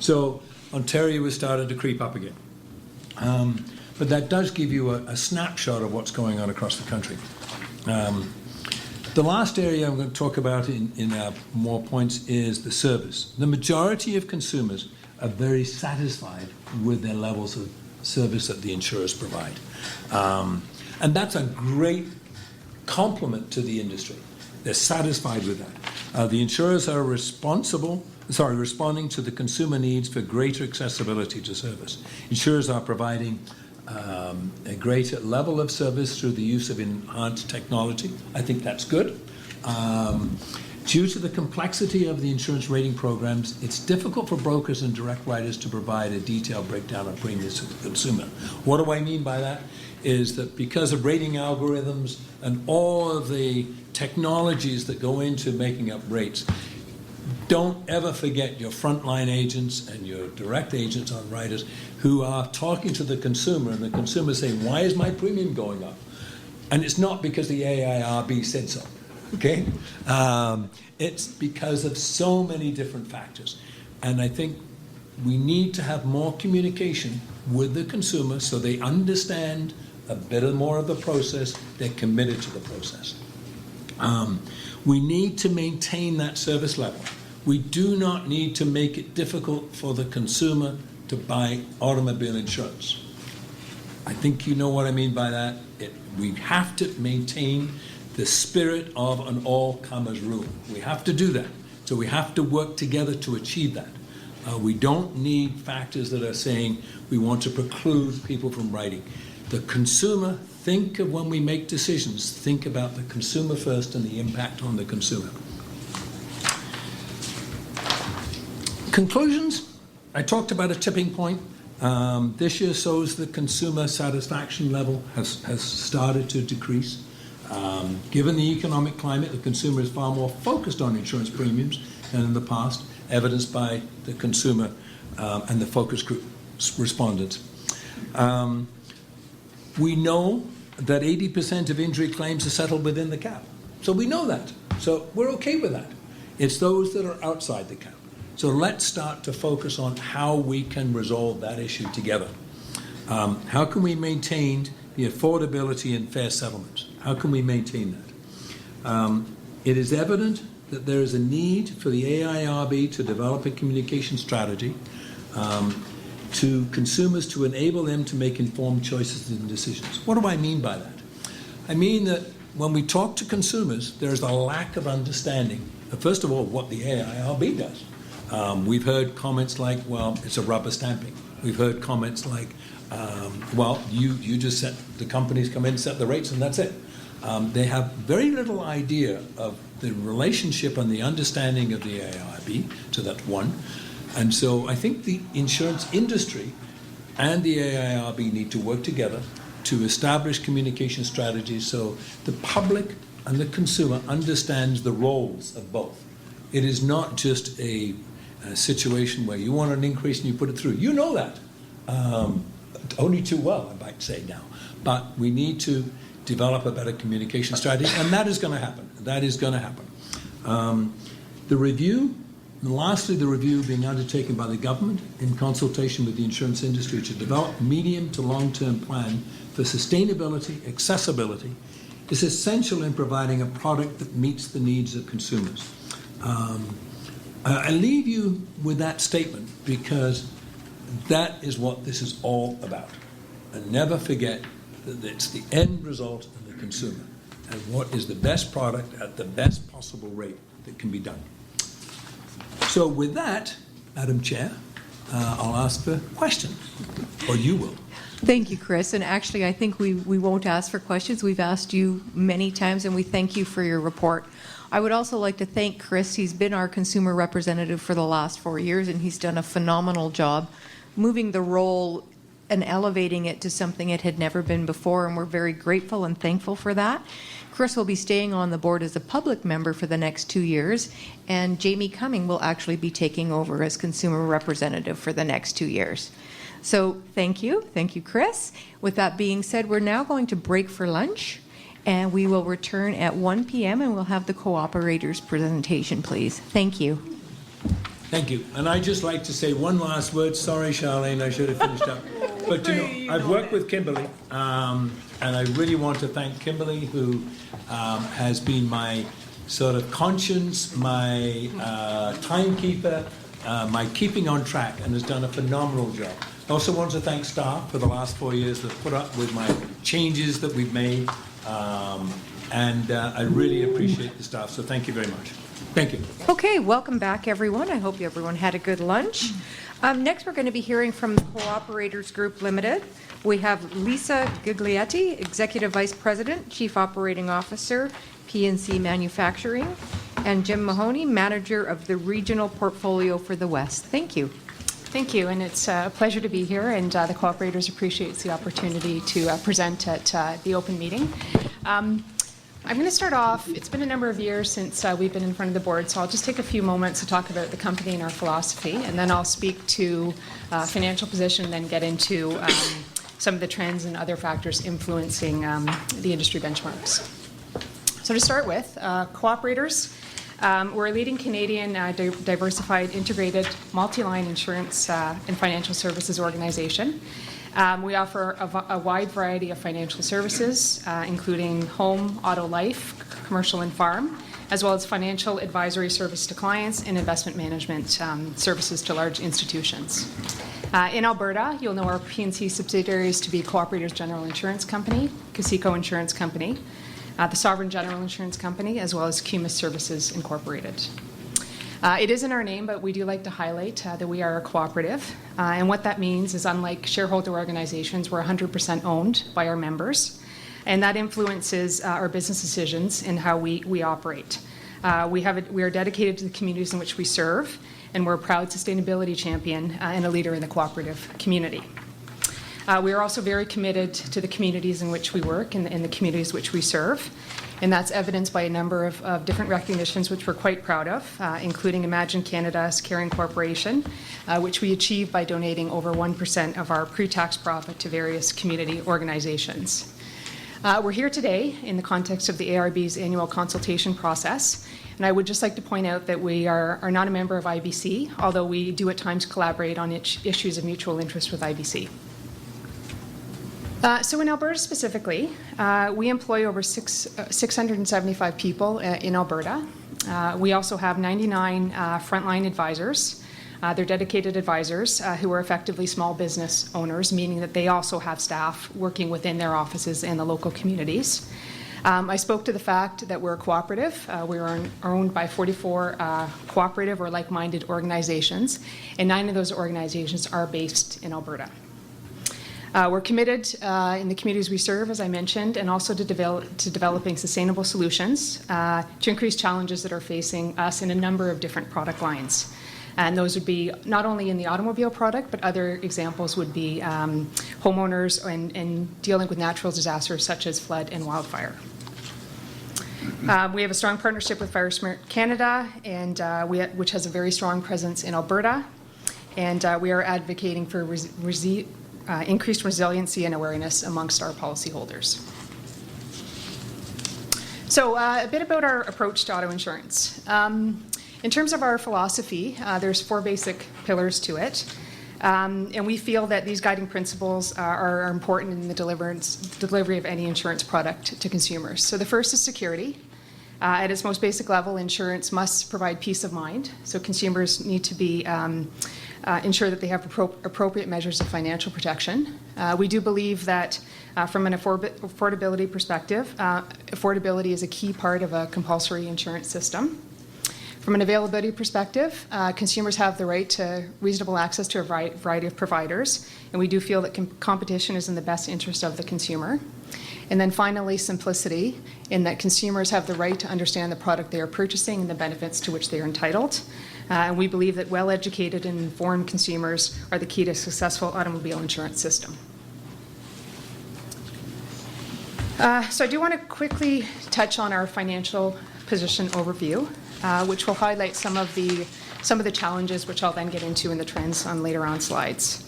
So Ontario has started to creep up again. But that does give you a snapshot of what's going on across the country. The last area I'm going to talk about in our more points is the service. The majority of consumers are very satisfied with their levels of service that the insurers provide. And that's a great compliment to the industry. They're satisfied with that. The insurers are responding to the consumer needs for greater accessibility to service. Insurers are providing a greater level of service through the use of enhanced technology. I think that's good. Due to the complexity of the insurance rating programs, it's difficult for brokers and direct writers to provide a detailed breakdown of premiums to the consumer. What do I mean by that? Is that because of rating algorithms and all of the technologies that go into making up rates, don't ever forget your frontline agents and your direct agents on writers who are talking to the consumer, and the consumer saying, why is my premium going up? And it's not because the AIRB said so, okay? It's because of so many different factors. And I think we need to have more communication with the consumer so they understand a bit more of the process. They're committed to the process. We need to maintain that service level. We do not need to make it difficult for the consumer to buy automobile insurance. I think you know what I mean by that. We have to maintain the spirit of an all-comers rule. We have to do that. So we have to work together to achieve that. We don't need factors that are saying we want to preclude people from writing. The consumer, think of when we make decisions, think about the consumer first and the impact on the consumer. Conclusions, I talked about a tipping point. This year shows the consumer satisfaction level has started to decrease. Given the economic climate, the consumer is far more focused on insurance premiums than in the past, evidenced by the consumer and the focus group respondents. We know that 80% of injury claims are settled within the cap. So we know that. So we're okay with that. It's those that are outside the cap. So let's start to focus on how we can resolve that issue together. How can we maintain the affordability and fair settlements? How can we maintain that? It is evident that there is a need for the AIRB to develop a communication strategy to consumers to enable them to make informed choices and decisions. What do I mean by that? I mean that when we talk to consumers, there's a lack of understanding, first of all, what the AIRB does. We've heard comments like, well, it's a rubber stamping. We've heard comments like, well, you just set, the companies come in, set the rates, and that's it. They have very little idea of the relationship and the understanding of the AIRB, so that's one. And so I think the insurance industry and the AIRB need to work together to establish communication strategies so the public and the consumer understands the roles of both. It is not just a situation where you want an increase and you put it through. You know that. Only too well, I might say now. But we need to develop a better communication strategy, and that is going to happen. That is going to happen. The review, and lastly, the review being undertaken by the government in consultation with the insurance industry to develop medium to long-term plan for sustainability, accessibility, is essential in providing a product that meets the needs of consumers. I leave you with that statement because that is what this is all about. And never forget that it's the end result of the consumer and what is the best product at the best possible rate that can be done. So with that, Madam Chair, I'll ask for questions, or you will. Thank you, Chris. And actually, I think we won't ask for questions. We've asked you many times, and we thank you for your report. I would also like to thank Chris. He's been our consumer representative for the last 4 years, and he's done a phenomenal job moving the role and elevating it to something it had never been before, and we're very grateful and thankful for that. Chris will be staying on the board as a public member for the next 2 years, and Jamie Cumming will actually be taking over as consumer representative for the next 2 years. So thank you. Thank you, Chris. With that being said, we're now going to break for lunch, and we will return at 1 p.m. and we'll have the cooperators presentation, please. Thank you. Thank you. And I'd just like to say one last word. Sorry, Charlene, I should have finished up. But, you know, I've worked with Kimberly, and I really want to thank Kimberly, who has been my sort of conscience, my timekeeper, my keeping on track, and has done a phenomenal job. I also want to thank staff for the last 4 years that put up with my changes that we've made, and I really appreciate the staff, so thank you very much. Thank you. Okay, welcome back, everyone. I hope everyone had a good lunch. Next, we're going to be hearing from the Cooperators Group Limited. We have Lisa Giglietti, Executive Vice President, Chief Operating Officer, PNC Manufacturing, and Jim Mahoney, Manager of the Regional Portfolio for the West. Thank you. Thank you, and it's a pleasure to be here, and the Cooperators appreciates the opportunity to present at the open meeting. I'm going to start off, it's been a number of years since we've been in front of the board, so I'll just take a few moments to talk about the company and our philosophy, and then I'll speak to financial position, and then get into some of the trends and other factors influencing the industry benchmarks. So to start with, Cooperators, we're a leading Canadian diversified, integrated, multi-line insurance and financial services organization. We offer a wide variety of financial services, including home, auto, life, commercial, and farm, as well as financial advisory service to clients and investment management services to large institutions. In Alberta, you'll know our P&C subsidiaries to be Cooperators General Insurance Company, Casico Insurance Company, the Sovereign General Insurance Company, as well as Cumis Services Incorporated. It is in our name, but we do like to highlight that we are a cooperative. And what that means is, unlike shareholder organizations, we're 100% owned by our members. And that influences our business decisions and how we operate. We are dedicated to the communities in which we serve, and we're a proud sustainability champion and a leader in the cooperative community. We are also very committed to the communities in which we work and the communities which we serve. And that's evidenced by a number of different recognitions which we're quite proud of, including Imagine Canada's Caring Corporation, which we achieved by donating over 1% of our pre-tax profit to various community organizations. We're here today in the context of the AIRB's annual consultation process. And I would just like to point out that we are not a member of IBC, although we do at times collaborate on issues of mutual interest with IBC. So in Alberta specifically, we employ over 675 people in Alberta. We also have 99 frontline advisors. They're dedicated advisors who are effectively small business owners, meaning that they also have staff working within their offices in the local communities. I spoke to the fact that we're a cooperative. We are owned by 44 cooperative or like-minded organizations, and 9 of those organizations are based in Alberta. We're committed in the communities we serve, as I mentioned, and also to developing sustainable solutions to increase challenges that are facing us in a number of different product lines. And those would be not only in the automobile product, but other examples would be homeowners and dealing with natural disasters such as flood and wildfire. We have a strong partnership with FireSmart Canada, and which has a very strong presence in Alberta. And we are advocating for increased resiliency and awareness amongst our policyholders. So a bit about our approach to auto insurance. In terms of our philosophy, there's 4 basic pillars to it. And we feel that these guiding principles are important in the delivery of any insurance product to consumers. So the first is security. At its most basic level, insurance must provide peace of mind. So consumers need to be ensure that they have appropriate measures of financial protection. We do believe that from an affordability perspective, affordability is a key part of a compulsory insurance system. From an availability perspective, consumers have the right to reasonable access to a variety of providers, and we do feel that competition is in the best interest of the consumer. And then finally, simplicity, in that consumers have the right to understand the product they are purchasing and the benefits to which they are entitled. And we believe that well-educated and informed consumers are the key to a successful automobile insurance system. So I do want to quickly touch on our financial position overview, which will highlight some of the challenges, which I'll then get into in the trends on later on slides.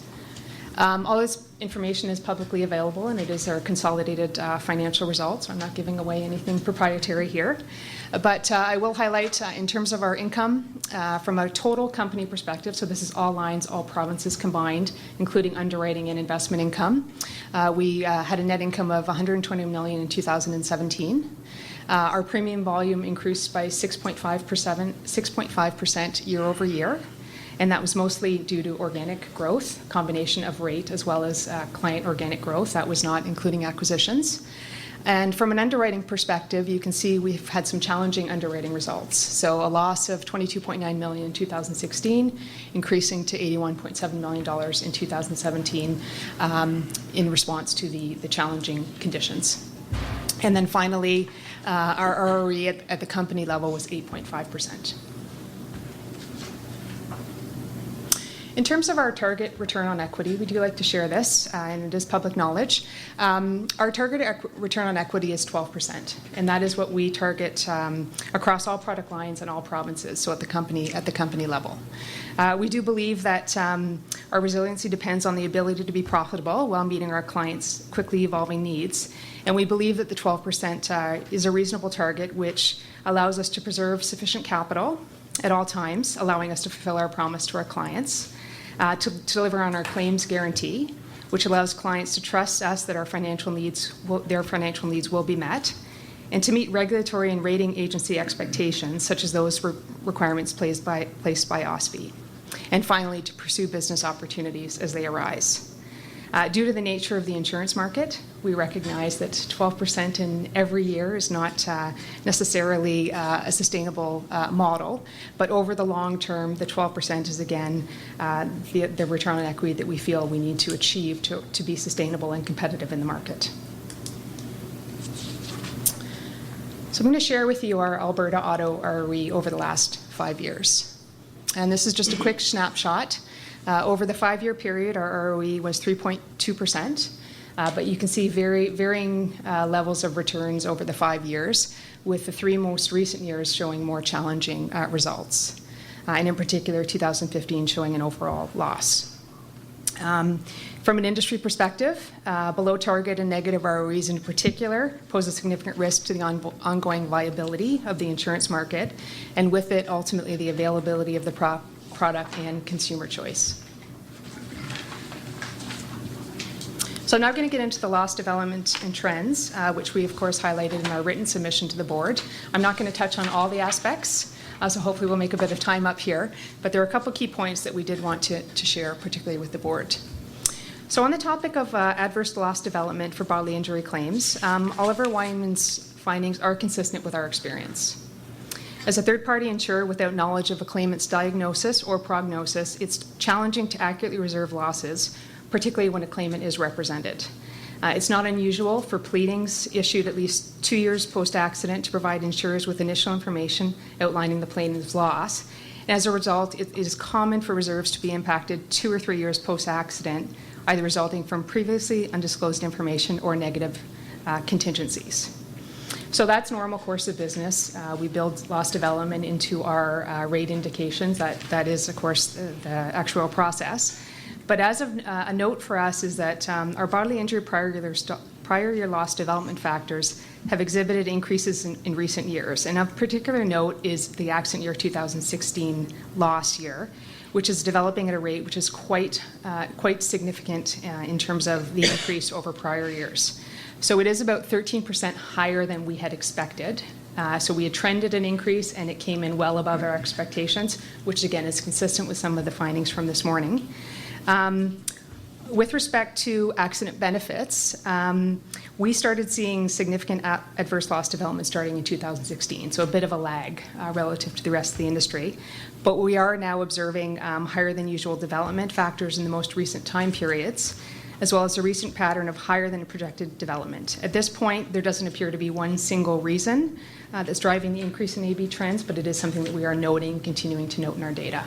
All this information is publicly available, and it is our consolidated financial results. I'm not giving away anything proprietary here. But I will highlight, in terms of our income, from a total company perspective, so this is all lines, all provinces combined, including underwriting and investment income. We had a net income of $120 million in 2017. Our premium volume increased by 6.5% year over year. And that was mostly due to organic growth, combination of rate as well as client organic growth. That was not including acquisitions. And from an underwriting perspective, you can see we've had some challenging underwriting results. So a loss of $22.9 million in 2016, increasing to $81.7 million in 2017 in response to the challenging conditions. And then finally, our ROE at the company level was 8.5%. In terms of our target return on equity, we do like to share this, and it is public knowledge. Our target return on equity is 12%, and that is what we target across all product lines and all provinces, so at the company level. We do believe that our resiliency depends on the ability to be profitable while meeting our clients' quickly evolving needs. And we believe that the 12% is a reasonable target, which allows us to preserve sufficient capital at all times, allowing us to fulfill our promise to our clients, to deliver on our claims guarantee, which allows clients to trust us that their financial needs will be met, and to meet regulatory and rating agency expectations, such as those requirements placed by OSFI. And finally, to pursue business opportunities as they arise. Due to the nature of the insurance market, we recognize that 12% in every year is not necessarily a sustainable model, but over the long term, the 12% is again the return on equity that we feel we need to achieve to be sustainable and competitive in the market. So I'm going to share with you our Alberta Auto ROE over the last 5 years. And this is just a quick snapshot. Over the 5-year period, our ROE was 3.2%, but you can see varying levels of returns over the 5 years, with the 3 most recent years showing more challenging results, and in particular 2015 showing an overall loss. From an industry perspective, below target and negative ROEs in particular pose a significant risk to the ongoing viability of the insurance market, and with it ultimately the availability of the product and consumer choice. So I'm now going to get into the loss development and trends, which we of course highlighted in our written submission to the board. I'm not going to touch on all the aspects, so hopefully we'll make a bit of time up here, but there are a couple key points that we did want to share, particularly with the board. So on the topic of adverse loss development for bodily injury claims, Oliver Wyman's findings are consistent with our experience. As a third-party insurer without knowledge of a claimant's diagnosis or prognosis, it's challenging to accurately reserve losses, particularly when a claimant is represented. It's not unusual for pleadings issued at least 2 years post-accident to provide insurers with initial information outlining the plaintiff's loss. And as a result, it is common for reserves to be impacted 2 or 3 years post-accident, either resulting from previously undisclosed information or negative contingencies. So that's normal course of business. We build loss development into our rate indications. That is, of course, the actual process. But as of a note for us is that our bodily injury prior year loss development factors have exhibited increases in recent years. And of particular note is the accident year 2016 loss year, which is developing at a rate which is quite significant in terms of the increase over prior years. So it is about 13% higher than we had expected. So we had trended an increase and it came in well above our expectations, which again is consistent with some of the findings from this morning. With respect to accident benefits, we started seeing significant adverse loss development starting in 2016, so a bit of a lag relative to the rest of the industry. But we are now observing higher than usual development factors in the most recent time periods, as well as a recent pattern of higher than projected development. At this point, there doesn't appear to be one single reason that's driving the increase in AB trends, but it is something that we are noting, continuing to note in our data.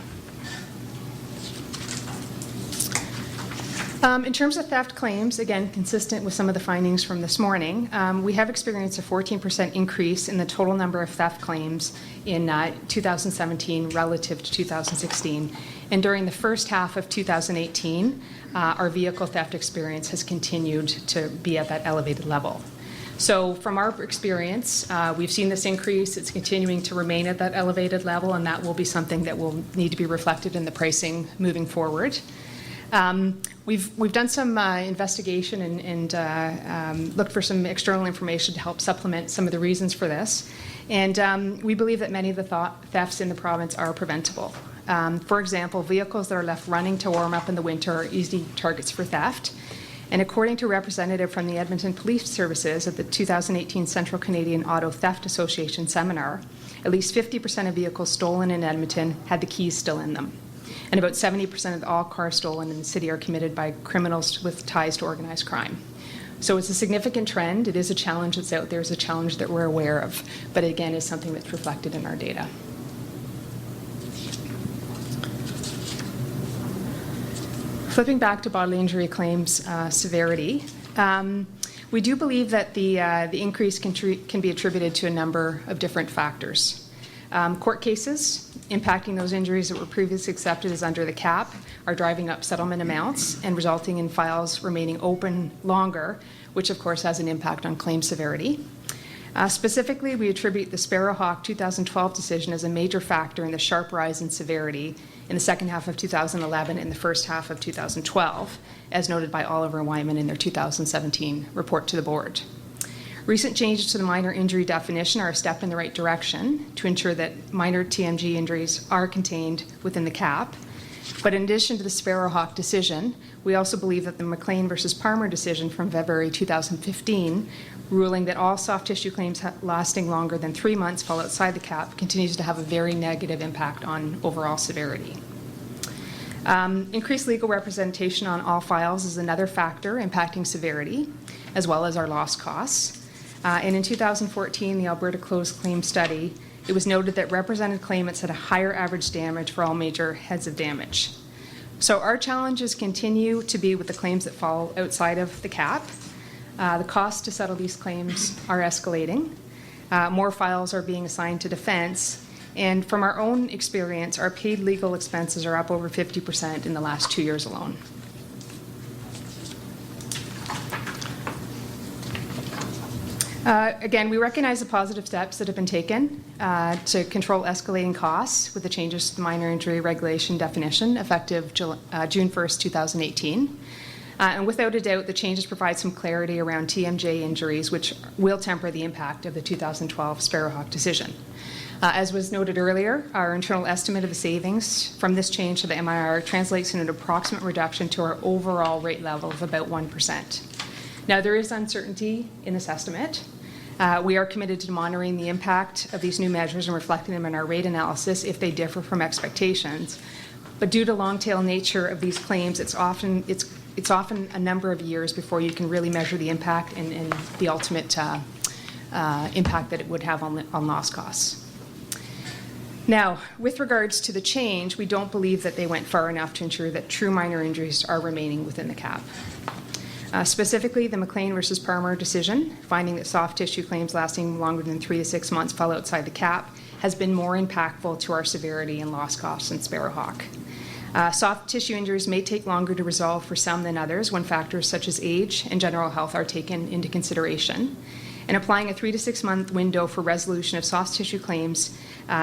In terms of theft claims, again, consistent with some of the findings from this morning, we have experienced a 14% increase in the total number of theft claims in 2017 relative to 2016. And during the first half of 2018, our vehicle theft experience has continued to be at that elevated level. So from our experience, we've seen this increase. It's continuing to remain at that elevated level, and that will be something that will need to be reflected in the pricing moving forward. We've done some investigation and looked for some external information to help supplement some of the reasons for this. And we believe that many of the thefts in the province are preventable. For example, vehicles that are left running to warm up in the winter are easy targets for theft. And according to a representative from the Edmonton Police Services at the 2018 Central Canadian Auto Theft Association seminar, at least 50% of vehicles stolen in Edmonton had the keys still in them. And about 70% of all cars stolen in the city are committed by criminals with ties to organized crime. So it's a significant trend. It is a challenge that's out there. It's a challenge that we're aware of, but again, is something that's reflected in our data. Flipping back to bodily injury claims severity, we do believe that the increase can be attributed to a number of different factors. Court cases impacting those injuries that were previously accepted as under the cap are driving up settlement amounts and resulting in files remaining open longer, which of course has an impact on claim severity. Specifically, we attribute the Sparrowhawk 2012 decision as a major factor in the sharp rise in severity in the second half of 2011 and the first half of 2012, as noted by Oliver and Wyman in their 2017 report to the board. Recent changes to the minor injury definition are a step in the right direction to ensure that minor TMG injuries are contained within the cap. But in addition to the Sparrowhawk decision, we also believe that the McLean versus Palmer decision from February 2015, ruling that all soft tissue claims lasting longer than 3 months fall outside the cap, continues to have a very negative impact on overall severity. Increased legal representation on all files is another factor impacting severity, as well as our loss costs. And in 2014, the Alberta Closed Claim Study, it was noted that represented claimants had a higher average damage for all major heads of damage. So our challenges continue to be with the claims that fall outside of the cap. The cost to settle these claims are escalating. More files are being assigned to defense. And from our own experience, our paid legal expenses are up over 50% in the last 2 years alone. Again, we recognize the positive steps that have been taken to control escalating costs with the changes to the minor injury regulation definition effective June 1st, 2018. And without a doubt, the changes provide some clarity around TMJ injuries, which will temper the impact of the 2012 Sparrowhawk decision. As was noted earlier, our internal estimate of the savings from this change to the MIR translates in an approximate reduction to our overall rate level of about 1%. Now, there is uncertainty in this estimate. We are committed to monitoring the impact of these new measures and reflecting them in our rate analysis if they differ from expectations. But due to long-tail nature of these claims, it's often a number of years before you can really measure the impact and the ultimate impact that it would have on loss costs. Now, with regards to the change, we don't believe that they went far enough to ensure that true minor injuries are remaining within the cap. Specifically, the McLean versus Palmer decision, finding that soft tissue claims lasting longer than 3 to 6 months fall outside the cap, has been more impactful to our severity and loss costs than Sparrowhawk. Soft tissue injuries may take longer to resolve for some than others when factors such as age and general health are taken into consideration. And applying a 3 to 6 month window for resolution of soft tissue claims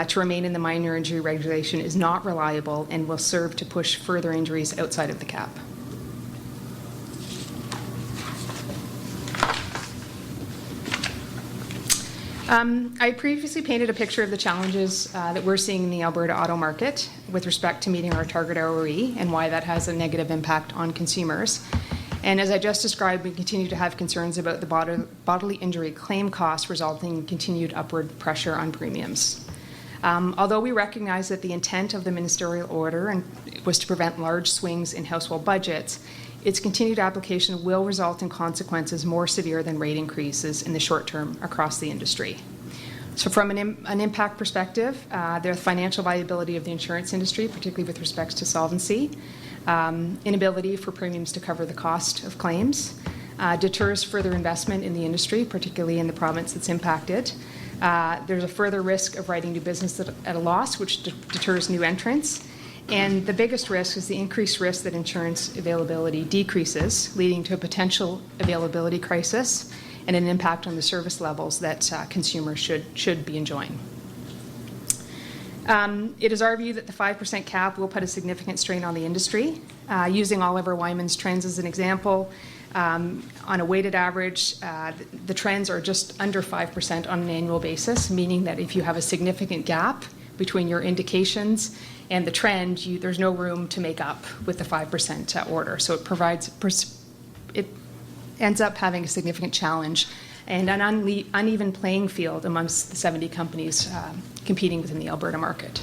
to remain in the minor injury regulation is not reliable and will serve to push further injuries outside of the cap. I previously painted a picture of the challenges that we're seeing in the Alberta auto market with respect to meeting our target ROE and why that has a negative impact on consumers. And as I just described, we continue to have concerns about the bodily injury claim costs resulting in continued upward pressure on premiums. Although we recognize that the intent of the ministerial order was to prevent large swings in household budgets, its continued application will result in consequences more severe than rate increases in the short term across the industry. So from an impact perspective, the financial viability of the insurance industry, particularly with respect to solvency, inability for premiums to cover the cost of claims, deters further investment in the industry, particularly in the province that's impacted. There's a further risk of writing new business at a loss, which deters new entrants. And the biggest risk is the increased risk that insurance availability decreases, leading to a potential availability crisis and an impact on the service levels that consumers should be enjoying. It is our view that the 5% cap will put a significant strain on the industry. Using Oliver Wyman's trends as an example, on a weighted average, the trends are just under 5% on an annual basis, meaning that if you have a significant gap between your indications and the trend, there's no room to make up with the 5% order. So it ends up having a significant challenge and an uneven playing field amongst the 70 companies competing within the Alberta market.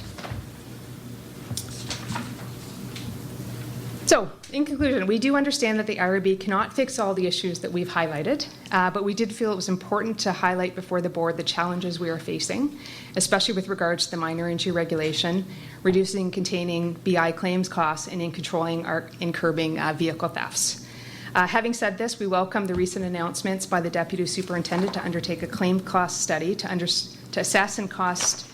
So, in conclusion, we do understand that the AIRB cannot fix all the issues that we've highlighted, but we did feel it was important to highlight before the board the challenges we are facing, especially with regards to the minor injury regulation, reducing containing BI claims costs, and in controlling and curbing vehicle thefts. Having said this, we welcome the recent announcements by the Deputy Superintendent to undertake a claim cost study to assess and cost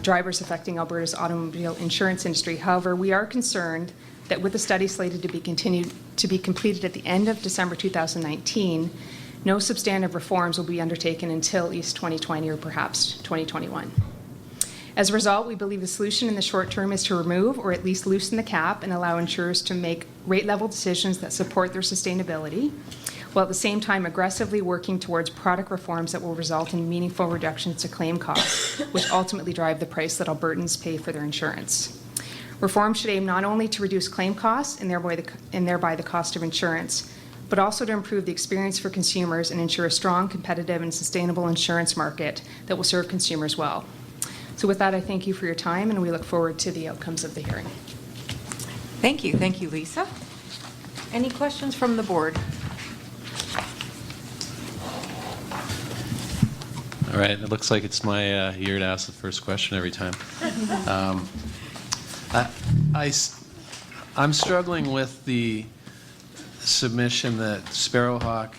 drivers affecting Alberta's automobile insurance industry. However, we are concerned that with the study slated to be completed at the end of December 2019, No substantive reforms will be undertaken until at least 2020 or perhaps 2021. As a result, we believe the solution in the short term is to remove or at least loosen the cap and allow insurers to make rate level decisions that support their sustainability, while at the same time aggressively working towards product reforms that will result in meaningful reductions to claim costs, which ultimately drive the price that Albertans pay for their insurance. Reform should aim not only to reduce claim costs and thereby the cost of insurance, but also to improve the experience for consumers and ensure a strong, competitive, and sustainable insurance market that will serve consumers well. So with that, I thank you for your time, and we look forward to the outcomes of the hearing. Thank you. Thank you, Lisa. Any questions from the board? All right, it looks like it's my year to ask the first question every time. I'm struggling with the submission that Sparrowhawk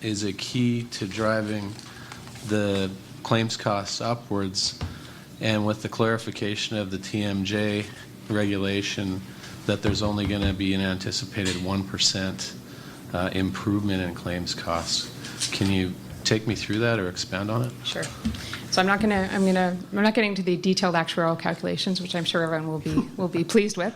is a key to driving the claims costs upwards, and with the clarification of the TMJ regulation that there's only going to be an anticipated 1% improvement in claims costs. Can you take me through that or expand on it? Sure. So I'm not getting into the detailed actuarial calculations, which I'm sure everyone will be pleased with.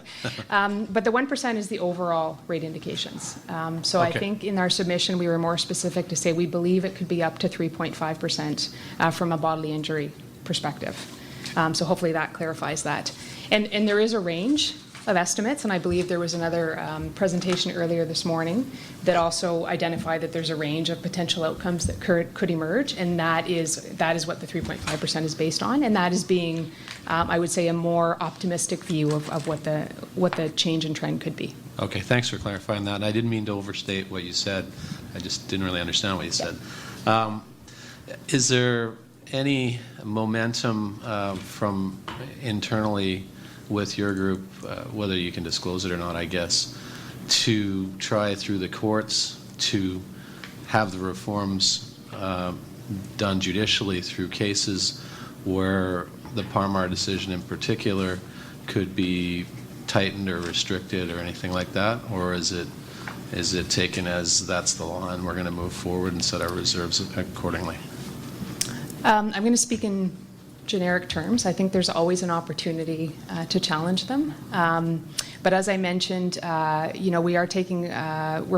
But the 1% is the overall rate indications. So Okay. I think in our submission we were more specific to say we believe it could be up to 3.5% from a bodily injury perspective. So hopefully that clarifies that. And there is a range of estimates, and I believe there was another presentation earlier this morning that also identified that there's a range of potential outcomes that could emerge, and that is what the 3.5% is based on, and that is being, I would say, a more optimistic view of what the change in trend could be. Okay, thanks for clarifying that. And I didn't mean to overstate what you said. I just didn't really understand what you said. Is there any momentum from internally with your group, whether you can disclose it or not, I guess, to try through the courts to have the reforms done judicially through cases where the Parmar decision in particular could be tightened or restricted or anything like that? Or is it taken as that's the law and we're going to move forward and set our reserves accordingly? I'm going to speak in generic terms. I think there's always an opportunity to challenge them. But as I mentioned, we're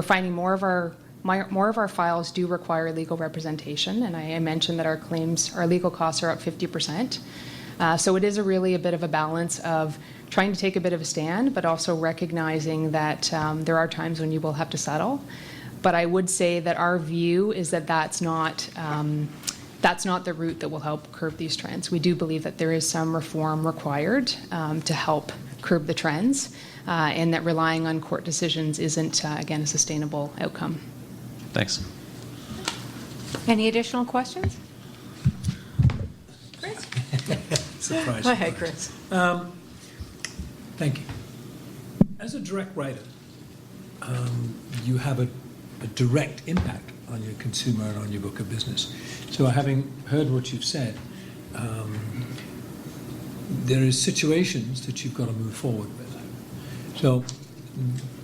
finding more of our files do require legal representation, and I mentioned that our legal costs are up 50%. So it is really a bit of a balance of trying to take a bit of a stand, but also recognizing that there are times when you will have to settle. But I would say that our view is that that's not the route that will help curb these trends. We do believe that there is some reform required to help curb the trends, and that relying on court decisions isn't, again, a sustainable outcome. Thanks. Any additional questions? Chris? Surprise. Go ahead, Chris. Thank you. As a direct writer, you have a direct impact on your consumer and on your book of business. So having heard what you've said, there is situations that you've got to move forward with. So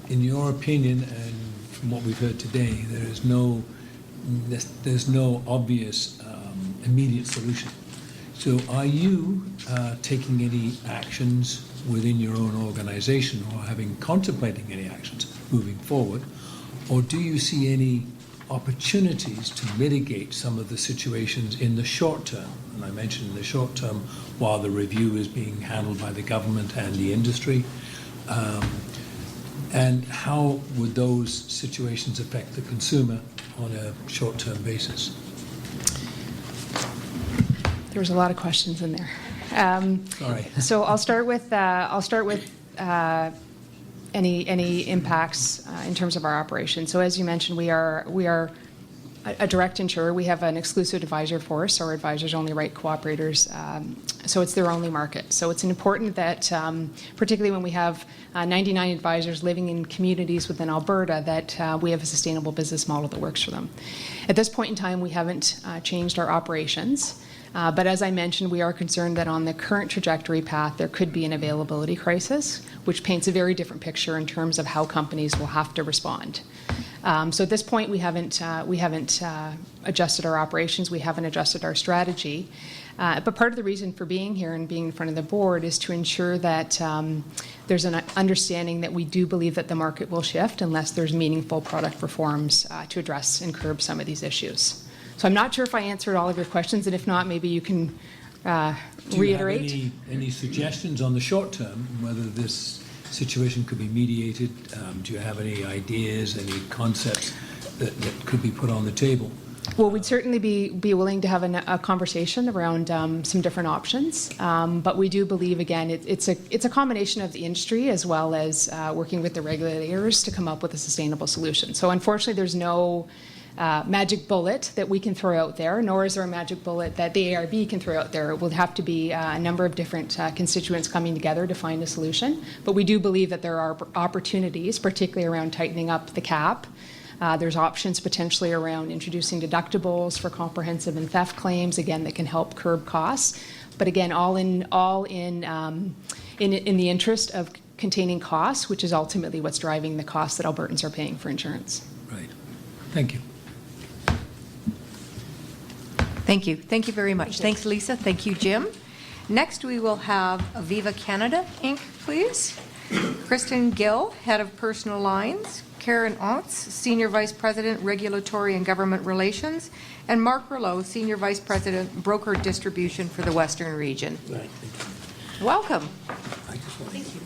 in your opinion, and from what we've heard today, there's no obvious immediate solution. So are you taking any actions within your own organization or contemplating any actions moving forward? Or do you see any opportunities to mitigate some of the situations in the short term? And I mentioned in the short term while the review is being handled by the government and the industry. And how would those situations affect the consumer on a short-term basis? There's a lot of questions in there. Sorry. So I'll start with any impacts in terms of our operation. So as you mentioned, we are a direct insurer. We have an exclusive advisor force. Our advisors only write cooperators, so it's their only market. So it's important that, particularly when we have 99 advisors living in communities within Alberta, that we have a sustainable business model that works for them. At this point in time, we haven't changed our operations. But as I mentioned, we are concerned that on the current trajectory path, there could be an availability crisis, which paints a very different picture in terms of how companies will have to respond. So at this point, we haven't adjusted our operations. We haven't adjusted our strategy. But part of the reason for being here and being in front of the board is to ensure that there's an understanding that we do believe that the market will shift unless there's meaningful product reforms to address and curb some of these issues. So I'm not sure if I answered all of your questions, and if not, maybe you can reiterate. Do you have any suggestions on the short term, whether this situation could be mediated? Do you have any ideas, any concepts that could be put on the table? Well, we'd certainly be willing to have a conversation around some different options, but we do believe, again, it's a combination of the industry as well as working with the regulators to come up with a sustainable solution. So unfortunately, there's no magic bullet that we can throw out there, nor is there a magic bullet that the AIRB can throw out there. It will have to be a number of different constituents coming together to find a solution. But we do believe that there are opportunities, particularly around tightening up the cap. There's options potentially around introducing deductibles for comprehensive and theft claims, again, that can help curb costs. But again, all in the interest of containing costs, which is ultimately what's driving the costs that Albertans are paying for insurance. Right. Thank you. Thank you. Thank you very much. Thanks, Lisa. Thank you, Jim. Next, we will have Aviva Canada, Inc., please. Kristen Gill, Head of Personal Lines. Karen Ontz, Senior Vice President, Regulatory and Government Relations. And Mark Rouleau, Senior Vice President, Broker Distribution for the Western Region. Right. Welcome. Thank you.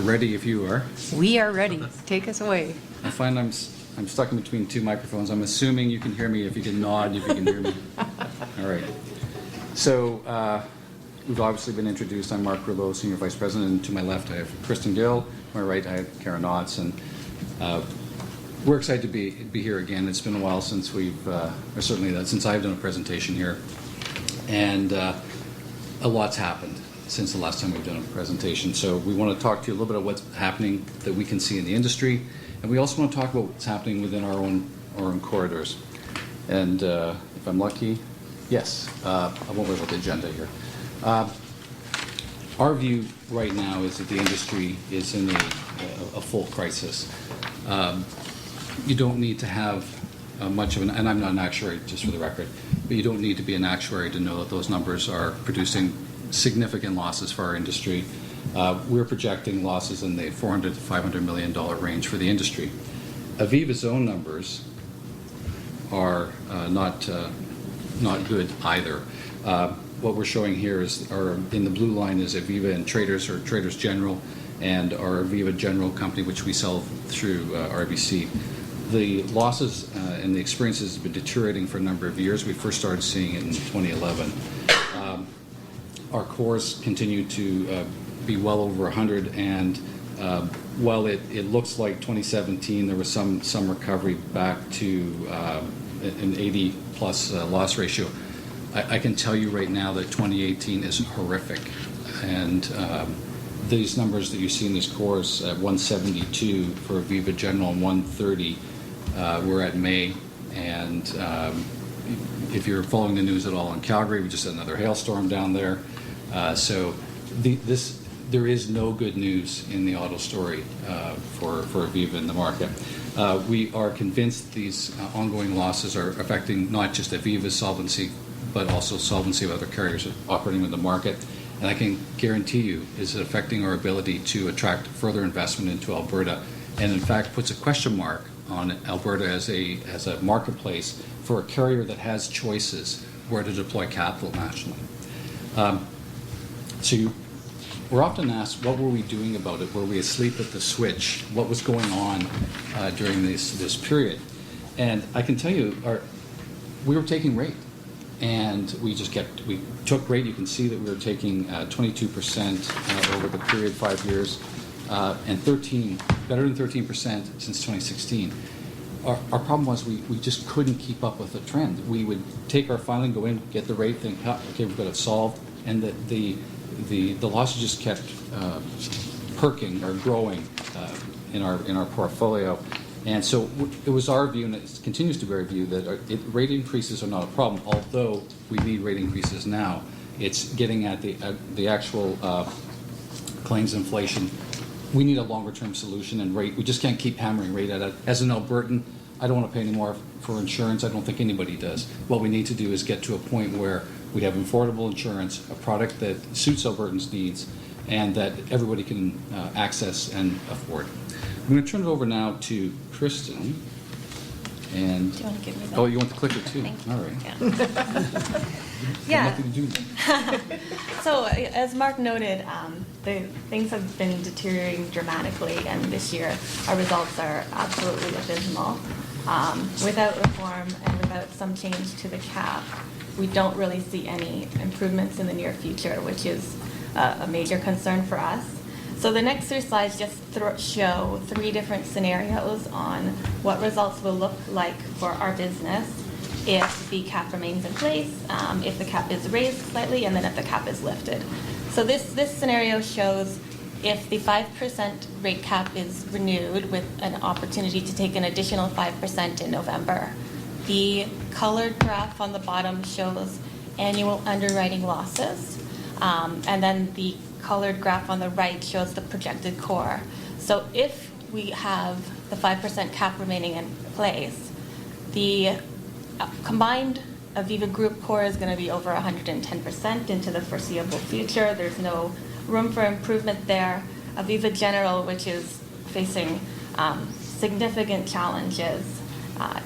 Ready if you are. We are ready. Take us away. I find I'm stuck in between two microphones. I'm assuming you can hear me. If you can nod, if you can hear me. All right. So we've obviously been introduced. I'm Mark Rouleau, Senior Vice President, and to my left I have Kristen Gill. To my right I have Karen Ontz, and we're excited to be here again. It's been a while since we've, or certainly since I've done a presentation here, and a lot's happened since the last time we've done a presentation. So we want to talk to you a little bit about what's happening that we can see in the industry, and we also want to talk about what's happening within our own corridors. And if I'm lucky, yes, I won't worry about the agenda here. Our view right now is that the industry is in a full crisis. You don't need to have much of an, and I'm not an actuary, just for the record, but you don't need to be an actuary to know that those numbers are producing significant losses for our industry. We're projecting losses in the $400 to $500 million range for the industry. Aviva's own numbers are not good either. What we're showing here is, in the blue line is Aviva and Traders, or Traders General, and our Aviva General company, which we sell through RBC. The losses and the experiences have been deteriorating for a number of years. We first started seeing it in 2011. Our cores continue to be well over 100, and while it looks like 2017 there was some recovery back to an 80-plus loss ratio, I can tell you right now that 2018 is horrific. And these numbers that you see in these cores, 172 for Aviva General and 130, we're at May. And if you're following the news at all in Calgary, we just had another hailstorm down there. So there is no good news in the auto story for Aviva in the market. We are convinced these ongoing losses are affecting not just Aviva's solvency, but also solvency of other carriers operating in the market. And I can guarantee you is it affecting our ability to attract further investment into Alberta, and in fact puts a question mark on Alberta as a marketplace for a carrier that has choices where to deploy capital nationally. We're often asked, what were we doing about it? Were we asleep at the switch? What was going on during this period? And I can tell you, we were taking rate. And we took rate. You can see that we were taking 22% over the period 5 years, and better than 13% since 2016. Our problem was we just couldn't keep up with the trend. We would take our filing, go in, get the rate, think, okay, we've got it solved, and the losses just kept perking or growing in our portfolio. And so it was our view, and it continues to be our view, that rate increases are not a problem, although we need rate increases now. It's getting at the actual claims inflation. We need a longer-term solution, and rate, we just can't keep hammering rate at it. As an Albertan, I don't want to pay any more for insurance. I don't think anybody does. What we need to do is get to a point where we have affordable insurance, a product that suits Albertans' needs, and that everybody can access and afford. I'm going to turn it over now to Kristen. And do you want to give me that? Oh, you want the clicker too? Thank you. All right. Yeah. Nothing to do. So as Mark noted, things have been deteriorating dramatically, and this year our results are absolutely abysmal. Without reform and without some change to the cap, we don't really see any improvements in the near future, which is a major concern for us. So the next 3 slides just show 3 different scenarios on what results will look like for our business if the cap remains in place, if the cap is raised slightly, and then if the cap is lifted. So this scenario shows if the 5% rate cap is renewed with an opportunity to take an additional 5% in November. The colored graph on the bottom shows annual underwriting losses, and then the colored graph on the right shows the projected core. So if we have the 5% cap remaining in place, the combined Aviva Group core is going to be over 110% into the foreseeable future. There's no room for improvement there. Aviva General, which is facing significant challenges,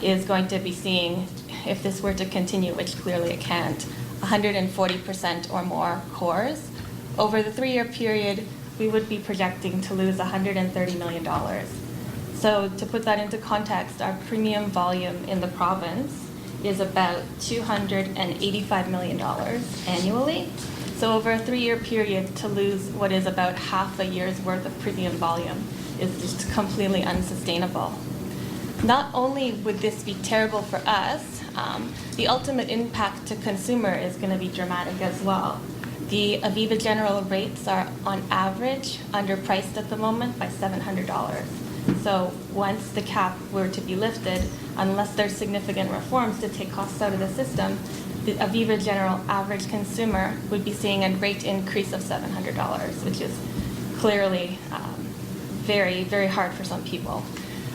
is going to be seeing, if this were to continue, which clearly it can't, 140% or more cores. Over the 3-year period, we would be projecting to lose $130 million. So to put that into context, our premium volume in the province is about $285 million annually. So over a 3-year period, to lose what is about half a year's worth of premium volume is just completely unsustainable. Not only would this be terrible for us, the ultimate impact to consumer is going to be dramatic as well. The Aviva General rates are, on average, underpriced at the moment by $700. So once the cap were to be lifted, unless there's significant reforms to take costs out of the system, the Aviva General average consumer would be seeing a rate increase of $700, which is clearly very, very hard for some people.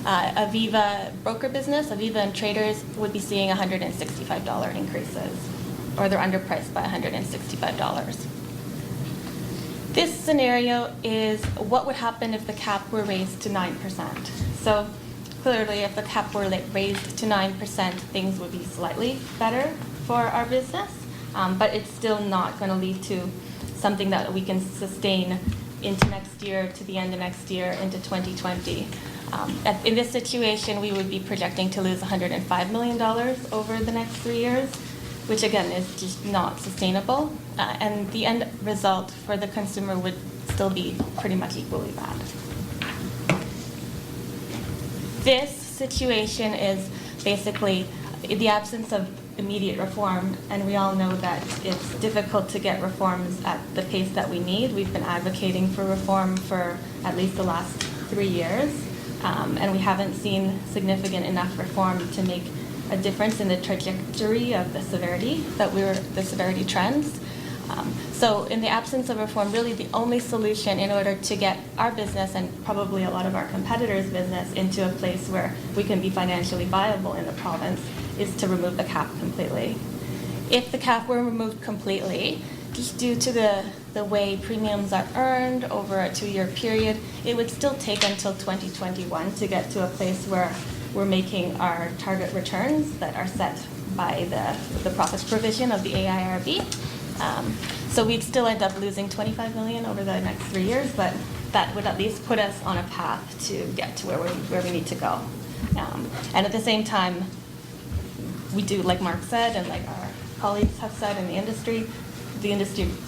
Aviva broker business, Aviva and traders would be seeing $165 increases, or they're underpriced by $165. This scenario is what would happen if the cap were raised to 9%. So clearly, if the cap were raised to 9%, things would be slightly better for our business, but it's still not going to lead to something that we can sustain into next year, to the end of next year, into 2020. In this situation, we would be projecting to lose $105 million over the next 3 years, which again is just not sustainable. And the end result for the consumer would still be pretty much equally bad. This situation is basically the absence of immediate reform, and we all know that it's difficult to get reforms at the pace that we need. We've been advocating for reform for at least the last 3 years, and we haven't seen significant enough reform to make a difference in the trajectory of the severity trends. So in the absence of reform, really the only solution in order to get our business and probably a lot of our competitors' business into a place where we can be financially viable in the province is to remove the cap completely. If the cap were removed completely, just due to the way premiums are earned over a 2-year period, it would still take until 2021 to get to a place where we're making our target returns that are set by the profits provision of the AIRB. So we'd still end up losing $25 million over the next 3 years, but that would at least put us on a path to get to where we need to go. And at the same time, we do, like Mark said, and like our colleagues have said in the industry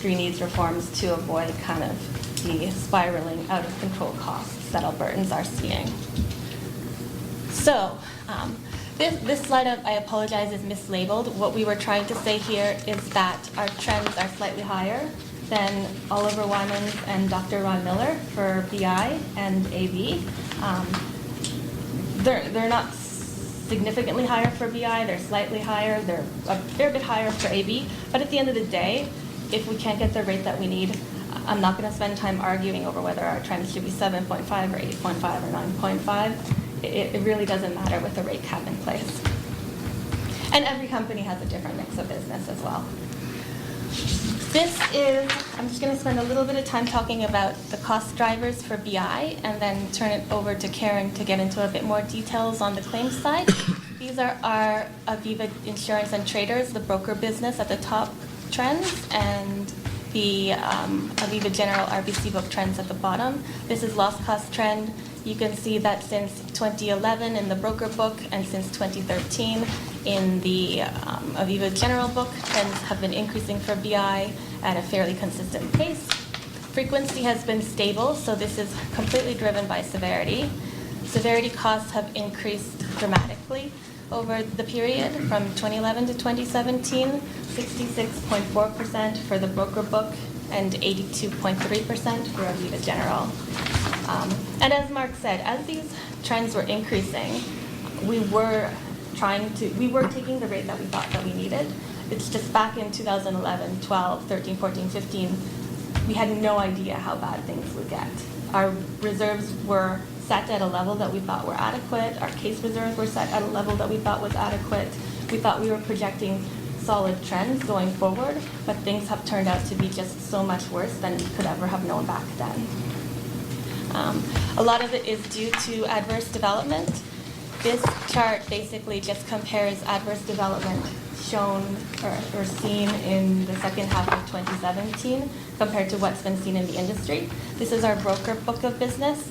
needs reforms to avoid kind of the spiraling out of control costs that Albertans are seeing. So this slide, I apologize, is mislabeled. What we were trying to say here is that our trends are slightly higher than Oliver Wyman's and Dr. Ron Miller for BI and AB. They're not significantly higher for BI, they're slightly higher, they're a fair bit higher for AB, but at the end of the day, if we can't get the rate that we need, I'm not going to spend time arguing over whether our trends should be 7.5 or 8.5 or 9.5. It really doesn't matter with the rate cap in place. And every company has a different mix of business as well. I'm just going to spend a little bit of time talking about the cost drivers for BI and then turn it over to Karen to get into a bit more details on the claims side. These are our Aviva Insurance and Traders, the broker business at the top trends, and the Aviva General RBC book trends at the bottom. This is loss cost trend. You can see that since 2011 in the broker book and since 2013 in the Aviva General book, trends have been increasing for BI at a fairly consistent pace. Frequency has been stable, so this is completely driven by severity. Severity costs have increased dramatically over the period from 2011 to 2017, 66.4% for the broker book and 82.3% for Aviva General. And as Mark said, as these trends were increasing, we were taking the rate that we thought that we needed. It's just back in 2011, 12, 13, 14, 15, we had no idea how bad things would get. Our reserves were set at a level that we thought were adequate. Our case reserves were set at a level that we thought was adequate. We thought we were projecting solid trends going forward, but things have turned out to be just so much worse than we could ever have known back then. A lot of it is due to adverse development. This chart basically just compares adverse development shown or seen in the second half of 2017 compared to what's been seen in the industry. This is our broker book of business.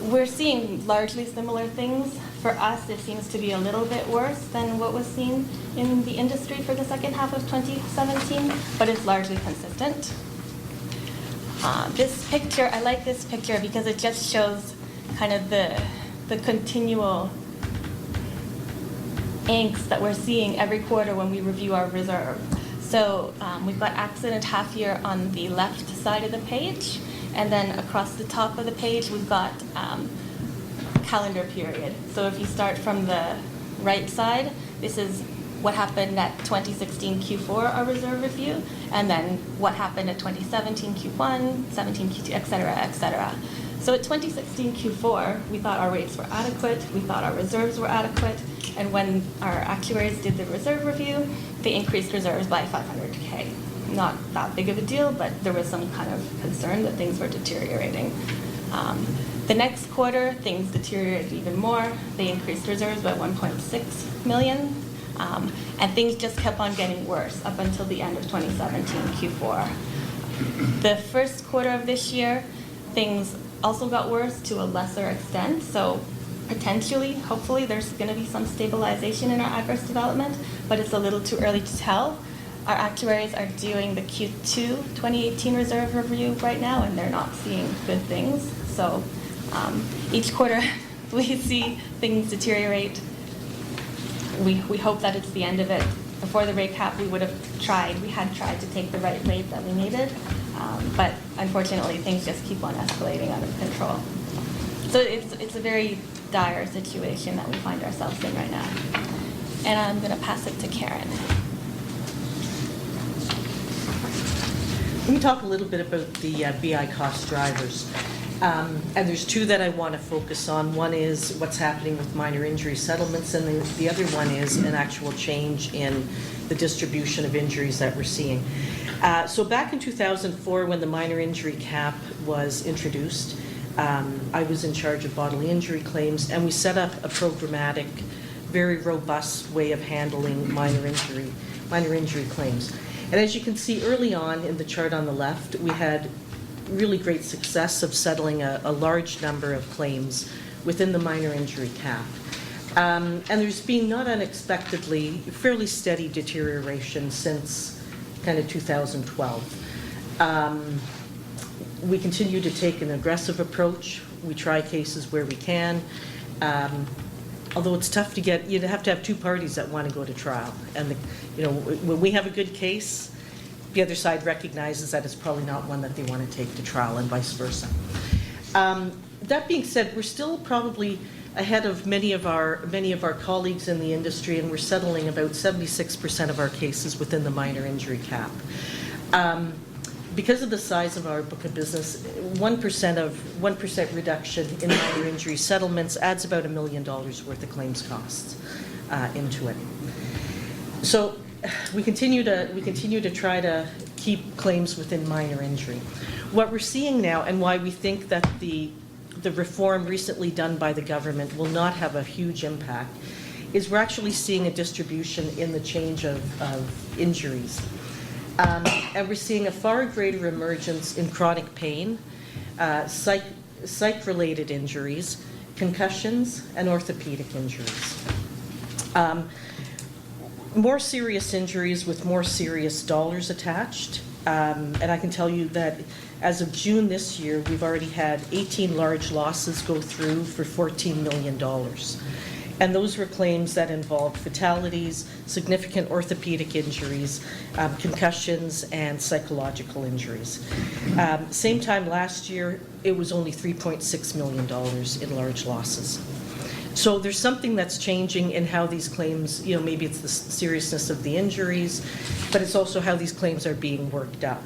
We're seeing largely similar things. For us, it seems to be a little bit worse than what was seen in the industry for the second half of 2017, but it's largely consistent. This picture, I like this picture because it just shows kind of the continual angst that we're seeing every quarter when we review our reserve. So we've got accident half year on the left side of the page, and then across the top of the page we've got calendar period. So if you start from the right side, this is what happened at 2016 Q4, our reserve review, and then what happened at 2017 Q1, 17 Q2, et cetera, et cetera. So at 2016 Q4, we thought our rates were adequate, we thought our reserves were adequate, and when our actuaries did the reserve review, they increased reserves by $500K. Not that big of a deal, but there was some kind of concern that things were deteriorating. The next quarter, things deteriorated even more. They increased reserves by $1.6 million. And things just kept on getting worse up until the end of 2017 Q4. The first quarter of this year, things also got worse to a lesser extent. So potentially, hopefully, there's going to be some stabilization in our adverse development, but it's a little too early to tell. Our actuaries are doing the Q2 2018 reserve review right now, and they're not seeing good things. So each quarter we see things deteriorate. We hope that it's the end of it. Before the rate cap, we had tried to take the right rate that we needed, but unfortunately things just keep on escalating out of control. So it's a very dire situation that we find ourselves in right now. And I'm going to pass it to Karen. Let me talk a little bit about the BI cost drivers. And there's two that I want to focus on. One is what's happening with minor injury settlements, and the other one is an actual change in the distribution of injuries that we're seeing. So back in 2004, when the minor injury cap was introduced, I was in charge of bodily injury claims, and we set up a programmatic, very robust way of handling minor injury claims. And as you can see early on in the chart on the left, we had really great success of settling a large number of claims within the minor injury cap. And there's been, not unexpectedly, fairly steady deterioration since kind of 2012. We continue to take an aggressive approach. We try cases where we can. Although it's tough to get, you'd have to have two parties that want to go to trial. And, when we have a good case, the other side recognizes that it's probably not one that they want to take to trial, and vice versa. That being said, we're still probably ahead of many of our colleagues in the industry, and we're settling about 76% of our cases within the minor injury cap. Because of the size of our book of business, 1% reduction in minor injury settlements adds about $1 million worth of claims costs into it. So we continue to try to keep claims within minor injury. What we're seeing now, and why we think that the reform recently done by the government will not have a huge impact, is we're actually seeing a distribution in the change of injuries. And we're seeing a far greater emergence in chronic pain, psych-related injuries, concussions, and orthopedic injuries. More serious injuries with more serious dollars attached. And I can tell you that as of June this year, we've already had 18 large losses go through for $14 million. And those were claims that involved fatalities, significant orthopedic injuries, concussions, and psychological injuries. Same time last year, it was only $3.6 million in large losses. So there's something that's changing in how these claims, maybe it's the seriousness of the injuries, but it's also how these claims are being worked up.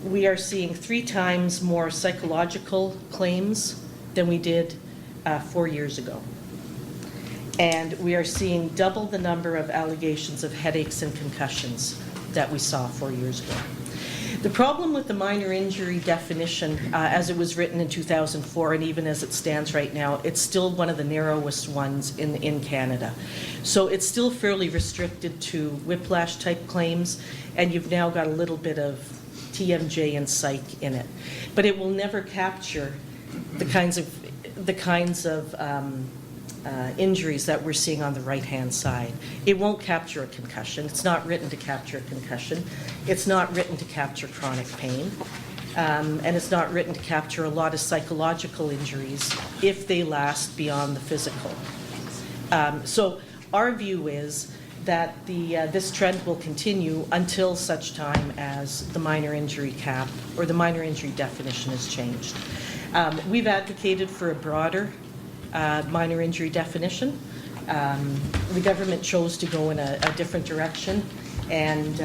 We are seeing 3 times more psychological claims than we did 4 years ago. And we are seeing double the number of allegations of headaches and concussions that we saw 4 years ago. The problem with the minor injury definition, as it was written in 2004, and even as it stands right now, it's still one of the narrowest ones in Canada. So it's still fairly restricted to whiplash-type claims, and you've now got a little bit of TMJ and psych in it. But it will never capture the kinds of injuries that we're seeing on the right-hand side. It won't capture a concussion. It's not written to capture a concussion. It's not written to capture chronic pain. And it's not written to capture a lot of psychological injuries if they last beyond the physical. So our view is that this trend will continue until such time as the minor injury cap or the minor injury definition is changed. We've advocated for a broader minor injury definition. The government chose to go in a different direction, and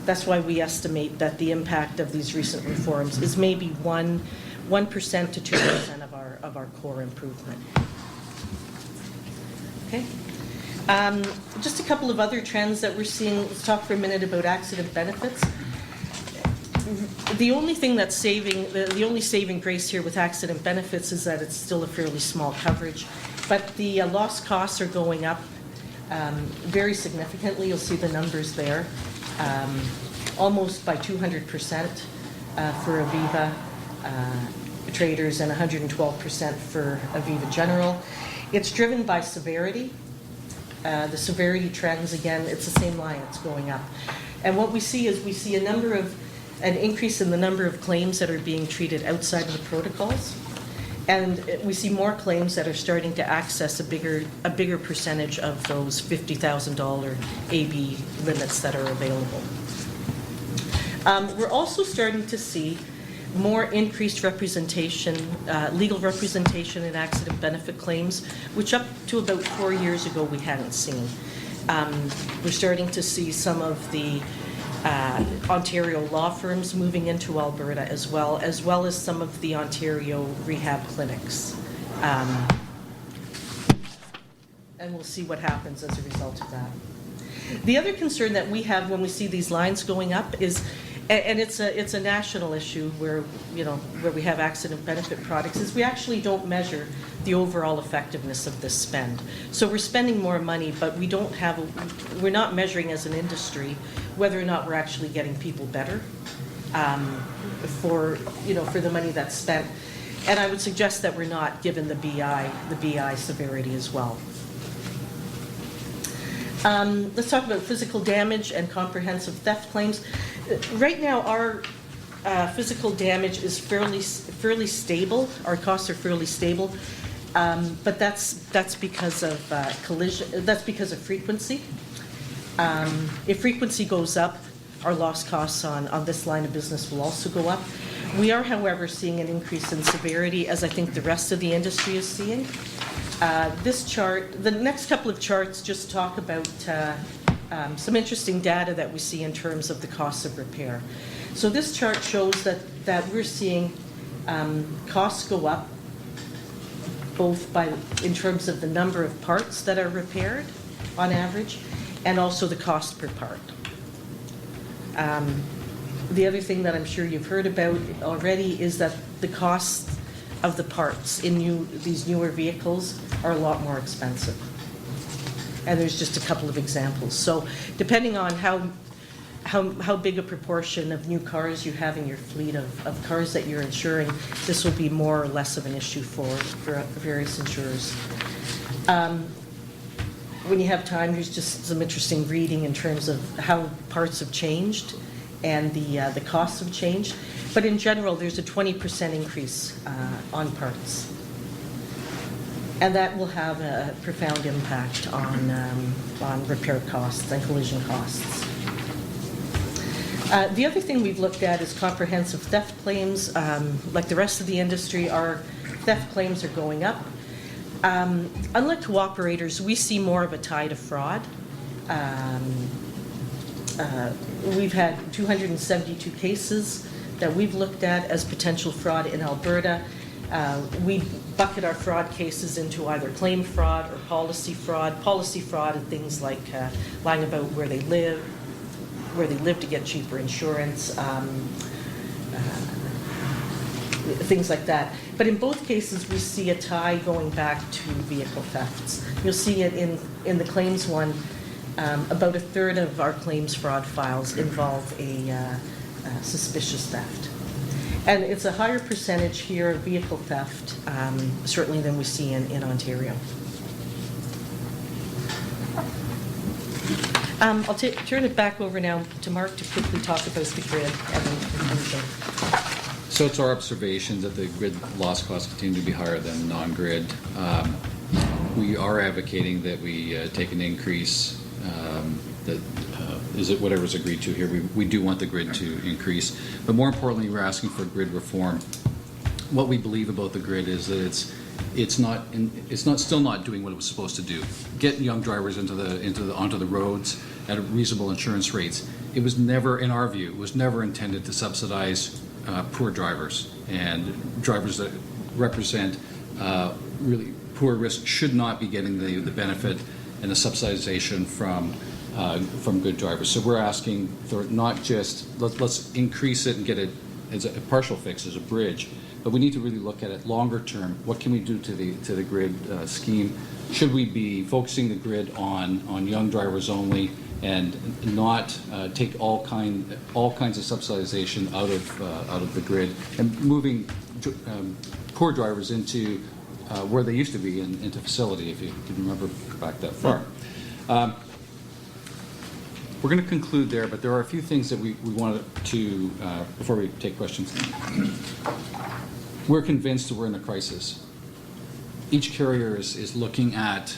that's why we estimate that the impact of these recent reforms is maybe 1% to 2% of our core improvement. Okay. Just a couple of other trends that we're seeing. Let's talk for a minute about accident benefits. The only thing that's the only saving grace here with accident benefits is that it's still a fairly small coverage, but the loss costs are going up very significantly. You'll see the numbers there, almost by 200% for Aviva traders and 112% for Aviva General. It's driven by severity. The severity trends, again, it's the same line, it's going up. And what we see is an increase in the number of claims that are being treated outside of the protocols. And we see more claims that are starting to access a bigger percentage of those $50,000 AB limits that are available. We're also starting to see more increased representation, legal representation in accident benefit claims, which up to about 4 years ago we hadn't seen. We're starting to see some of the Ontario law firms moving into Alberta as well as some of the Ontario rehab clinics. And we'll see what happens as a result of that. The other concern that we have when we see these lines going up is, and it's a national issue where we have accident benefit products, is we actually don't measure the overall effectiveness of this spend. So we're spending more money, but we're not measuring as an industry whether or not we're actually getting people better for the money that's spent. And I would suggest that we're not, given the BI severity as well. Let's talk about physical damage and comprehensive theft claims. Right now, our physical damage is fairly stable. Our costs are fairly stable, but that's because of collision. That's because of frequency. If frequency goes up, our loss costs on this line of business will also go up. We are, however, seeing an increase in severity, as I think the rest of the industry is seeing. This chart, the next couple of charts just talk about some interesting data that we see in terms of the cost of repair. So this chart shows that we're seeing costs go up both in terms of the number of parts that are repaired on average, and also the cost per part. The other thing that I'm sure you've heard about already is that the cost of the parts in these newer vehicles are a lot more expensive. And there's just a couple of examples. So depending on how big a proportion of new cars you have in your fleet of cars that you're insuring, this will be more or less of an issue for various insurers. When you have time, there's just some interesting reading in terms of how parts have changed and the costs have changed. But in general, there's a 20% increase on parts. And that will have a profound impact on repair costs and collision costs. The other thing we've looked at is comprehensive theft claims. Like the rest of the industry, our theft claims are going up. Unlike cooperators, we see more of a tide of fraud. We've had 272 cases that we've looked at as potential fraud in Alberta. We bucket our fraud cases into either claim fraud or policy fraud. Policy fraud are things like lying about where they live to get cheaper insurance, things like that. But in both cases, we see a tie going back to vehicle thefts. You'll see it in the claims one. About a third of our claims fraud files involve a suspicious theft. And it's a higher percentage here of vehicle theft, certainly than we see in Ontario. I'll turn it back over now to Mark to quickly talk about the grid and the conclusion. So it's our observation that the grid loss costs continue to be higher than non-grid. We are advocating that we take an increase is it whatever's agreed to here. We do want the grid to increase, but more importantly, we're asking for grid reform. What we believe about the grid is that it's still not doing what it was supposed to do. Get young drivers onto the roads at reasonable insurance rates. It was never, in our view, it was never intended to subsidize poor drivers, and drivers that represent really poor risk should not be getting the benefit and the subsidization from good drivers. So we're asking for not just let's increase it and get it as a partial fix, as a bridge, but we need to really look at it longer term. What can we do to the grid scheme? Should we be focusing the grid on young drivers only and not take all kinds of subsidization out of the grid and moving poor drivers into where they used to be into facility, if you can remember back that far. We're going to conclude there, but there are a few things that we wanted to, before we take questions. We're convinced that we're in a crisis. Each carrier is looking at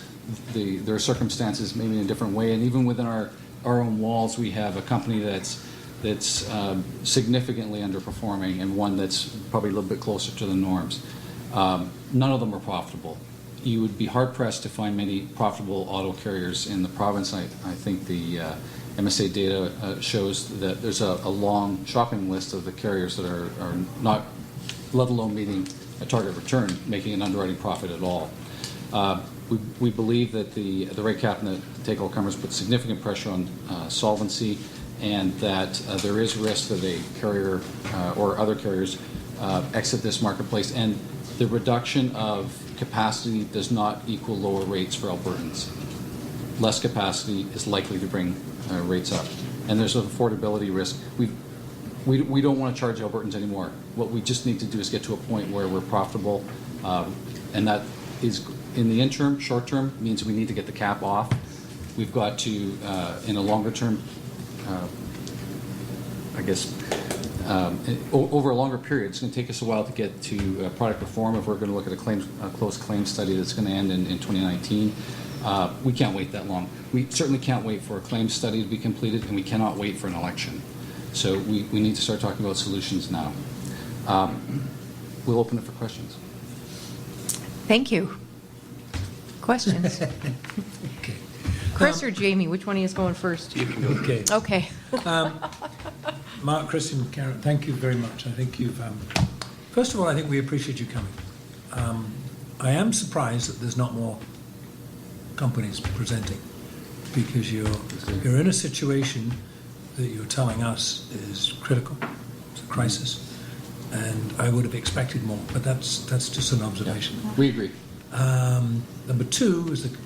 their circumstances maybe in a different way, and even within our own walls, we have a company that's significantly underperforming and one that's probably a little bit closer to the norms. None of them are profitable. You would be hard-pressed to find many profitable auto carriers in the province. I think the MSA data shows that there's a long shopping list of the carriers that are not, let alone meeting a target return, making an underwriting profit at all. We believe that the rate cap and the take all comers put significant pressure on solvency, and that there is risk that a carrier or other carriers exit this marketplace, and the reduction of capacity does not equal lower rates for Albertans. Less capacity is likely to bring rates up, and there's an affordability risk. We don't want to charge Albertans anymore. What we just need to do is get to a point where we're profitable, and that is, in the interim, short term, means we need to get the cap off. We've got to, in a longer term, I guess, over a longer period, it's going to take us a while to get to product reform. If we're going to look at a closed claims study that's going to end in 2019, we can't wait that long. We certainly can't wait for a claims study to be completed, and we cannot wait for an election. So we need to start talking about solutions now. We'll open it for questions. Thank you. Questions? Okay. Chris or Jamie, which one of you is going first? Okay. Okay. Mark, Christian, Karen, thank you very much. I think you've, first of all, I think we appreciate you coming. I am surprised that there's not more companies presenting, because you're in a situation that you're telling us is critical. It's a crisis. And I would have expected more, but that's just an observation. Yeah, we agree. Number two is that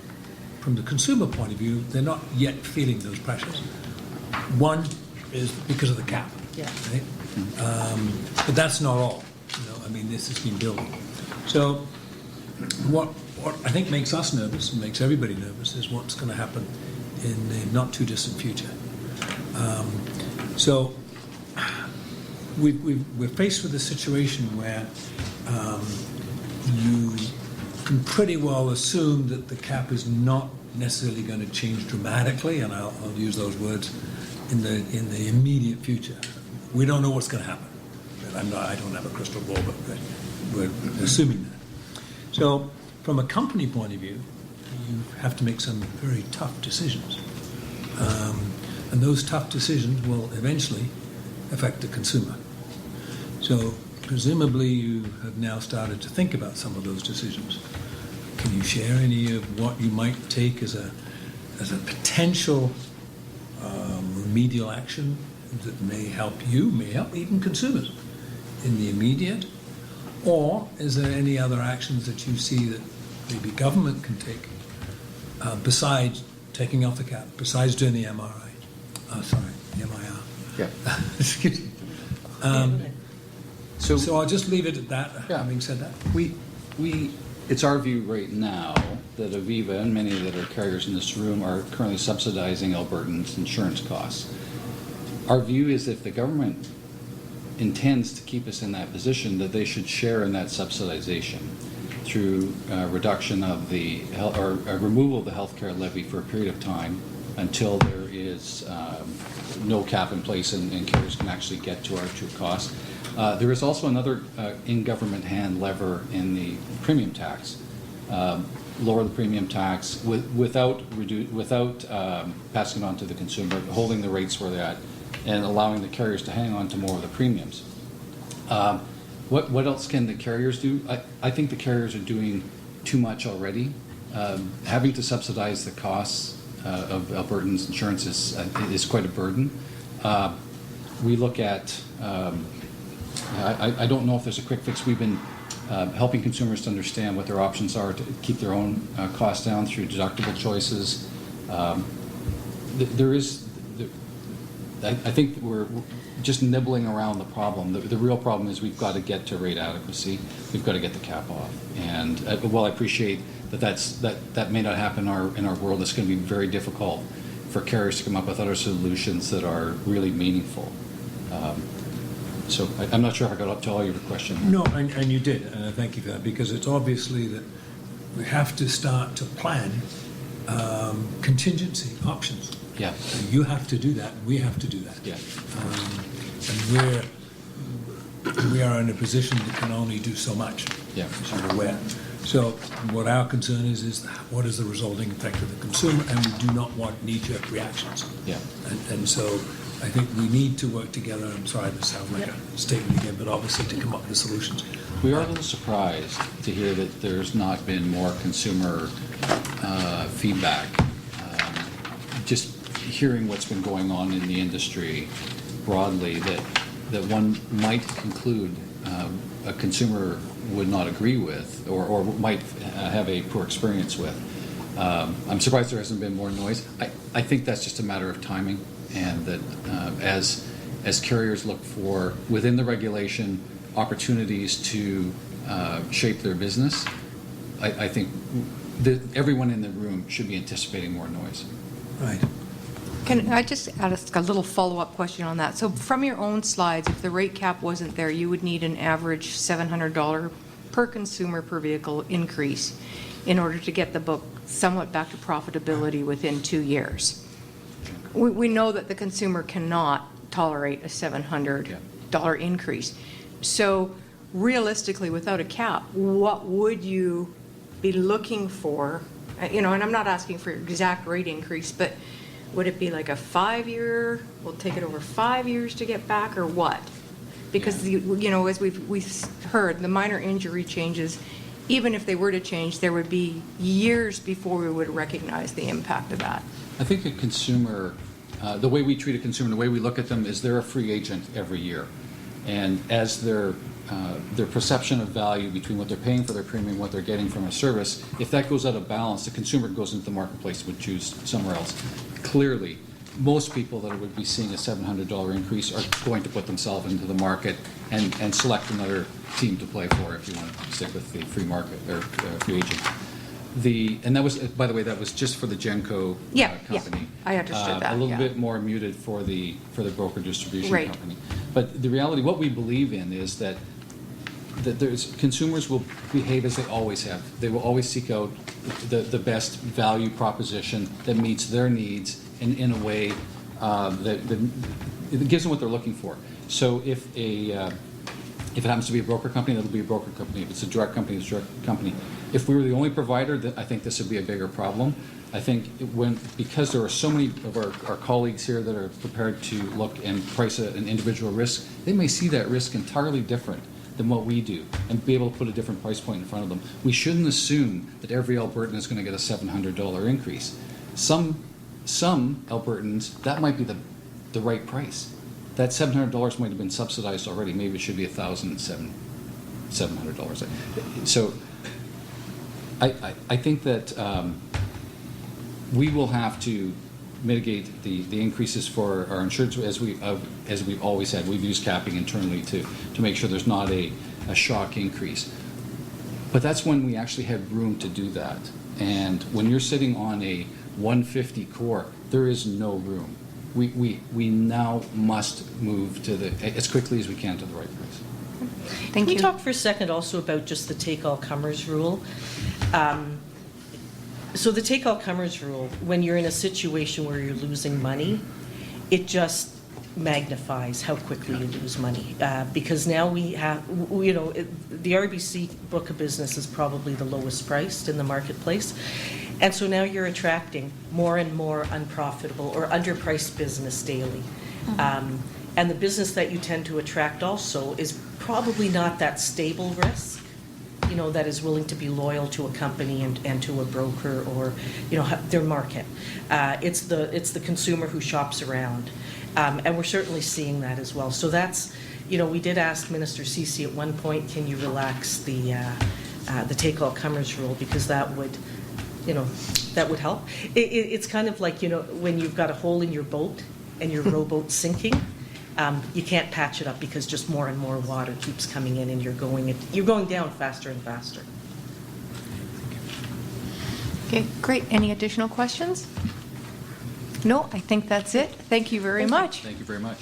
from the consumer point of view, they're not yet feeling those pressures. One is because of the cap, right? But that's not all. I mean, this has been building. So what I think makes us nervous and makes everybody nervous is what's going to happen in the not too distant future. So we're faced with a situation where you can pretty well assume that the cap is not necessarily going to change dramatically, and I'll use those words, in the immediate future. We don't know what's going to happen. I don't have a crystal ball, but we're assuming that. So from a company point of view, you have to make some very tough decisions. And those tough decisions will eventually affect the consumer. So presumably you have now started to think about some of those decisions. Can you share any of what you might take as a potential remedial action that may help you, may help even consumers in the immediate? Or is there any other actions that you see that maybe government can take besides taking off the cap, besides doing the MRI? The MIR. Yeah. Excuse me. So I'll just leave it at that, having said that. It's our view right now that Aviva and many that are carriers in this room are currently subsidizing Albertans' insurance costs. Our view is if the government intends to keep us in that position, that they should share in that subsidization through reduction of the or removal of the healthcare levy for a period of time until there is no cap in place and carriers can actually get to our true costs. There is also another in-government hand lever in the premium tax. Lower the premium tax without passing it on to the consumer, holding the rates where they're at, and allowing the carriers to hang on to more of the premiums. What else can the carriers do? I think the carriers are doing too much already. Having to subsidize the costs of Albertans' insurance is quite a burden. We look at, I don't know if there's a quick fix. We've been helping consumers to understand what their options are to keep their own costs down through deductible choices. I think we're just nibbling around the problem. The real problem is we've got to get to rate adequacy. We've got to get the cap off. And while I appreciate that may not happen in our world, it's going to be very difficult for carriers to come up with other solutions that are really meaningful. So I'm not sure if I got up to all your questions. No, and you did, and I thank you for that, because it's obviously that we have to start to plan contingency options. Yeah. So you have to do that, we have to do that. Yeah. And we are in a position that can only do so much. Yeah. As you're aware. So what our concern is what is the resulting effect of the consumer, and we do not want knee-jerk reactions. Yeah. And so I think we need to work together. I'm sorry, this sounds like a statement again, but obviously to come up with solutions. We are a little surprised to hear that there's not been more consumer feedback. Just hearing what's been going on in the industry broadly, that one might conclude a consumer would not agree with or might have a poor experience with. I'm surprised there hasn't been more noise. I think that's just a matter of timing, and that as carriers look for, within the regulation, opportunities to shape their business, I think that everyone in the room should be anticipating more noise. Right. Can I just ask a little follow-up question on that? So from your own slides, if the rate cap wasn't there, you would need an average $700 per consumer per vehicle increase in order to get the book somewhat back to profitability within 2 years. We know that the consumer cannot tolerate a $700 increase. So realistically, without a cap, what would you be looking for? You know, and I'm not asking for exact rate increase, but would it be like a 5-year, we'll take it over 5 years to get back, or what? Because, you know, as we've heard, the minor injury changes, even if they were to change, there would be years before we would recognize the impact of that. I think a consumer, the way we treat a consumer, the way we look at them is they're a free agent every year. And as their perception of value between what they're paying for their premium and what they're getting from a service, if that goes out of balance, the consumer goes into the marketplace and would choose somewhere else. Clearly, most people that would be seeing a $700 increase are going to put themselves into the market and select another team to play for if you want to stick with the free market or free agent. And that was, by the way, that was just for the Genco company. I understood that. A little bit more muted for the broker distribution Right. company. But the reality, what we believe in is that consumers will behave as they always have. They will always seek out the best value proposition that meets their needs in a way that it gives them what they're looking for. So if it happens to be a broker company, that'll be a broker company. If it's a direct company, it's a direct company. If we were the only provider, then I think this would be a bigger problem. I think because there are so many of our colleagues here that are prepared to look and price an individual risk, they may see that risk entirely different than what we do and be able to put a different price point in front of them. We shouldn't assume that every Albertan is going to get a $700 increase. Some Albertans, that might be the right price. That $700 might have been subsidized already. Maybe it should be $1,700. So I think that we will have to mitigate the increases for our insureds as we've always had. We've used capping internally to make sure there's not a shock increase. But that's when we actually had room to do that. And when you're sitting on a 150 core, there is no room. We now must move as quickly as we can to the right price. Can we talk for a second also about just the take-all-comers rule? So the take-all-comers rule, when you're in a situation where you're losing money, it just magnifies how quickly you lose money. Because now we have, you know, the RBC book of business is probably the lowest priced in the marketplace. And so now you're attracting more and more unprofitable or underpriced business daily. And the business that you tend to attract also is probably not that stable risk, you know, that is willing to be loyal to a company and to a broker or, you know, their market. It's the consumer who shops around. And we're certainly seeing that as well. So that's, you know, we did ask Minister Ceci at one point, can you relax the take-all-comers rule, because that would, you know, that would help. It's kind of like, you know, when you've got a hole in your boat and your rowboat's sinking, you can't patch it up because just more and more water keeps coming in and you're going down faster and faster. Okay, great. Any additional questions? No, I think that's it. Thank you very much. Thank you very much.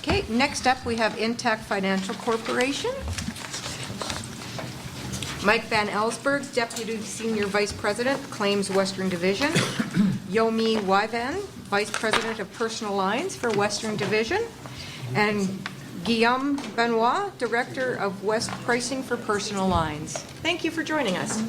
Okay, next up we have Intact Financial Corporation. Mike Van Ellsberg, Deputy Senior Vice President, Claims Western Division. Yomi Wyvan, Vice President of Personal Lines for Western Division. And Guillaume Benoit, Director of West Pricing for Personal Lines. Thank you for joining us.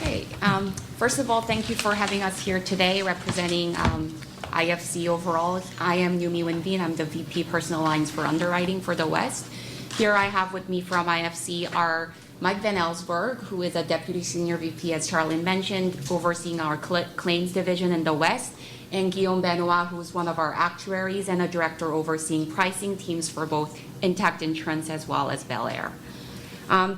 Okay, first of all, thank you for having us here today representing IFC overall. I am Yumi Winvin. I'm the VP Personal Lines for Underwriting for the West. Here I have with me from IFC are Mike Van Ellsberg, who is a Deputy Senior VP, as Charlene mentioned, overseeing our claims division in the West, and Guillaume Benoit, who's one of our actuaries and a director overseeing pricing teams for both Intact Insurance as well as Bel Air.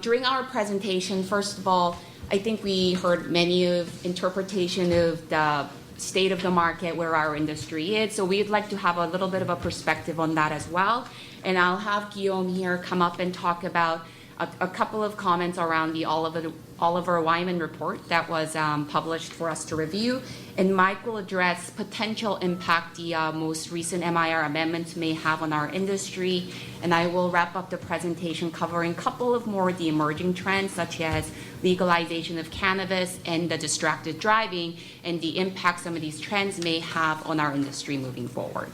During our presentation, first of all, I think we heard many of interpretation of the state of the market, where our industry is. So we'd like to have a little bit of a perspective on that as well. And I'll have Guillaume here come up and talk about a couple of comments around the Oliver Wyman report that was published for us to review. And Mike will address potential impact the most recent MIR amendments may have on our industry. And I will wrap up the presentation covering a couple of more of the emerging trends, such as legalization of cannabis and the distracted driving, and the impact some of these trends may have on our industry moving forward.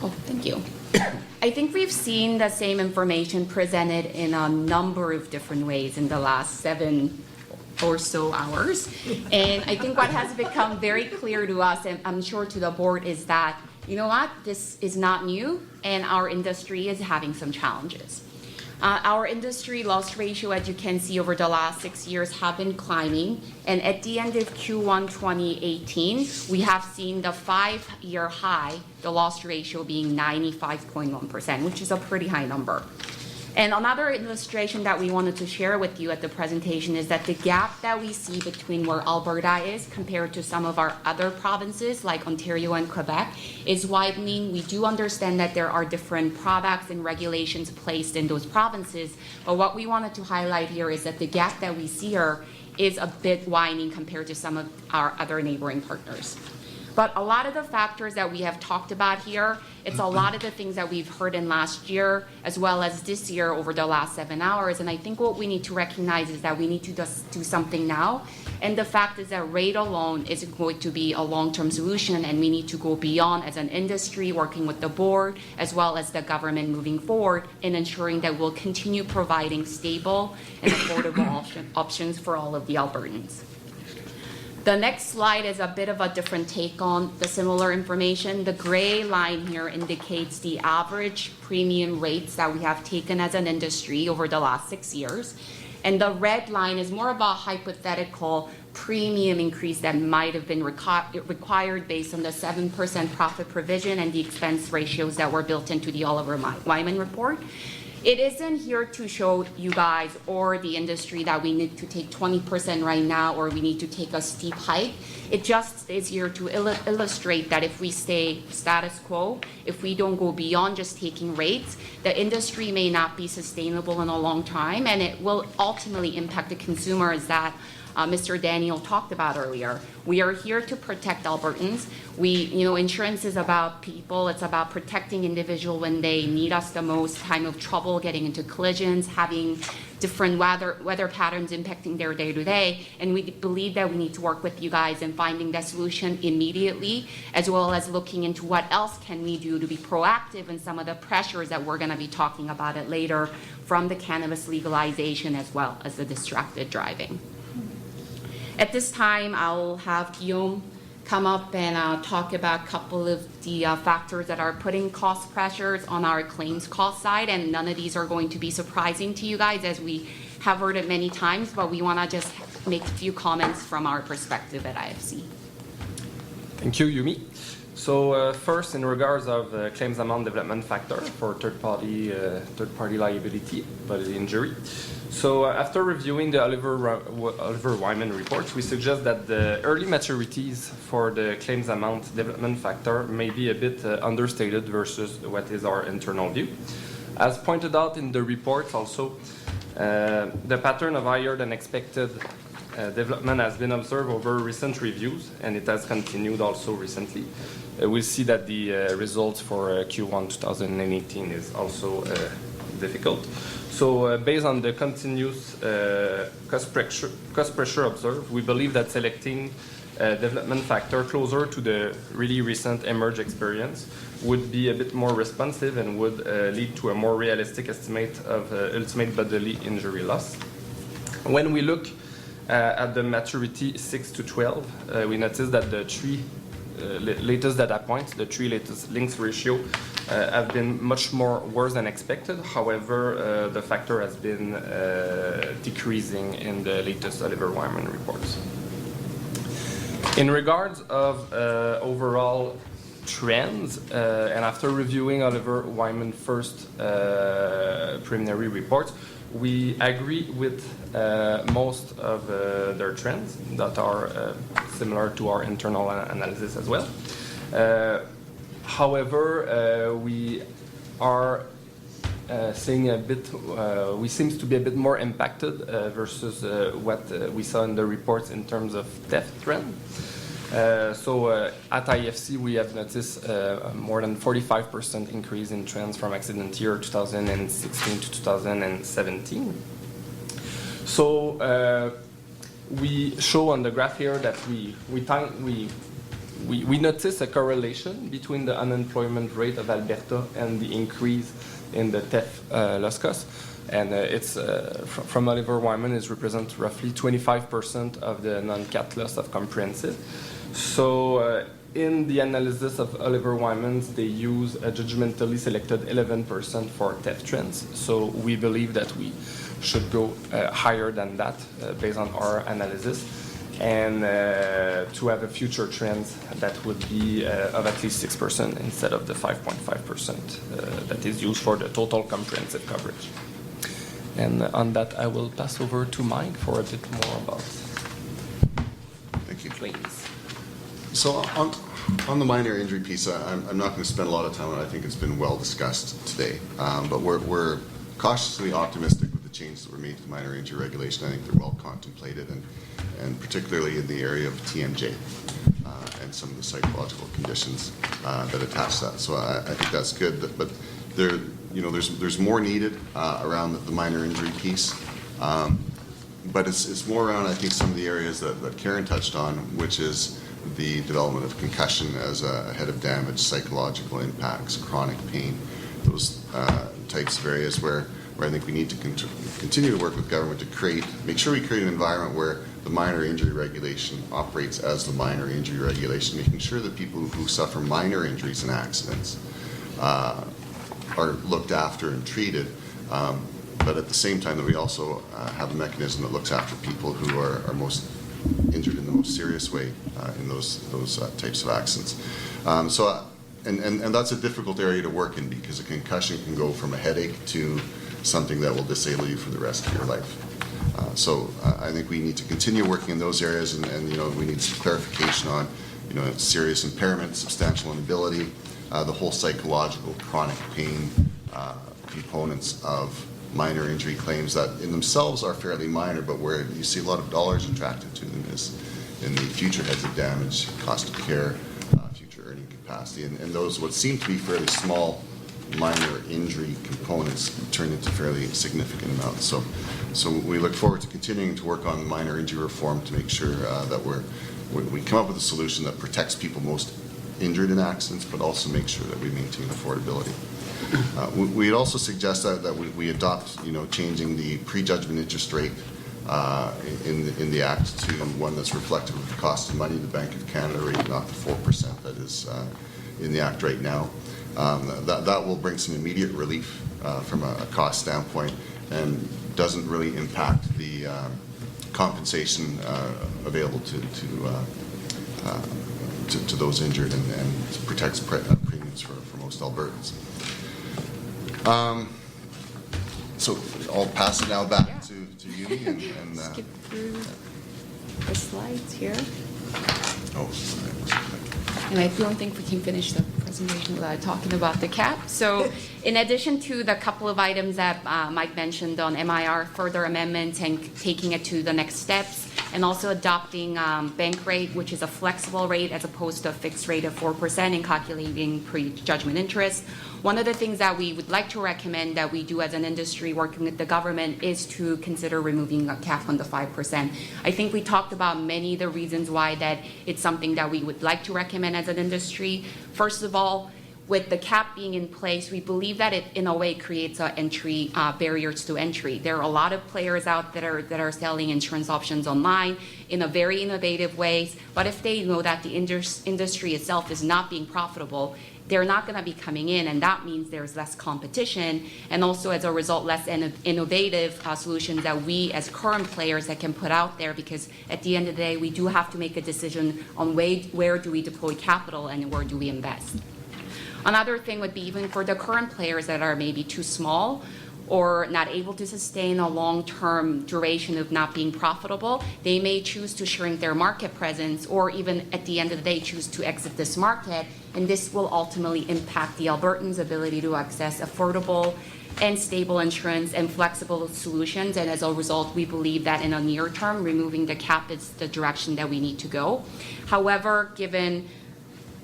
Oh, thank you. I think we've seen the same information presented in a number of different ways in the last 7 or so hours. And I think what has become very clear to us, and I'm sure to the board, is that, you know what, this is not new, and our industry is having some challenges. Our industry loss ratio, as you can see, over the last 6 years have been climbing. And at the end of Q1 2018, we have seen the 5-year high, the loss ratio being 95.1%, which is a pretty high number. And another illustration that we wanted to share with you at the presentation is that the gap that we see between where Alberta is compared to some of our other provinces like Ontario and Quebec is widening. We do understand that there are different products and regulations placed in those provinces, but what we wanted to highlight here is that the gap that we see here is a bit widening compared to some of our other neighboring partners. But a lot of the factors that we have talked about here, it's a lot of the things that we've heard in last year as well as this year over the last 7 hours. And I think what we need to recognize is that we need to just do something now. And the fact is that rate alone isn't going to be a long-term solution, and we need to go beyond as an industry, working with the board as well as the government moving forward in ensuring that we'll continue providing stable and affordable options for all of the Albertans. The next slide is a bit of a different take on the similar information. The gray line here indicates the average premium rates that we have taken as an industry over the last 6 years. And the red line is more of a hypothetical premium increase that might have been required based on the 7% profit provision and the expense ratios that were built into the Oliver Wyman report. It isn't here to show you guys or the industry that we need to take 20% right now or we need to take a steep hike. It just is here to illustrate that if we stay status quo, if we don't go beyond just taking rates, the industry may not be sustainable in a long time, and it will ultimately impact the consumers that Mr. Daniel talked about earlier. We are here to protect Albertans. Insurance is about people. It's about protecting individuals when they need us the most, time of trouble, getting into collisions, having different weather patterns impacting their day-to-day. And we believe that we need to work with you guys in finding that solution immediately, as well as looking into what else can we do to be proactive in some of the pressures that we're going to be talking about it later from the cannabis legalization as well as the distracted driving. At this time, I'll have Guillaume come up and talk about a couple of the factors that are putting cost pressures on our claims cost side, and none of these are going to be surprising to you guys as we have heard it many times, but we want to just make a few comments from our perspective at IFC. Thank you, Yumi. So first, in regards of claims amount development factor for third-party liability, bodily injury. So after reviewing the Oliver Wyman reports, we suggest that the early maturities for the claims amount development factor may be a bit understated versus what is our internal view. As pointed out in the reports also, the pattern of higher than expected development has been observed over recent reviews, and it has continued also recently. We'll see that the results for Q1 2018 is also difficult. So based on the continuous cost pressure observed, we believe that selecting development factor closer to the really recent emerge experience would be a bit more responsive and would lead to a more realistic estimate of ultimate bodily injury loss. When we look at the maturity 6 to 12, we notice that the three latest data points, the three latest links ratio, have been much more worse than expected. However, the factor has been decreasing in the latest Oliver Wyman reports. In regards of overall trends, and after reviewing Oliver Wyman's first preliminary reports, we agree with most of their trends that are similar to our internal analysis as well. However, we are seeing a bit, we seems to be a bit more impacted versus what we saw in the reports in terms of theft trend. So at IFC, we have noticed more than 45% increase in trends from accident year 2016 to 2017. So we show on the graph here that we notice a correlation between the unemployment rate of Alberta and the increase in the theft loss cost. And it's from Oliver Wyman, it represents roughly 25% of the non-cat loss of comprehensive. So in the analysis of Oliver Wyman's, they use a judgmentally selected 11% for theft trends. So we believe that we should go higher than that based on our analysis, and to have a future trends that would be of at least 6% instead of the 5.5% that is used for the total comprehensive coverage. And on that, I will pass over to Mike for a bit more about claims. So on the minor injury piece, I'm not going to spend a lot of time on it. I think it's been well discussed today. But we're cautiously optimistic with the changes that were made to the minor injury regulation. I think they're well contemplated, and particularly in the area of TMJ and some of the psychological conditions that attach to that. So I think that's good. But there's more needed around the minor injury piece. But it's more around, I think, some of the areas that Karen touched on, which is the development of concussion as a head of damage, psychological impacts, chronic pain, those types of areas where I think we need to continue to work with government to make sure we create an environment where the minor injury regulation operates as the minor injury regulation, making sure that people who suffer minor injuries and accidents are looked after and treated, but at the same time that we also have a mechanism that looks after people who are most injured in the most serious way in those types of accidents. And that's a difficult area to work in, because a concussion can go from a headache to something that will disable you for the rest of your life. So I think we need to continue working in those areas, and we need some clarification on serious impairment, substantial inability, the whole psychological chronic pain components of minor injury claims that in themselves are fairly minor, but where you see a lot of dollars attracted to them is in the future heads of damage, cost of care, future earning capacity, and those what seem to be fairly small minor injury components turn into fairly significant amounts. So we look forward to continuing to work on minor injury reform to make sure that we come up with a solution that protects people most injured in accidents, but also make sure that we maintain affordability. We'd also suggest that we adopt, changing the prejudgment interest rate in the Act to one that's reflective of the cost of money, the Bank of Canada rate, not the 4% that is in the Act right now. That will bring some immediate relief from a cost standpoint, and doesn't really impact the compensation available to those injured, and protects premiums for most Albertans. So I'll pass it now back to Yumi. And skip through the slides here. Oh, And I don't think we can finish the presentation without talking about the cap. So in addition to the couple of items that Mike mentioned on MIR, further amendments and taking it to the next steps, and also adopting bank rate, which is a flexible rate as opposed to a fixed rate of 4% in calculating pre-judgment interest. One of the things that we would like to recommend that we do as an industry working with the government is to consider removing a cap on the 5%. I think we talked about many of the reasons why that it's something that we would like to recommend as an industry. First of all, with the cap being in place, we believe that it, in a way, creates barriers to entry. There are a lot of players out there that are selling insurance options online in a very innovative ways, but if they know that the industry itself is not being profitable, they're not going to be coming in, and that means there's less competition, and also as a result, less innovative solutions that we as current players that can put out there, because at the end of the day, we do have to make a decision on where do we deploy capital and where do we invest. Another thing would be even for the current players that are maybe too small or not able to sustain a long-term duration of not being profitable, they may choose to shrink their market presence, or even at the end of the day choose to exit this market, and this will ultimately impact the Albertans' ability to access affordable and stable insurance and flexible solutions. And as a result, we believe that in a near term, removing the cap is the direction that we need to go. However, given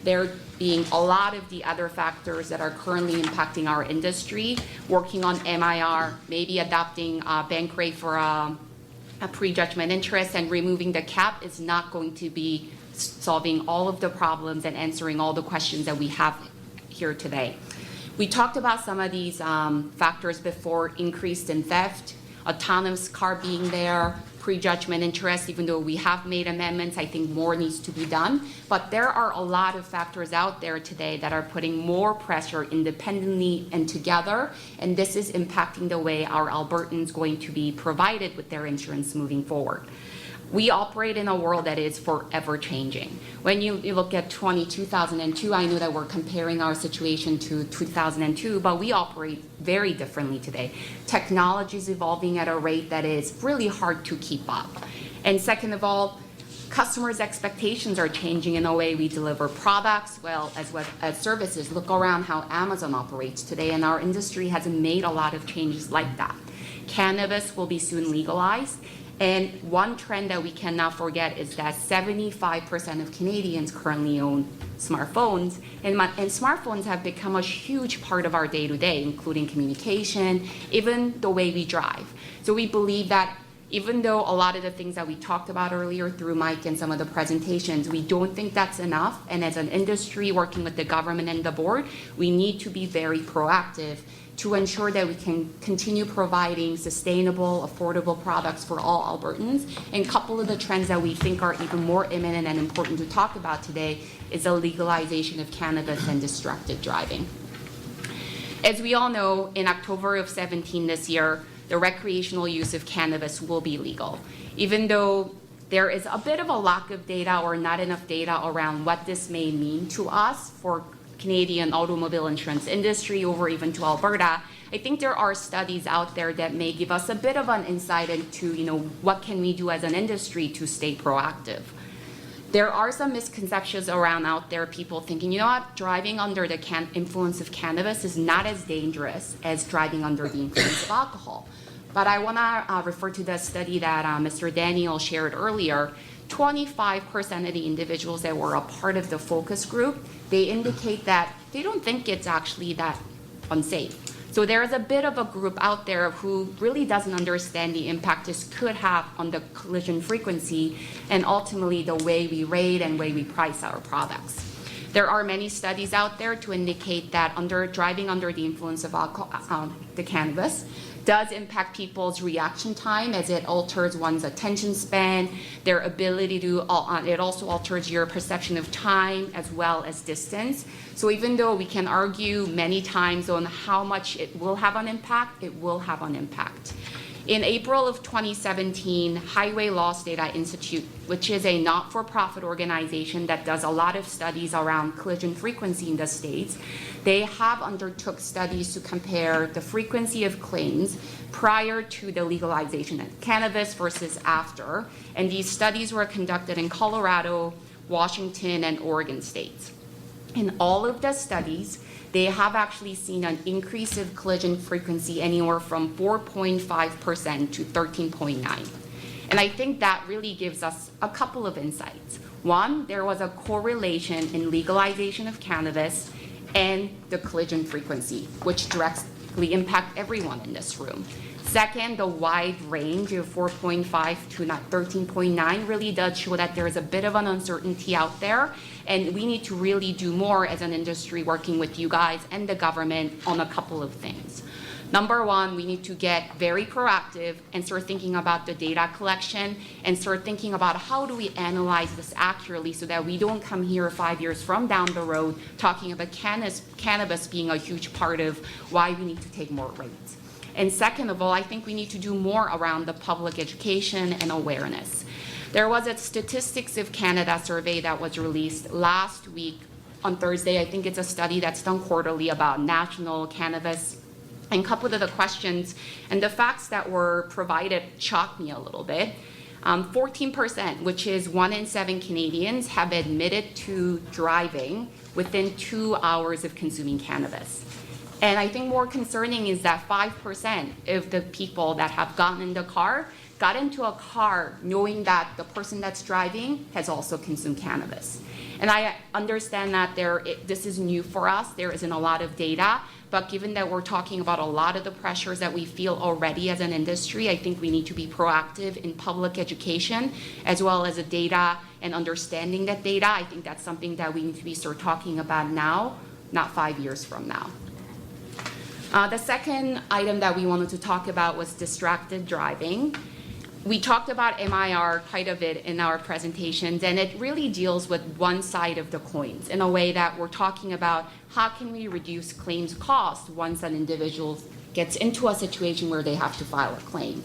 there being a lot of the other factors that are currently impacting our industry, working on MIR, maybe adopting bank rate for a prejudgment interest, and removing the cap is not going to be solving all of the problems and answering all the questions that we have here today. We talked about some of these factors before: increased in theft, autonomous car being there, prejudgment interest. Even though we have made amendments, I think more needs to be done. But there are a lot of factors out there today that are putting more pressure independently and together, and this is impacting the way our Albertans going to be provided with their insurance moving forward. We operate in a world that is forever changing. When you look at 2002, I know that we're comparing our situation to 2002, but we operate very differently today. Technology is evolving at a rate that is really hard to keep up. And second of all, customers' expectations are changing in the way we deliver products, as services. Look around how Amazon operates today, and our industry has made a lot of changes like that. Cannabis will be soon legalized. And one trend that we cannot forget is that 75% of Canadians currently own smartphones, and smartphones have become a huge part of our day-to-day, including communication, even the way we drive. So we believe that even though a lot of the things that we talked about earlier through Mike and some of the presentations, we don't think that's enough. And as an industry working with the government and the board, we need to be very proactive to ensure that we can continue providing sustainable, affordable products for all Albertans. And a couple of the trends that we think are even more imminent and important to talk about today is the legalization of cannabis and distracted driving. As we all know, in October of 2017 this year, the recreational use of cannabis will be legal. Even though there is a bit of a lack of data or not enough data around what this may mean to us for Canadian automobile insurance industry or even to Alberta, I think there are studies out there that may give us a bit of an insight into, what can we do as an industry to stay proactive. There are some misconceptions around out there, people thinking, driving under the influence of cannabis is not as dangerous as driving under the influence of alcohol. But I want to refer to the study that Mr. Daniel shared earlier. 25% of the individuals that were a part of the focus group, they indicate that they don't think it's actually that unsafe. So there is a bit of a group out there who really doesn't understand the impact this could have on the collision frequency and ultimately the way we rate and way we price our products. There are many studies out there to indicate that driving under the influence of the cannabis does impact people's reaction time, as it alters one's attention span, their ability to, it also alters your perception of time as well as distance. So even though we can argue many times on how much it will have an impact, it will have an impact. In April of 2017, Highway Loss Data Institute, which is a not-for-profit organization that does a lot of studies around collision frequency in the States, they have undertook studies to compare the frequency of claims prior to the legalization of cannabis versus after. And these studies were conducted in Colorado, Washington, and Oregon states. In all of the studies, they have actually seen an increase of collision frequency anywhere from 4.5% to 13.9%. And I think that really gives us a couple of insights. One, there was a correlation in legalization of cannabis and the collision frequency, which directly impact everyone in this room. Second, the wide range of 4.5 to 13.9 really does show that there is a bit of an uncertainty out there, and we need to really do more as an industry working with you guys and the government on a couple of things. Number one, we need to get very proactive and start thinking about the data collection and start thinking about how do we analyze this accurately so that we don't come here 5 years from down the road talking about cannabis being a huge part of why we need to take more rates. And second of all, I think we need to do more around the public education and awareness. There was a Statistics of Canada survey that was released last week on Thursday. I think it's a study that's done quarterly about national cannabis. And a couple of the questions and the facts that were provided shocked me a little bit. 14%, which is 1 in 7 Canadians, have admitted to driving within 2 hours of consuming cannabis. And I think more concerning is that 5% of the people that have gotten in the car got into a car knowing that the person that's driving has also consumed cannabis. And I understand that this is new for us. There isn't a lot of data. But given that we're talking about a lot of the pressures that we feel already as an industry, I think we need to be proactive in public education as well as the data and understanding that data. I think that's something that we need to be start talking about now, not 5 years from now. The second item that we wanted to talk about was distracted driving. We talked about MIR quite a bit in our presentations, and it really deals with one side of the coins in a way that we're talking about how can we reduce claims cost once an individual gets into a situation where they have to file a claim.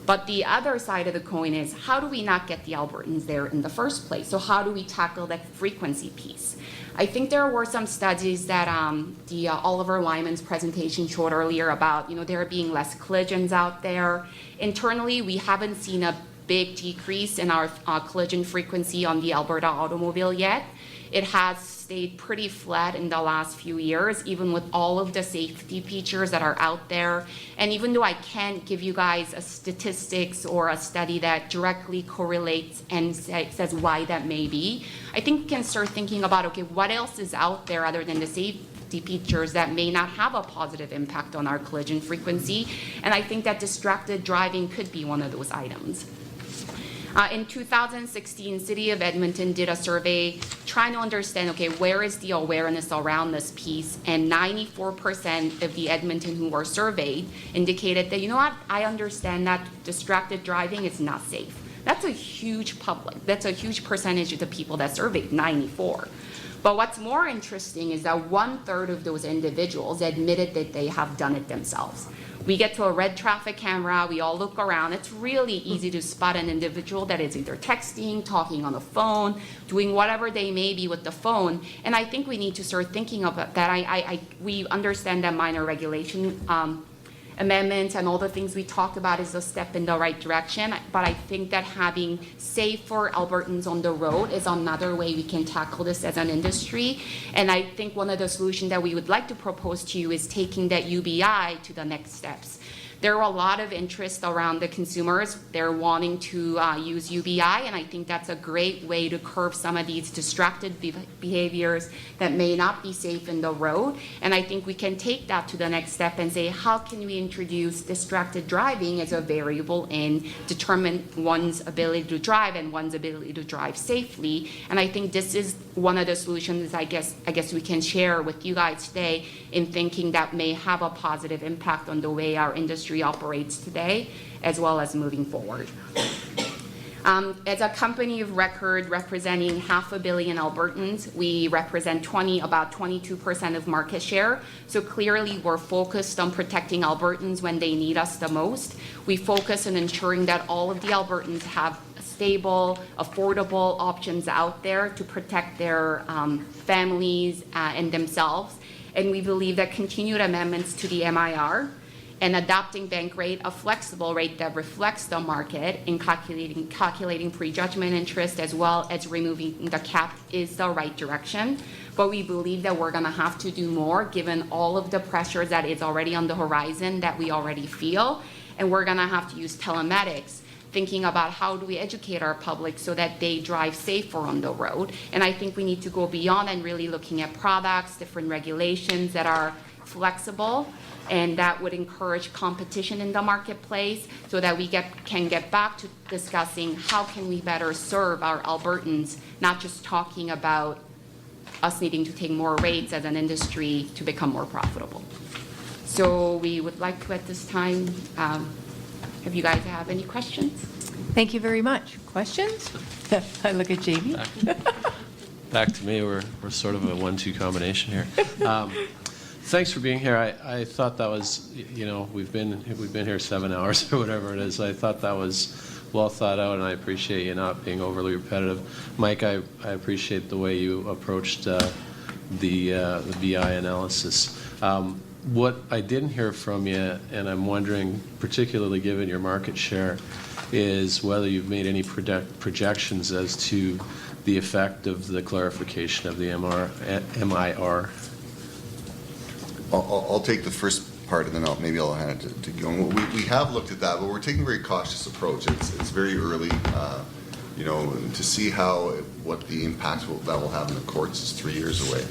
But the other side of the coin is how do we not get the Albertans there in the first place? So how do we tackle that frequency piece? I think there were some studies that Oliver Wyman's presentation showed earlier about, there being less collisions out there. Internally, we haven't seen a big decrease in our collision frequency on the Alberta automobile yet. It has stayed pretty flat in the last few years, even with all of the safety features that are out there. And even though I can't give you guys a statistics or a study that directly correlates and says why that may be, I think we can start thinking about, okay, what else is out there other than the safety features that may not have a positive impact on our collision frequency? And I think that distracted driving could be one of those items. In 2016, City of Edmonton did a survey trying to understand, okay, where is the awareness around this piece? And 94% of the Edmonton who were surveyed indicated that, I understand that distracted driving is not safe. That's a huge percentage of the people that surveyed, 94. But what's more interesting is that 1/3 of those individuals admitted that they have done it themselves. We get to a red traffic camera, we all look around. It's really easy to spot an individual that is either texting, talking on the phone, doing whatever they may be with the phone. And I think we need to start thinking about that. We understand that minor regulation amendments and all the things we talked about is a step in the right direction. But I think that having safer Albertans on the road is another way we can tackle this as an industry. And I think one of the solutions that we would like to propose to you is taking that UBI to the next steps. There are a lot of interest around the consumers. They're wanting to use UBI, and I think that's a great way to curb some of these distracted behaviors that may not be safe in the road. And I think we can take that to the next step and say, how can we introduce distracted driving as a variable and determine one's ability to drive and one's ability to drive safely? And I think this is one of the solutions I guess we can share with you guys today in thinking that may have a positive impact on the way our industry operates today, as well as moving forward. As a company of record representing 500 million Albertans, we represent about 22% of market share. So clearly we're focused on protecting Albertans when they need us the most. We focus on ensuring that all of the Albertans have stable, affordable options out there to protect their families and themselves. And we believe that continued amendments to the MIR and adopting bank rate, a flexible rate that reflects the market in calculating prejudgment interest as well as removing the cap is the right direction. But we believe that we're gonna have to do more given all of the pressures that is already on the horizon that we already feel. And we're gonna have to use telematics, thinking about how do we educate our public so that they drive safer on the road. And I think we need to go beyond and really looking at products, different regulations that are flexible and that would encourage competition in the marketplace so that we can get back to discussing how can we better serve our Albertans, not just talking about us needing to take more rates as an industry to become more profitable. So we would like to, at this time, if you guys have any questions? Thank you very much. Questions? I look at Jamie. Back to me. We're sort of a 1-2 combination here. Thanks for being here. I thought that was, we've been here 7 hours or whatever it is. I thought that was well thought out, and I appreciate you not being overly repetitive. Mike, I appreciate the way you approached the BI analysis. What I didn't hear from you, and I'm wondering, particularly given your market share, is whether you've made any projections as to the effect of the clarification of the MIR. I'll take the first part, and then maybe I'll hand it to Guillaume. We have looked at that, but we're taking a very cautious approach. It's very early, to see what the impact that will have in the courts is 3 years away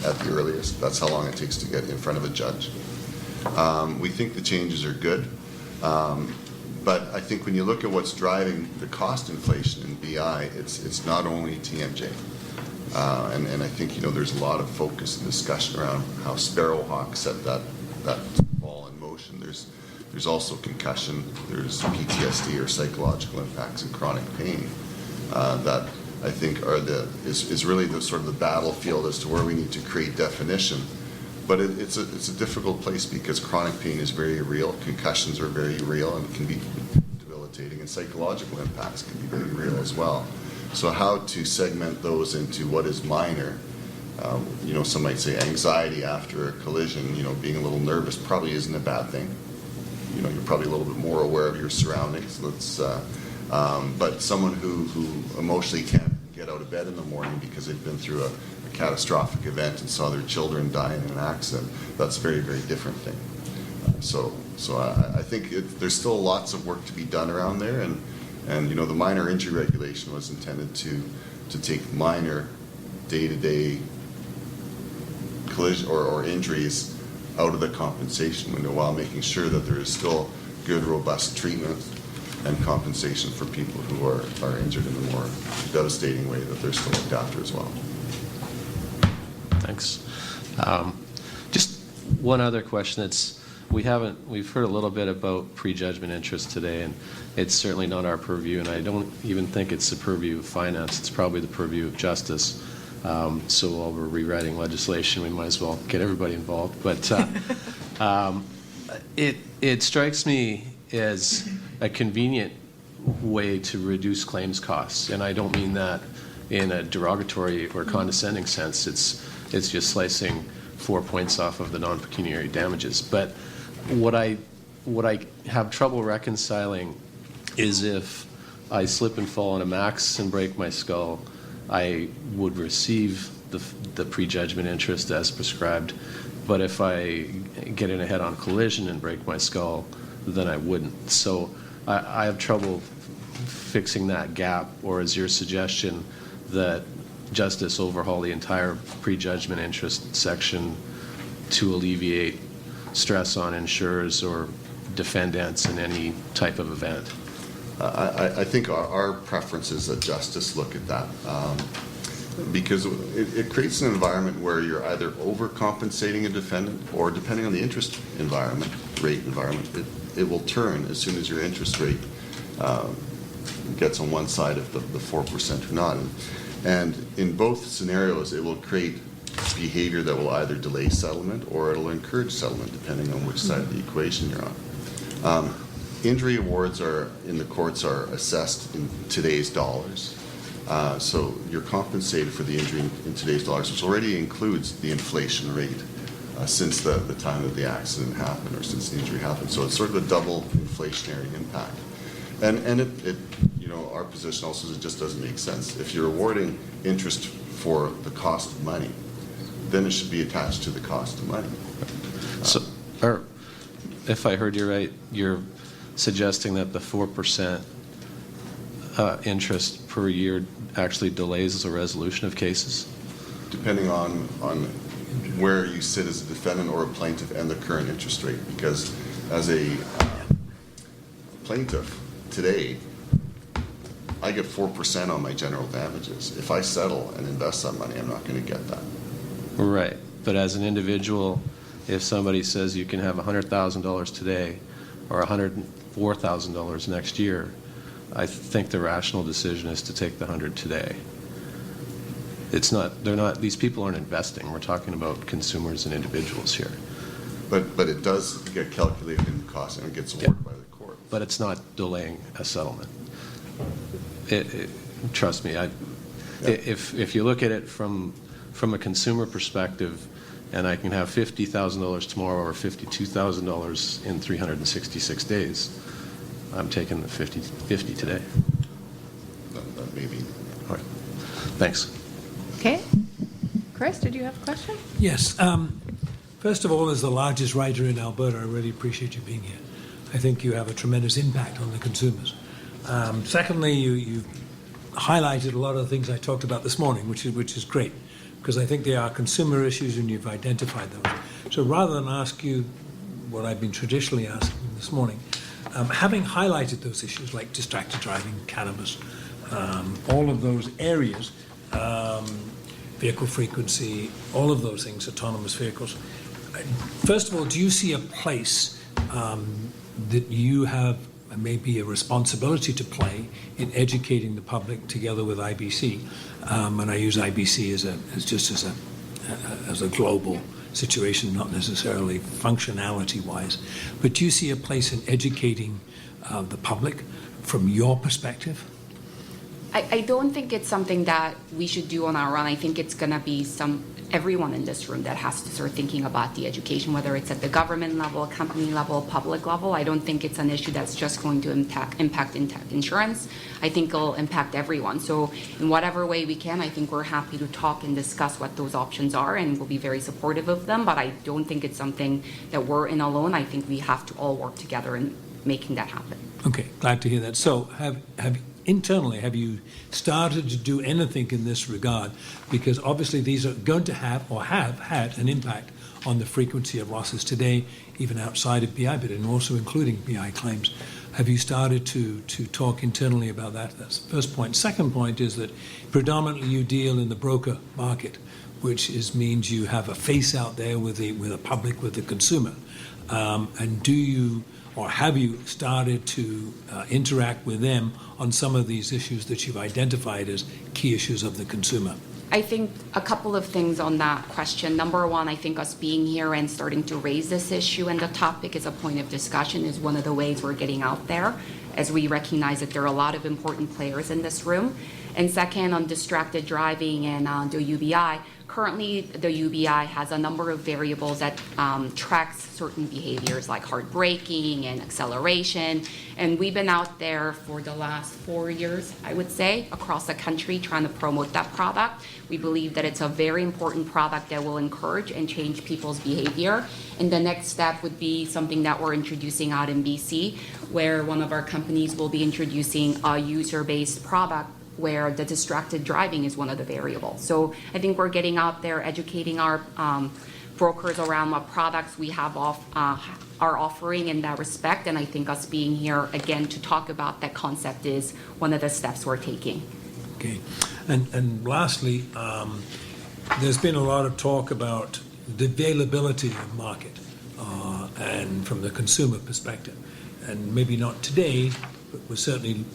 at the earliest. That's how long it takes to get in front of a judge. We think the changes are good, but I think when you look at what's driving the cost inflation in BI, it's not only TMJ. And I think there's a lot of focus and discussion around how Sparrowhawk set that ball in motion. There's also concussion, there's PTSD or psychological impacts and chronic pain that I think is really the sort of the battlefield as to where we need to create definition. But it's a difficult place because chronic pain is very real, concussions are very real and can be debilitating, and psychological impacts can be very real as well. So how to segment those into what is minor, some might say anxiety after a collision, being a little nervous probably isn't a bad thing. You're probably a little bit more aware of your surroundings. But someone who emotionally can't get out of bed in the morning because they've been through a catastrophic event and saw their children die in an accident, that's a very, very different thing. So I think there's still lots of work to be done around there, and the minor injury regulation was intended to take minor day-to-day collision or injuries out of the compensation window while making sure that there is still good, robust treatment and compensation for people who are injured in a more devastating way, that they're still looked after as well. Thanks. Just one other question. We've heard a little bit about prejudgment interest today, and it's certainly not our purview, and I don't even think it's the purview of finance. It's probably the purview of justice. So while we're rewriting legislation, we might as well get everybody involved. But it strikes me as a convenient way to reduce claims costs, and I don't mean that in a derogatory or condescending sense. It's just slicing 4 points off of the non-pecuniary damages. But what I have trouble reconciling is if I slip and fall on a max and break my skull, I would receive the prejudgment interest as prescribed. But if I get in a head-on collision and break my skull, then I wouldn't. So I have trouble fixing that gap. Or is your suggestion that justice overhaul the entire prejudgment interest section to alleviate stress on insurers or defendants in any type of event? I think our preference is that justice look at that because it creates an environment where you're either overcompensating a defendant, or depending on the interest rate environment, it will turn as soon as your interest rate gets on one side of the 4% or not. And in both scenarios, it will create behavior that will either delay settlement or it'll encourage settlement, depending on which side of the equation you're on. Injury awards in the courts are assessed in today's dollars. So you're compensated for the injury in today's dollars, which already includes the inflation rate since the time that the accident happened or since the injury happened. So it's sort of a double inflationary impact. And our position also is it just doesn't make sense. If you're awarding interest for the cost of money, then it should be attached to the cost of money. So, or if I heard you right, you're suggesting that the 4% interest per year actually delays the resolution of cases? Depending on where you sit as a defendant or a plaintiff and the current interest rate. Because as a plaintiff today, I get 4% on my general damages. If I settle and invest that money, I'm not going to get that. Right. But as an individual if somebody says you can have $100,000 today or $104,000 next year, I think the rational decision is to take the 100 today. It's not, they're not, these people aren't investing. We're talking about consumers and individuals here. But it does get calculated in cost and it gets awarded by the court. But it's not delaying a settlement. Trust me, if you look at it from a consumer perspective, and I can have $50,000 tomorrow or $52,000 in 366 days, I'm taking the 50 today. That may be. All right. Thanks. Okay. Chris, did you have a question? Yes. First of all, as the largest writer in Alberta, I really appreciate you being here. I think you have a tremendous impact on the consumers. Secondly, you've highlighted a lot of the things I talked about this morning, which is great, because I think they are consumer issues and you've identified those. So rather than ask you what I've been traditionally asking this morning, having highlighted those issues like distracted driving, cannabis, all of those areas, vehicle frequency, all of those things, autonomous vehicles. First of all, do you see a place that you have maybe a responsibility to play in educating the public together with IBC? And I use IBC as a global situation, not necessarily functionality-wise. But do you see a place in educating the public from your perspective? I don't think it's something that we should do on our own. I think it's going to be everyone in this room that has to start thinking about the education, whether it's at the government level, company level, public level. I don't think it's an issue that's just going to impact insurance. I think it'll impact everyone. So in whatever way we can, I think we're happy to talk and discuss what those options are, and we'll be very supportive of them. But I don't think it's something that we're in alone. I think we have to all work together in making that happen. Okay, glad to hear that. So internally, have you started to do anything in this regard? Because obviously these are going to have or have had an impact on the frequency of losses today, even outside of BI, but also including BI claims. Have you started to talk internally about that? That's the first point. Second point is that predominantly you deal in the broker market, which means you have a face out there with the public, with the consumer. And do you, or have you started to interact with them on some of these issues that you've identified as key issues of the consumer? I think a couple of things on that question. Number one, I think us being here and starting to raise this issue and the topic as a point of discussion is one of the ways we're getting out there, as we recognize that there are a lot of important players in this room. And second, on distracted driving and the UBI, currently the UBI has a number of variables that tracks certain behaviors like hard braking and acceleration. And we've been out there for the last 4 years, I would say, across the country trying to promote that product. We believe that it's a very important product that will encourage and change people's behavior. And the next step would be something that we're introducing out in BC, where one of our companies will be introducing a user-based product where the distracted driving is one of the variables. So I think we're getting out there, educating our brokers around what products we have are offering in that respect. And I think us being here, again, to talk about that concept is one of the steps we're taking. Okay. And lastly, there's been a lot of talk about the availability of market and from the consumer perspective. And maybe not today, but we're certainly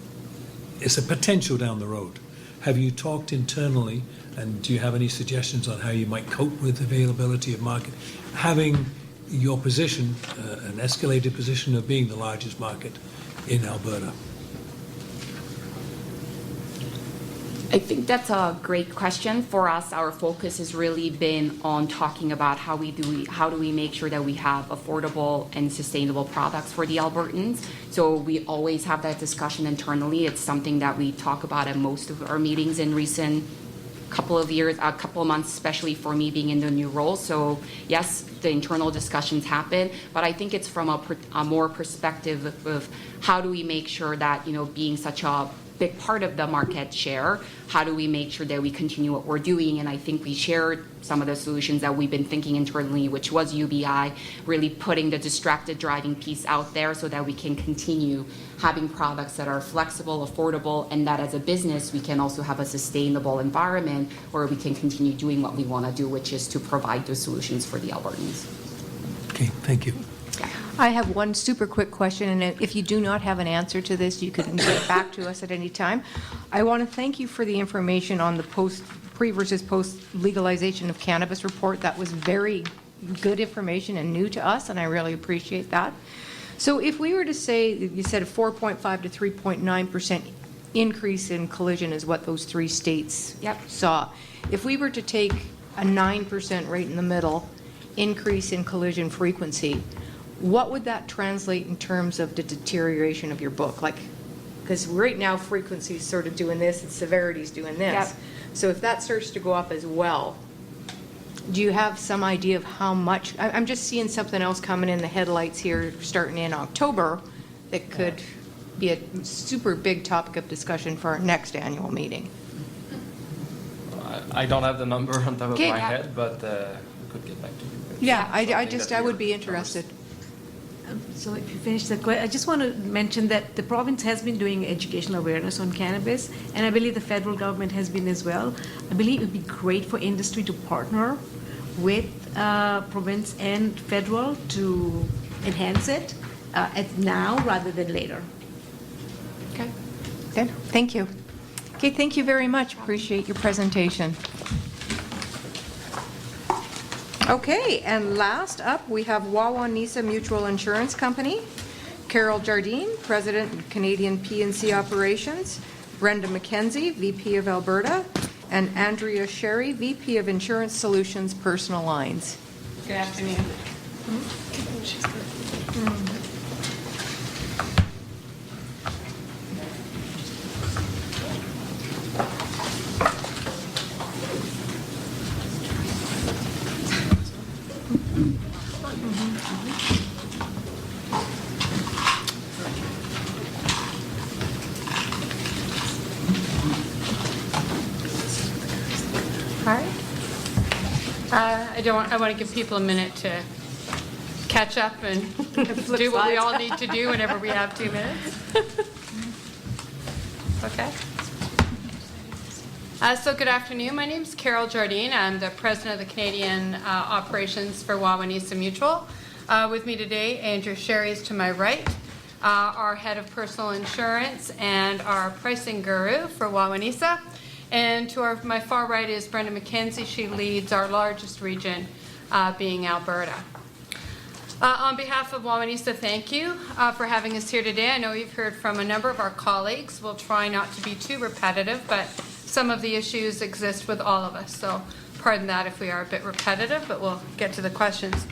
it's a potential down the road. Have you talked internally, and do you have any suggestions on how you might cope with availability of market? Having your position, an escalated position of being the largest market in Alberta. I think that's a great question. For us, our focus has really been on talking about how do we make sure that we have affordable and sustainable products for the Albertans. So we always have that discussion internally. It's something that we talk about at most of our meetings in recent couple of months, especially for me being in the new role. So yes, the internal discussions happen, but I think it's from a more perspective of how do we make sure that, being such a big part of the market share, how do we make sure that we continue what we're doing? And I think we shared some of the solutions that we've been thinking internally, which was UBI, really putting the distracted driving piece out there so that we can continue having products that are flexible, affordable, and that as a business, we can also have a sustainable environment where we can continue doing what we want to do, which is to provide those solutions for the Albertans. Okay, thank you. I have one super quick question, and if you do not have an answer to this, you can get back to us at any time. I want to thank you for the information on the pre versus post legalization of cannabis report. That was very good information and new to us, and I really appreciate that. So if we were to say, you said a 4.5 to 3.9% increase in collision is what those three states saw. If we were to take a 9% right in the middle increase in collision frequency, what would that translate in terms of the deterioration of your book? Like, because right now frequency is sort of doing this and severity is doing this. Yep. So if that starts to go up as well, do you have some idea of how much? I'm just seeing something else coming in the headlights here starting in October that could be a super big topic of discussion for our next annual meeting. I don't have the number on top of Okay. my head, but I could get back to you. Yeah, Something I would be interested. So if you finish the question, I just want to mention that the province has been doing educational awareness on cannabis, and I believe the federal government has been as well. I believe it would be great for industry to partner with province and federal to enhance it at now rather than later. Okay. Good. Thank you. Okay, thank you very much. Appreciate your presentation. Okay, and last up, we have Wawanesa Mutual Insurance Company, Carol Jardine, President of Canadian P&C Operations, Brenda McKenzie, VP of Alberta, and Andrea Sherry, VP of Insurance Solutions Personal Lines. Good afternoon. I want to give people a minute to catch up and do what we all need to do whenever we have 2 minutes. Okay. So good afternoon. My name is Carol Jardine. I'm the president of the Canadian operations for Wawanesa Mutual. With me today, Andrew Sherry is to my right, our head of personal insurance and our pricing guru for Wawanesa. And to my far right is Brenda McKenzie. She leads our largest region, being Alberta. On behalf of Wawanesa, thank you for having us here today. I know you've heard from a number of our colleagues. We'll try not to be too repetitive, but some of the issues exist with all of us. So pardon that if we are a bit repetitive, but we'll get to the questions.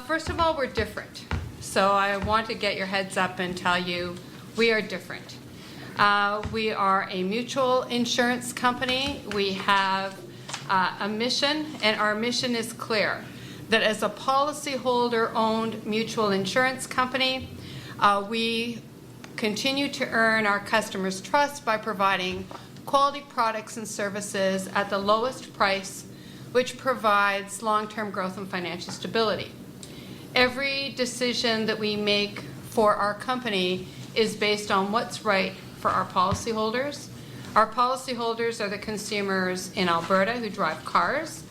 First of all, we're different. So I want to get your heads up and tell you we are different. We are a mutual insurance company. We have a mission, and our mission is clear, that as a policyholder-owned mutual insurance company, we continue to earn our customers' trust by providing quality products and services at the lowest price, which provides long-term growth and financial stability. Every decision that we make for our company is based on what's right for our policyholders. Our policyholders are the consumers in Alberta who drive cars,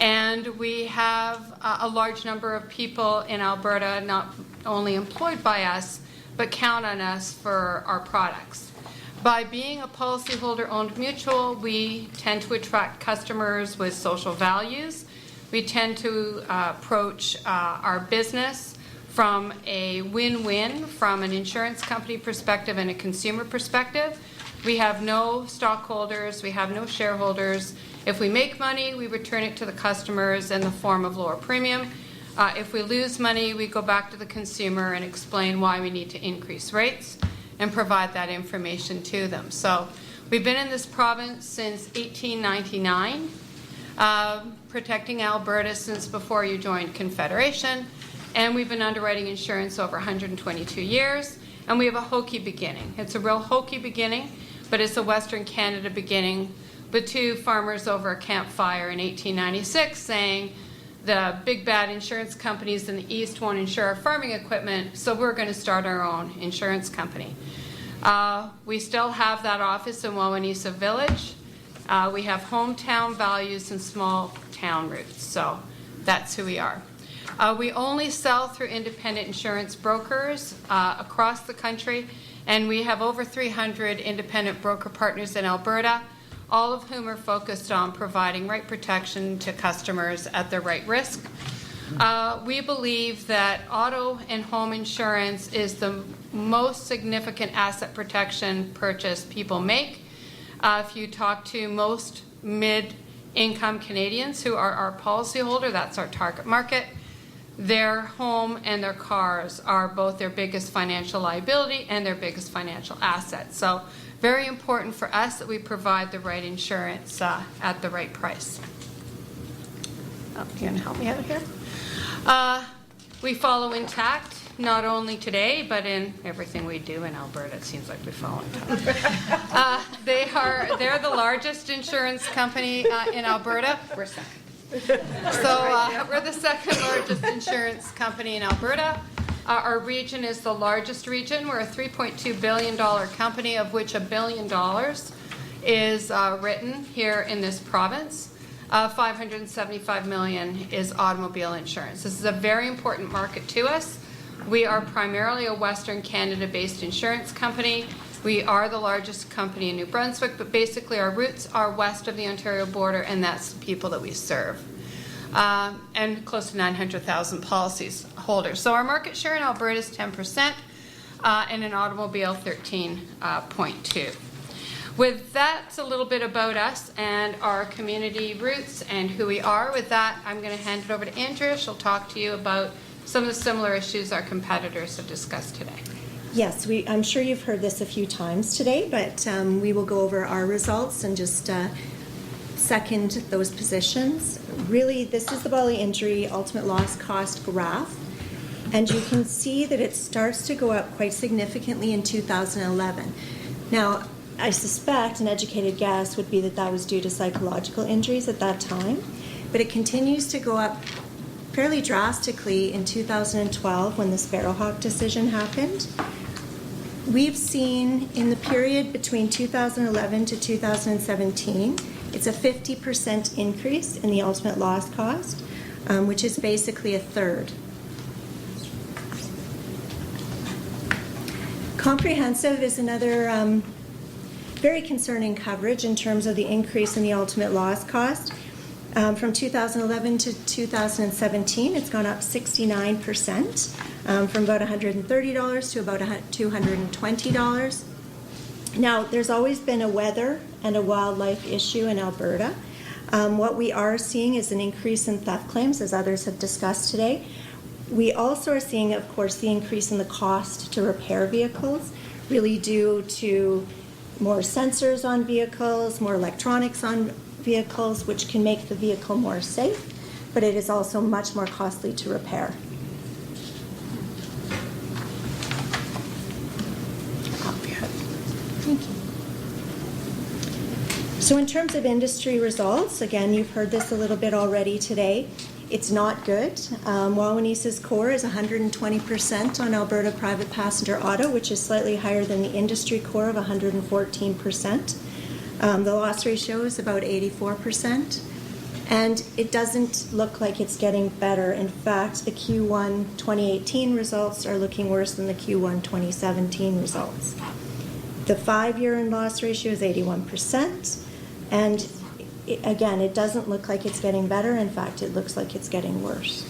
and we have a large number of people in Alberta not only employed by us, but count on us for our products. By being a policyholder-owned mutual, we tend to attract customers with social values. We tend to approach our business from a win-win from an insurance company perspective and a consumer perspective. We have no stockholders, we have no shareholders. If we make money, we return it to the customers in the form of lower premium. If we lose money, we go back to the consumer and explain why we need to increase rates and provide that information to them. So we've been in this province since 1899, protecting Alberta since before you joined Confederation. And we've been underwriting insurance over 122 years, and we have a hokey beginning. It's a real hokey beginning, but it's a Western Canada beginning with two farmers over a campfire in 1896 saying the big bad insurance companies in the East won't insure our farming equipment, so we're going to start our own insurance company. We still have that office in Wawanesa Village. We have hometown values and small town roots, so that's who we are. We only sell through independent insurance brokers across the country, and we have over 300 independent broker partners in Alberta, all of whom are focused on providing right protection to customers at the right risk. We believe that auto and home insurance is the most significant asset protection purchase people make. If you talk to most mid-income Canadians who are our policyholder, that's our target market, their home and their cars are both their biggest financial liability and their biggest financial asset. So very important for us that we provide the right insurance at the right price. Oh, you gonna help me out here? We follow Intact, not only today, but in everything we do in Alberta. It seems like we follow Intact. They're the largest insurance company in Alberta. We're second. So we're the second largest insurance company in Alberta. Our region is the largest region. We're a $3.2 billion company, of which $1 billion is written here in this province. $575 million is automobile insurance. This is a very important market to us. We are primarily a Western Canada-based insurance company. We are the largest company in New Brunswick, but basically our roots are west of the Ontario border, and that's the people that we serve. And close to 900,000 policies holders. So our market share in Alberta is 10%, and in automobile 13.2%. With that, it's a little bit about us and our community roots and who we are. With that, I'm going to hand it over to Andrea. She'll talk to you about some of the similar issues our competitors have discussed today. Yes, I'm sure you've heard this a few times today, but we will go over our results and just second those positions. Really, this is the bodily injury ultimate loss cost graph, and you can see that it starts to go up quite significantly in 2011. Now, I suspect an educated guess would be that that was due to psychological injuries at that time, but it continues to go up fairly drastically in 2012 when the Sparrowhawk decision happened. We've seen in the period between 2011 to 2017, it's a 50% increase in the ultimate loss cost, which is basically a third. Comprehensive is another very concerning coverage in terms of the increase in the ultimate loss cost. From 2011 to 2017, it's gone up 69%, from about $130 to about $220. Now, there's always been a weather and a wildlife issue in Alberta. What we are seeing is an increase in theft claims, as others have discussed today. We also are seeing, of course, the increase in the cost to repair vehicles, really due to more sensors on vehicles, more electronics on vehicles, which can make the vehicle more safe, but it is also much more costly to repair. Thank you. So in terms of industry results, again, you've heard this a little bit already today. It's not good. Wawanese's core is 120% on Alberta private passenger auto, which is slightly higher than the industry core of 114%. The loss ratio is about 84%, and it doesn't look like it's getting better. In fact, the Q1 2018 results are looking worse than the Q1 2017 results. The 5-year in loss ratio is 81%, and again, it doesn't look like it's getting better. In fact, it looks like it's getting worse.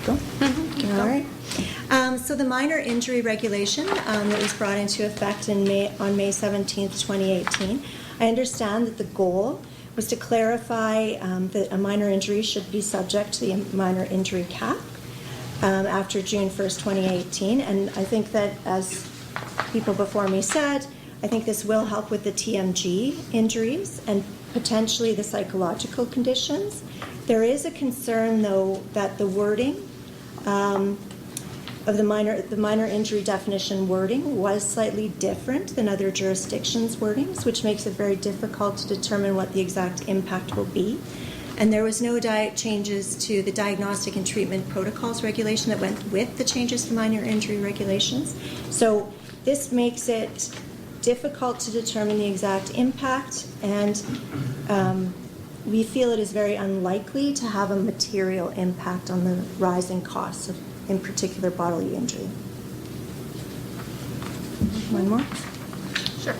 Go. All right. So the minor injury regulation that was brought into effect on May 17th, 2018, I understand that the goal was to clarify that a minor injury should be subject to the minor injury cap after June 1st, 2018. And I think that, as people before me said, I think this will help with the TMG injuries and potentially the psychological conditions. There is a concern, though, that the wording of the minor injury definition wording was slightly different than other jurisdictions' wordings, which makes it very difficult to determine what the exact impact will be. And there was no changes to the diagnostic and treatment protocols regulation that went with the changes to minor injury regulations. So this makes it difficult to determine the exact impact, and we feel it is very unlikely to have a material impact on the rising costs of, in particular, bodily injury. One more? Sure.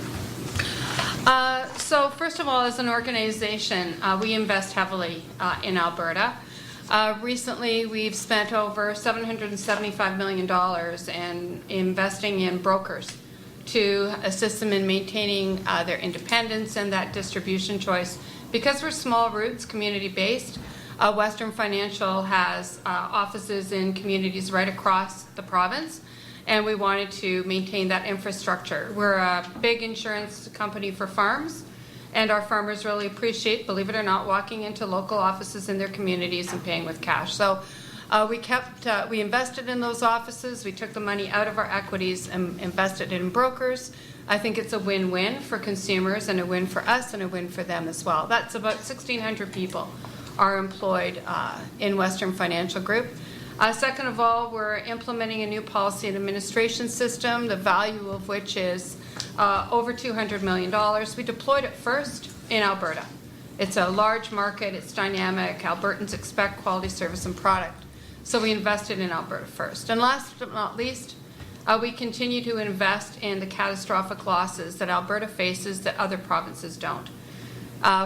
So first of all, as an organization, we invest heavily in Alberta. Recently, we've spent over $775 million in investing in brokers to assist them in maintaining their independence and that distribution choice. Because we're small roots, community-based, Western Financial has offices in communities right across the province, and we wanted to maintain that infrastructure. We're a big insurance company for farms, and our farmers really appreciate, believe it or not, walking into local offices in their communities and paying with cash. So we invested in those offices. We took the money out of our equities and invested in brokers. I think it's a win-win for consumers and a win for us and a win for them as well. That's about 1,600 people are employed in Western Financial Group. Second of all, we're implementing a new policy and administration system, the value of which is over $200 million. We deployed it first in Alberta. It's a large market, it's dynamic, Albertans expect quality service and product. So we invested in Alberta first. And last but not least, we continue to invest in the catastrophic losses that Alberta faces that other provinces don't.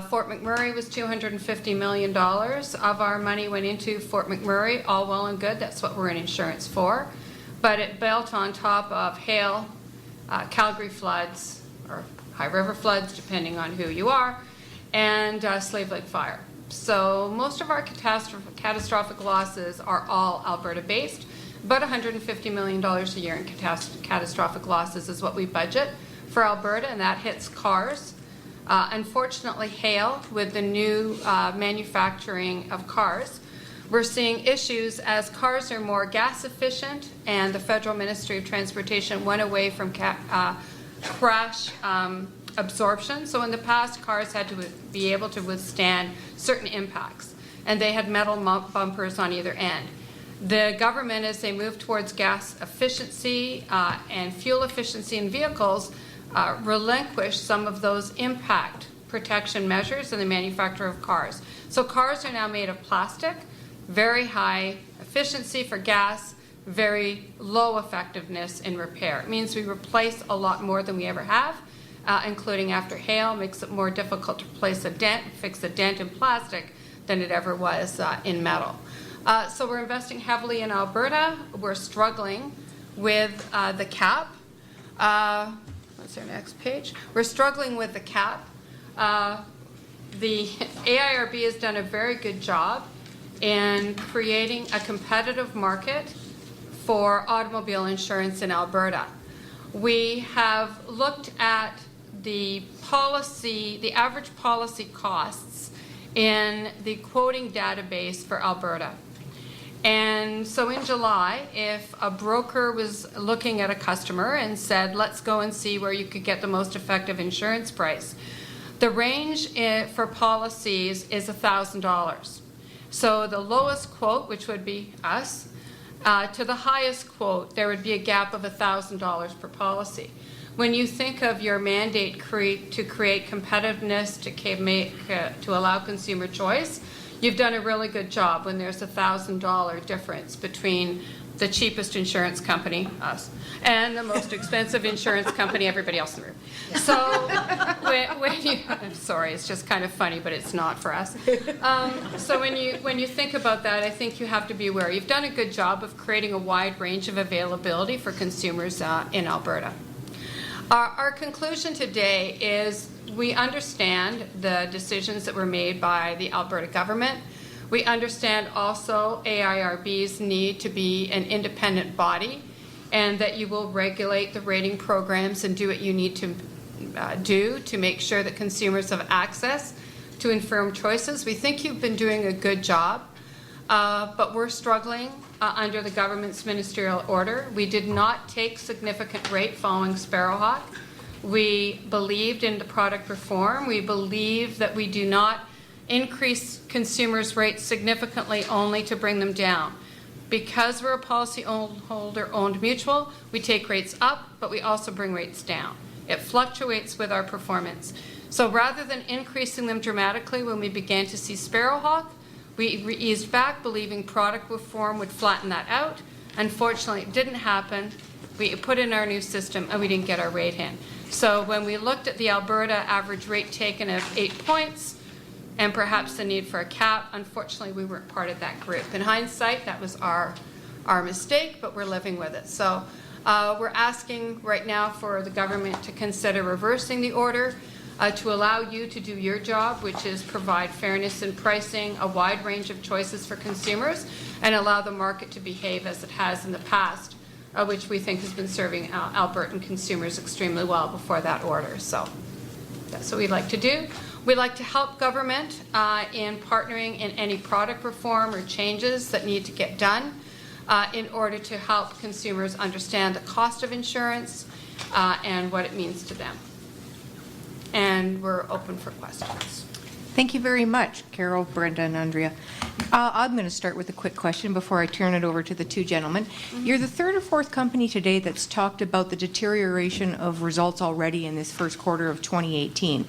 Fort McMurray was $250 million. Of our money went into Fort McMurray, all well and good, that's what we're in insurance for. But it built on top of hail, Calgary floods, or High River floods, depending on who you are, and Slave Lake fire. So most of our catastrophic losses are all Alberta-based. About $150 million a year in catastrophic losses is what we budget for Alberta, and that hits cars. Unfortunately, hail, with the new manufacturing of cars, we're seeing issues as cars are more gas efficient, and the Federal Ministry of Transportation went away from crash absorption. So in the past, cars had to be able to withstand certain impacts, and they had metal bumpers on either end. The government, as they move towards gas efficiency and fuel efficiency in vehicles, relinquish some of those impact protection measures in the manufacture of cars. So cars are now made of plastic, very high efficiency for gas, very low effectiveness in repair. It means we replace a lot more than we ever have, including after hail. Makes it more difficult to replace a dent, fix a dent in plastic than it ever was in metal. So we're investing heavily in Alberta. We're struggling with the cap. What's our next page? We're struggling with the cap. The AIRB has done a very good job in creating a competitive market for automobile insurance in Alberta. We have looked at the policy, the average policy costs in the quoting database for Alberta. And so in July, if a broker was looking at a customer and said, let's go and see where you could get the most effective insurance price, the range for policies is $1,000. So the lowest quote, which would be us, to the highest quote, there would be a gap of $1,000 per policy. When you think of your mandate to create competitiveness, to allow consumer choice, you've done a really good job when there's a $1,000 difference between the cheapest insurance company, us, and the most expensive insurance company, everybody else in the room. So when you, I'm sorry, it's just kind of funny, but it's not for us. So when you think about that, I think you have to be aware. You've done a good job of creating a wide range of availability for consumers in Alberta. Our conclusion today is we understand the decisions that were made by the Alberta government. We understand also AIRB's need to be an independent body, and that you will regulate the rating programs and do what you need to do to make sure that consumers have access to informed choices. We think you've been doing a good job, but we're struggling under the government's ministerial order. We did not take significant rate following Sparrowhawk. We believed in the product reform. We believe that we do not increase consumers' rates significantly only to bring them down. Because we're a policyholder-owned mutual, we take rates up, but we also bring rates down. It fluctuates with our performance. So rather than increasing them dramatically when we began to see sparrowhawk, we eased back, believing product reform would flatten that out. Unfortunately, it didn't happen. We put in our new system and we didn't get our rate in. So when we looked at the Alberta average rate taken of 8 points and perhaps the need for a cap, unfortunately we weren't part of that group. In hindsight, that was our mistake, but we're living with it. So we're asking right now for the government to consider reversing the order to allow you to do your job, which is provide fairness in pricing, a wide range of choices for consumers, and allow the market to behave as it has in the past, which we think has been serving Albertan consumers extremely well before that order. So that's what we'd like to do. We'd like to help government in partnering in any product reform or changes that need to get done in order to help consumers understand the cost of insurance and what it means to them. And we're open for questions. Thank you very much, Carol, Brenda, and Andrea. I'm going to start with a quick question before I turn it over to the two gentlemen. You're the third or fourth company today that's talked about the deterioration of results already in this first quarter of 2018.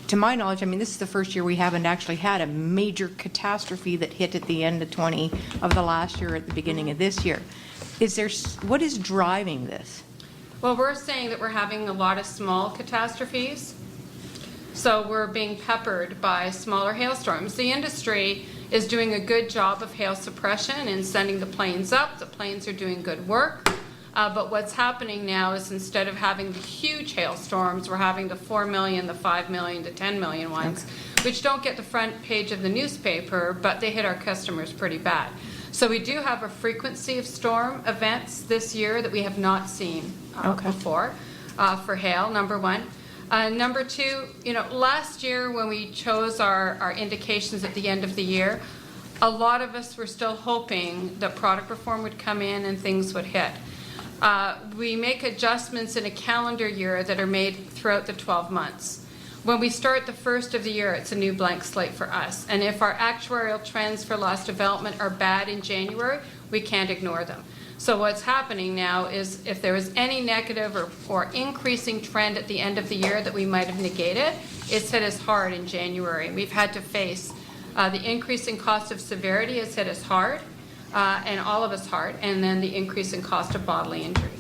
To my knowledge, I mean, this is the first year we haven't actually had a major catastrophe that hit at the end of the last year, at the beginning of this year. What is driving this? Well, we're saying that we're having a lot of small catastrophes. So we're being peppered by smaller hailstorms. The industry is doing a good job of hail suppression and sending the planes up. The planes are doing good work. But what's happening now is instead of having the huge hailstorms, we're having the 4 million, the 5 million, the 10 million ones, which don't get the front page of the newspaper, but they hit our customers pretty bad. So we do have a frequency of storm events this year that we have not seen before for hail, number one. Number two, last year when we chose our indications at the end of the year, a lot of us were still hoping that product reform would come in and things would hit. We make adjustments in a calendar year that are made throughout the 12 months. When we start the first of the year, it's a new blank slate for us. And if our actuarial trends for loss development are bad in January, we can't ignore them. So what's happening now is if there was any negative or increasing trend at the end of the year that we might have negated, it's hit us hard in January. We've had to face the increasing cost of severity has hit us hard, and all of us hard, and then the increasing cost of bodily injury.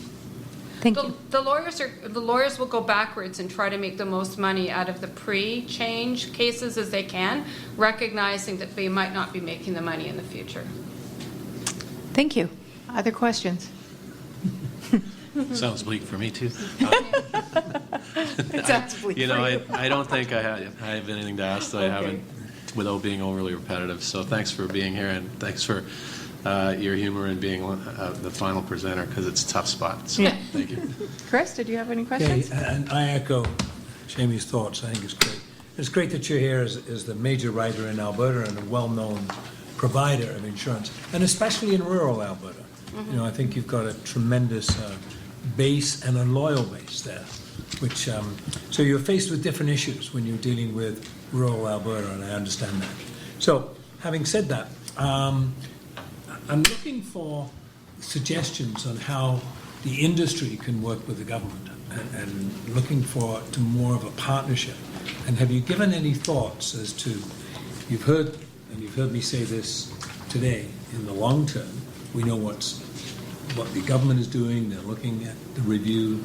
Thank you. The lawyers will go backwards and try to make the most money out of the pre-change cases as they can, recognizing that they might not be making the money in the future. Thank you. Other questions? Sounds bleak for me, too. It sounds bleak for you. I don't think I have anything to ask that I haven't, without being overly repetitive. So thanks for being here, and thanks for your humor in being the final presenter, because it's a tough spot. So thank you. Chris, did you have any questions? Yeah, and I echo Jamie's thoughts. I think it's great. It's great that you're here as the major writer in Alberta and a well-known provider of insurance, and especially in rural Alberta. I think you've got a tremendous base and a loyal base there, which so you're faced with different issues when you're dealing with rural Alberta, and I understand that. So, having said that, I'm looking for suggestions on how the industry can work with the government, and looking for to more of a partnership. And have you given any thoughts as to, you've heard me say this today, in the long term, we know what the government is doing. They're looking at the review.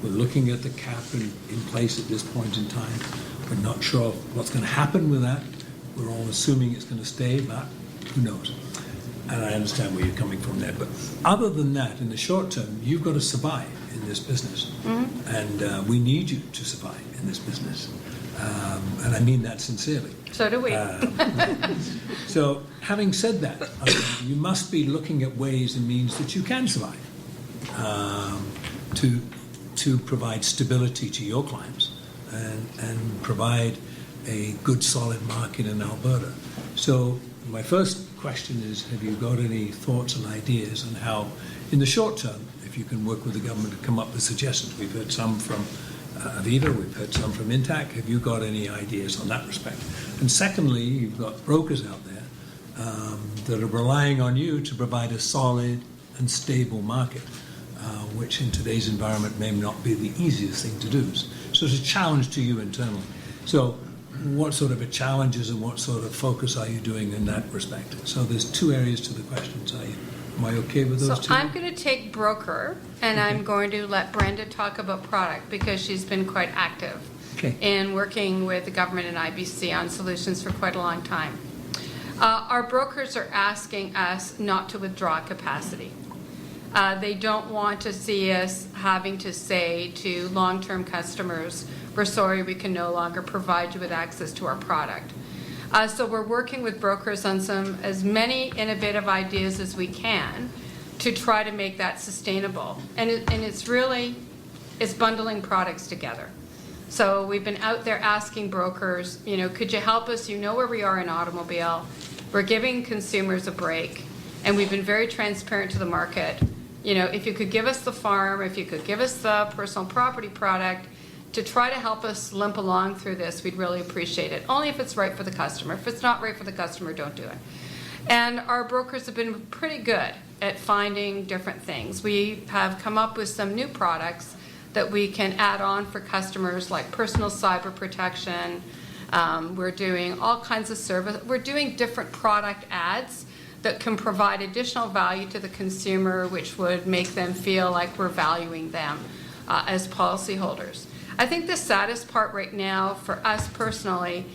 We're looking at the cap in place at this point in time. We're not sure what's going to happen with that. We're all assuming it's going to stay, but who knows? And I understand where you're coming from there. But other than that, in the short term, you've got to survive in this business. And we need you to survive in this business. And I mean that sincerely. So do we. So, having said that, you must be looking at ways and means that you can survive to provide stability to your clients and provide a good, solid market in Alberta. So, my first question is, have you got any thoughts and ideas on how, in the short term, if you can work with the government to come up with suggestions? We've heard some from Aviva, we've heard some from Intac. Have you got any ideas on that respect? And secondly, you've got brokers out there that are relying on you to provide a solid and stable market. which in today's environment may not be the easiest thing to do. So it's a challenge to you internally. So what sort of a challenges and what sort of focus are you doing in that respect? So there's two areas to the questions. Am I okay with those So two? I'm going to take broker, and I'm going to let Brenda talk about product because she's been quite active in working with the government and IBC on solutions for quite a long time. Our brokers are asking us not to withdraw capacity. They don't want to see us having to say to long-term customers, we're sorry, we can no longer provide you with access to our product. So we're working with brokers on as many innovative ideas as we can to try to make that sustainable. And it's bundling products together. So we've been out there asking brokers, could you help us? You know where we are in automobile. We're giving consumers a break. And we've been very transparent to the market. If you could give us the farm, if you could give us the personal property product to try to help us limp along through this, we'd really appreciate it. Only if it's right for the customer. If it's not right for the customer, don't do it. And our brokers have been pretty good at finding different things. We have come up with some new products that we can add on for customers, like personal cyber protection. We're doing all kinds of service. We're doing different product ads that can provide additional value to the consumer, which would make them feel like we're valuing them as policyholders. I think the saddest part right now for us personally,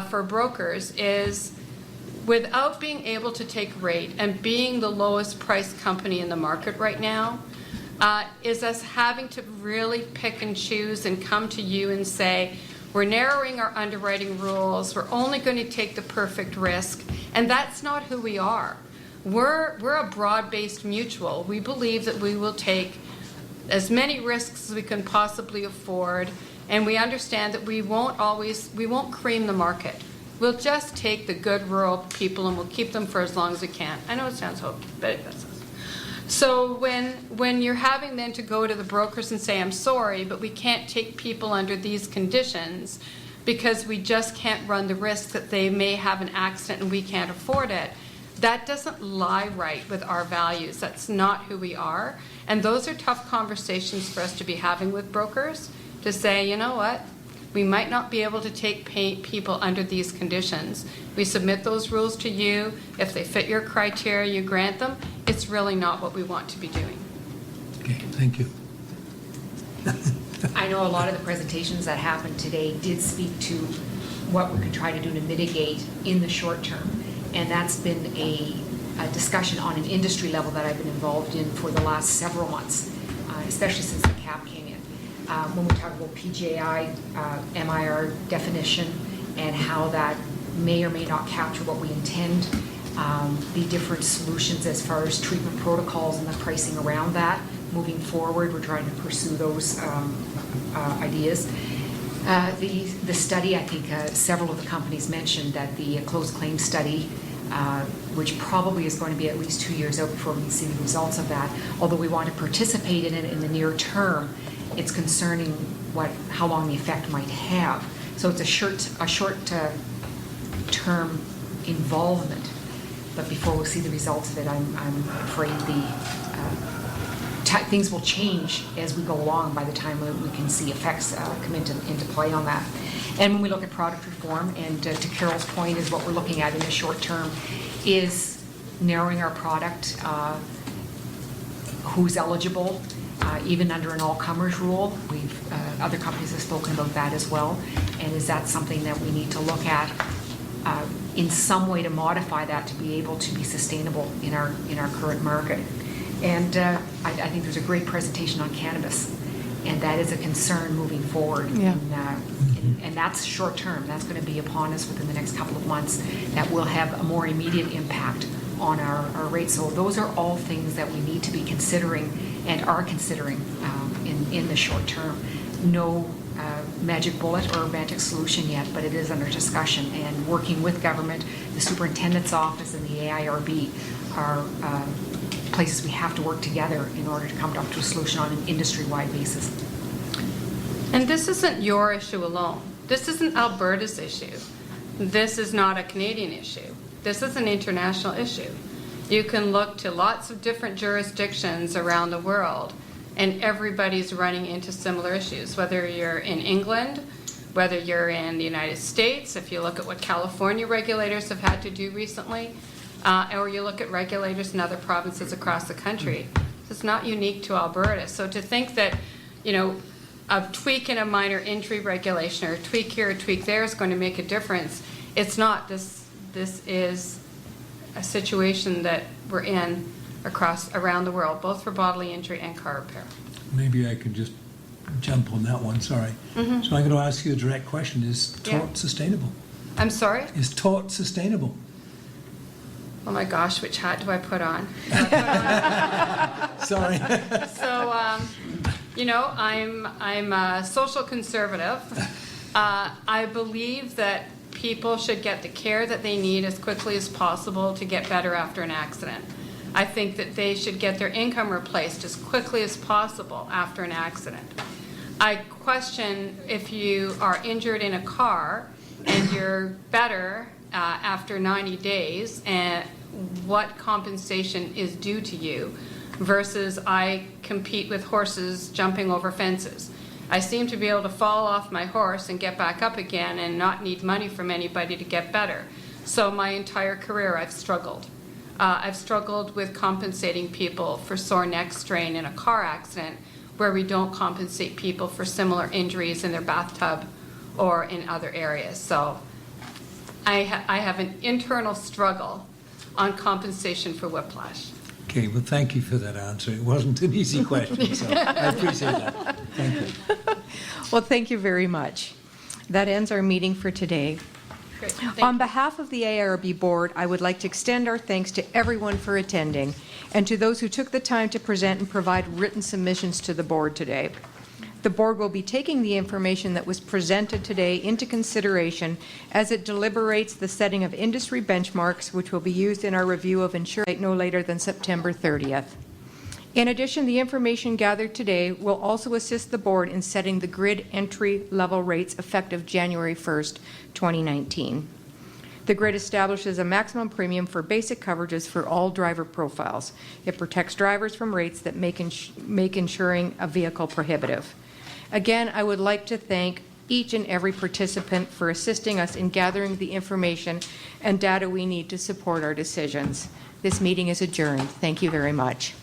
for brokers, is without being able to take rate and being the lowest priced company in the market right now, is us having to really pick and choose and come to you and say, we're narrowing our underwriting rules, we're only going to take the perfect risk, and that's not who we are. We're a broad-based mutual. We believe that we will take as many risks as we can possibly afford, and we understand that we won't cream the market. We'll just take the good rural people and we'll keep them for as long as we can. I know it sounds hokey, but that's us. So when you're having then to go to the brokers and say, I'm sorry, but we can't take people under these conditions because we just can't run the risk that they may have an accident and we can't afford it, that doesn't lie right with our values. That's not who we are. And those are tough conversations for us to be having with brokers, to say, you know what, we might not be able to take people under these conditions. We submit those rules to you. If they fit your criteria, you grant them. It's really not what we want to be doing. Okay, thank you. I know a lot of the presentations that happened today did speak to what we could try to do to mitigate in the short term. And that's been a discussion on an industry level that I've been involved in for the last several months, especially since the cap came in. When we talk about PGI, MIR definition, and how that may or may not capture what we intend, the different solutions as far as treatment protocols and the pricing around that. Moving forward, we're trying to pursue those ideas. The study, I think several of the companies mentioned that the closed claim study, which probably is going to be at least 2 years out before we can see the results of that. Although we want to participate in it in the near term, it's concerning how long the effect might have. So it's a short term involvement, but before we'll see the results of it, I'm afraid things will change as we go along by the time we can see effects come into play on that. And when we look at product reform, and to Carol's point, is what we're looking at in the short term is narrowing our product, who's eligible, even under an all-comers rule. Other companies have spoken about that as well. And is that something that we need to look at in some way to modify that to be able to be sustainable in our current market? And I think there's a great presentation on cannabis, and that is a concern moving forward. Yeah. And that's short term. That's going to be upon us within the next couple of months. That will have a more immediate impact on our rates. So those are all things that we need to be considering and are considering in the short term. No magic bullet or magic solution yet, but it is under discussion. And working with government, the superintendent's office and the AIRB are places we have to work together in order to come up to a solution on an industry-wide basis. And this isn't your issue alone. This isn't Alberta's issue. This is not a Canadian issue. This is an international issue. You can look to lots of different jurisdictions around the world and everybody's running into similar issues, whether you're in England, whether you're in the United States, if you look at what California regulators have had to do recently, or you look at regulators in other provinces across the country. It's not unique to Alberta. So to think that, you know, a tweak in a minor injury regulation or a tweak here, a tweak there is going to make a difference, it's not. This is a situation that we're in around the world, both for bodily injury and car repair. Maybe I could just jump on that one, sorry. Mhm. So I'm going to ask you a direct question. Is tort Yeah. sustainable? I'm sorry? Is tort sustainable? Oh my gosh, which hat do I put on? Sorry. So, you know, I'm a social conservative. I believe that people should get the care that they need as quickly as possible to get better after an accident. I think that they should get their income replaced as quickly as possible after an accident. I question if you are injured in a car and you're better after 90 days and what compensation is due to you versus I compete with horses jumping over fences. I seem to be able to fall off my horse and get back up again and not need money from anybody to get better. So my entire career I've struggled. I've struggled with compensating people for sore neck strain in a car accident where we don't compensate people for similar injuries in their bathtub or in other areas. So I have an internal struggle on compensation for whiplash. Okay, well, thank you for that answer. It wasn't an easy question, so I appreciate that. Thank you. Well, thank you very much. That ends our meeting for today. Great. On behalf of the AIRB board, I would like to extend our thanks to everyone for attending and to those who took the time to present and provide written submissions to the board today. The board will be taking the information that was presented today into consideration as it deliberates the setting of industry benchmarks, which will be used in our review of insurance no later than September 30th. In addition, the information gathered today will also assist the board in setting the grid entry level rates effective January 1st, 2019. The grid establishes a maximum premium for basic coverages for all driver profiles. It protects drivers from rates that make insuring a vehicle prohibitive. Again, I would like to thank each and every participant for assisting us in gathering the information and data we need to support our decisions. This meeting is adjourned. Thank you very much.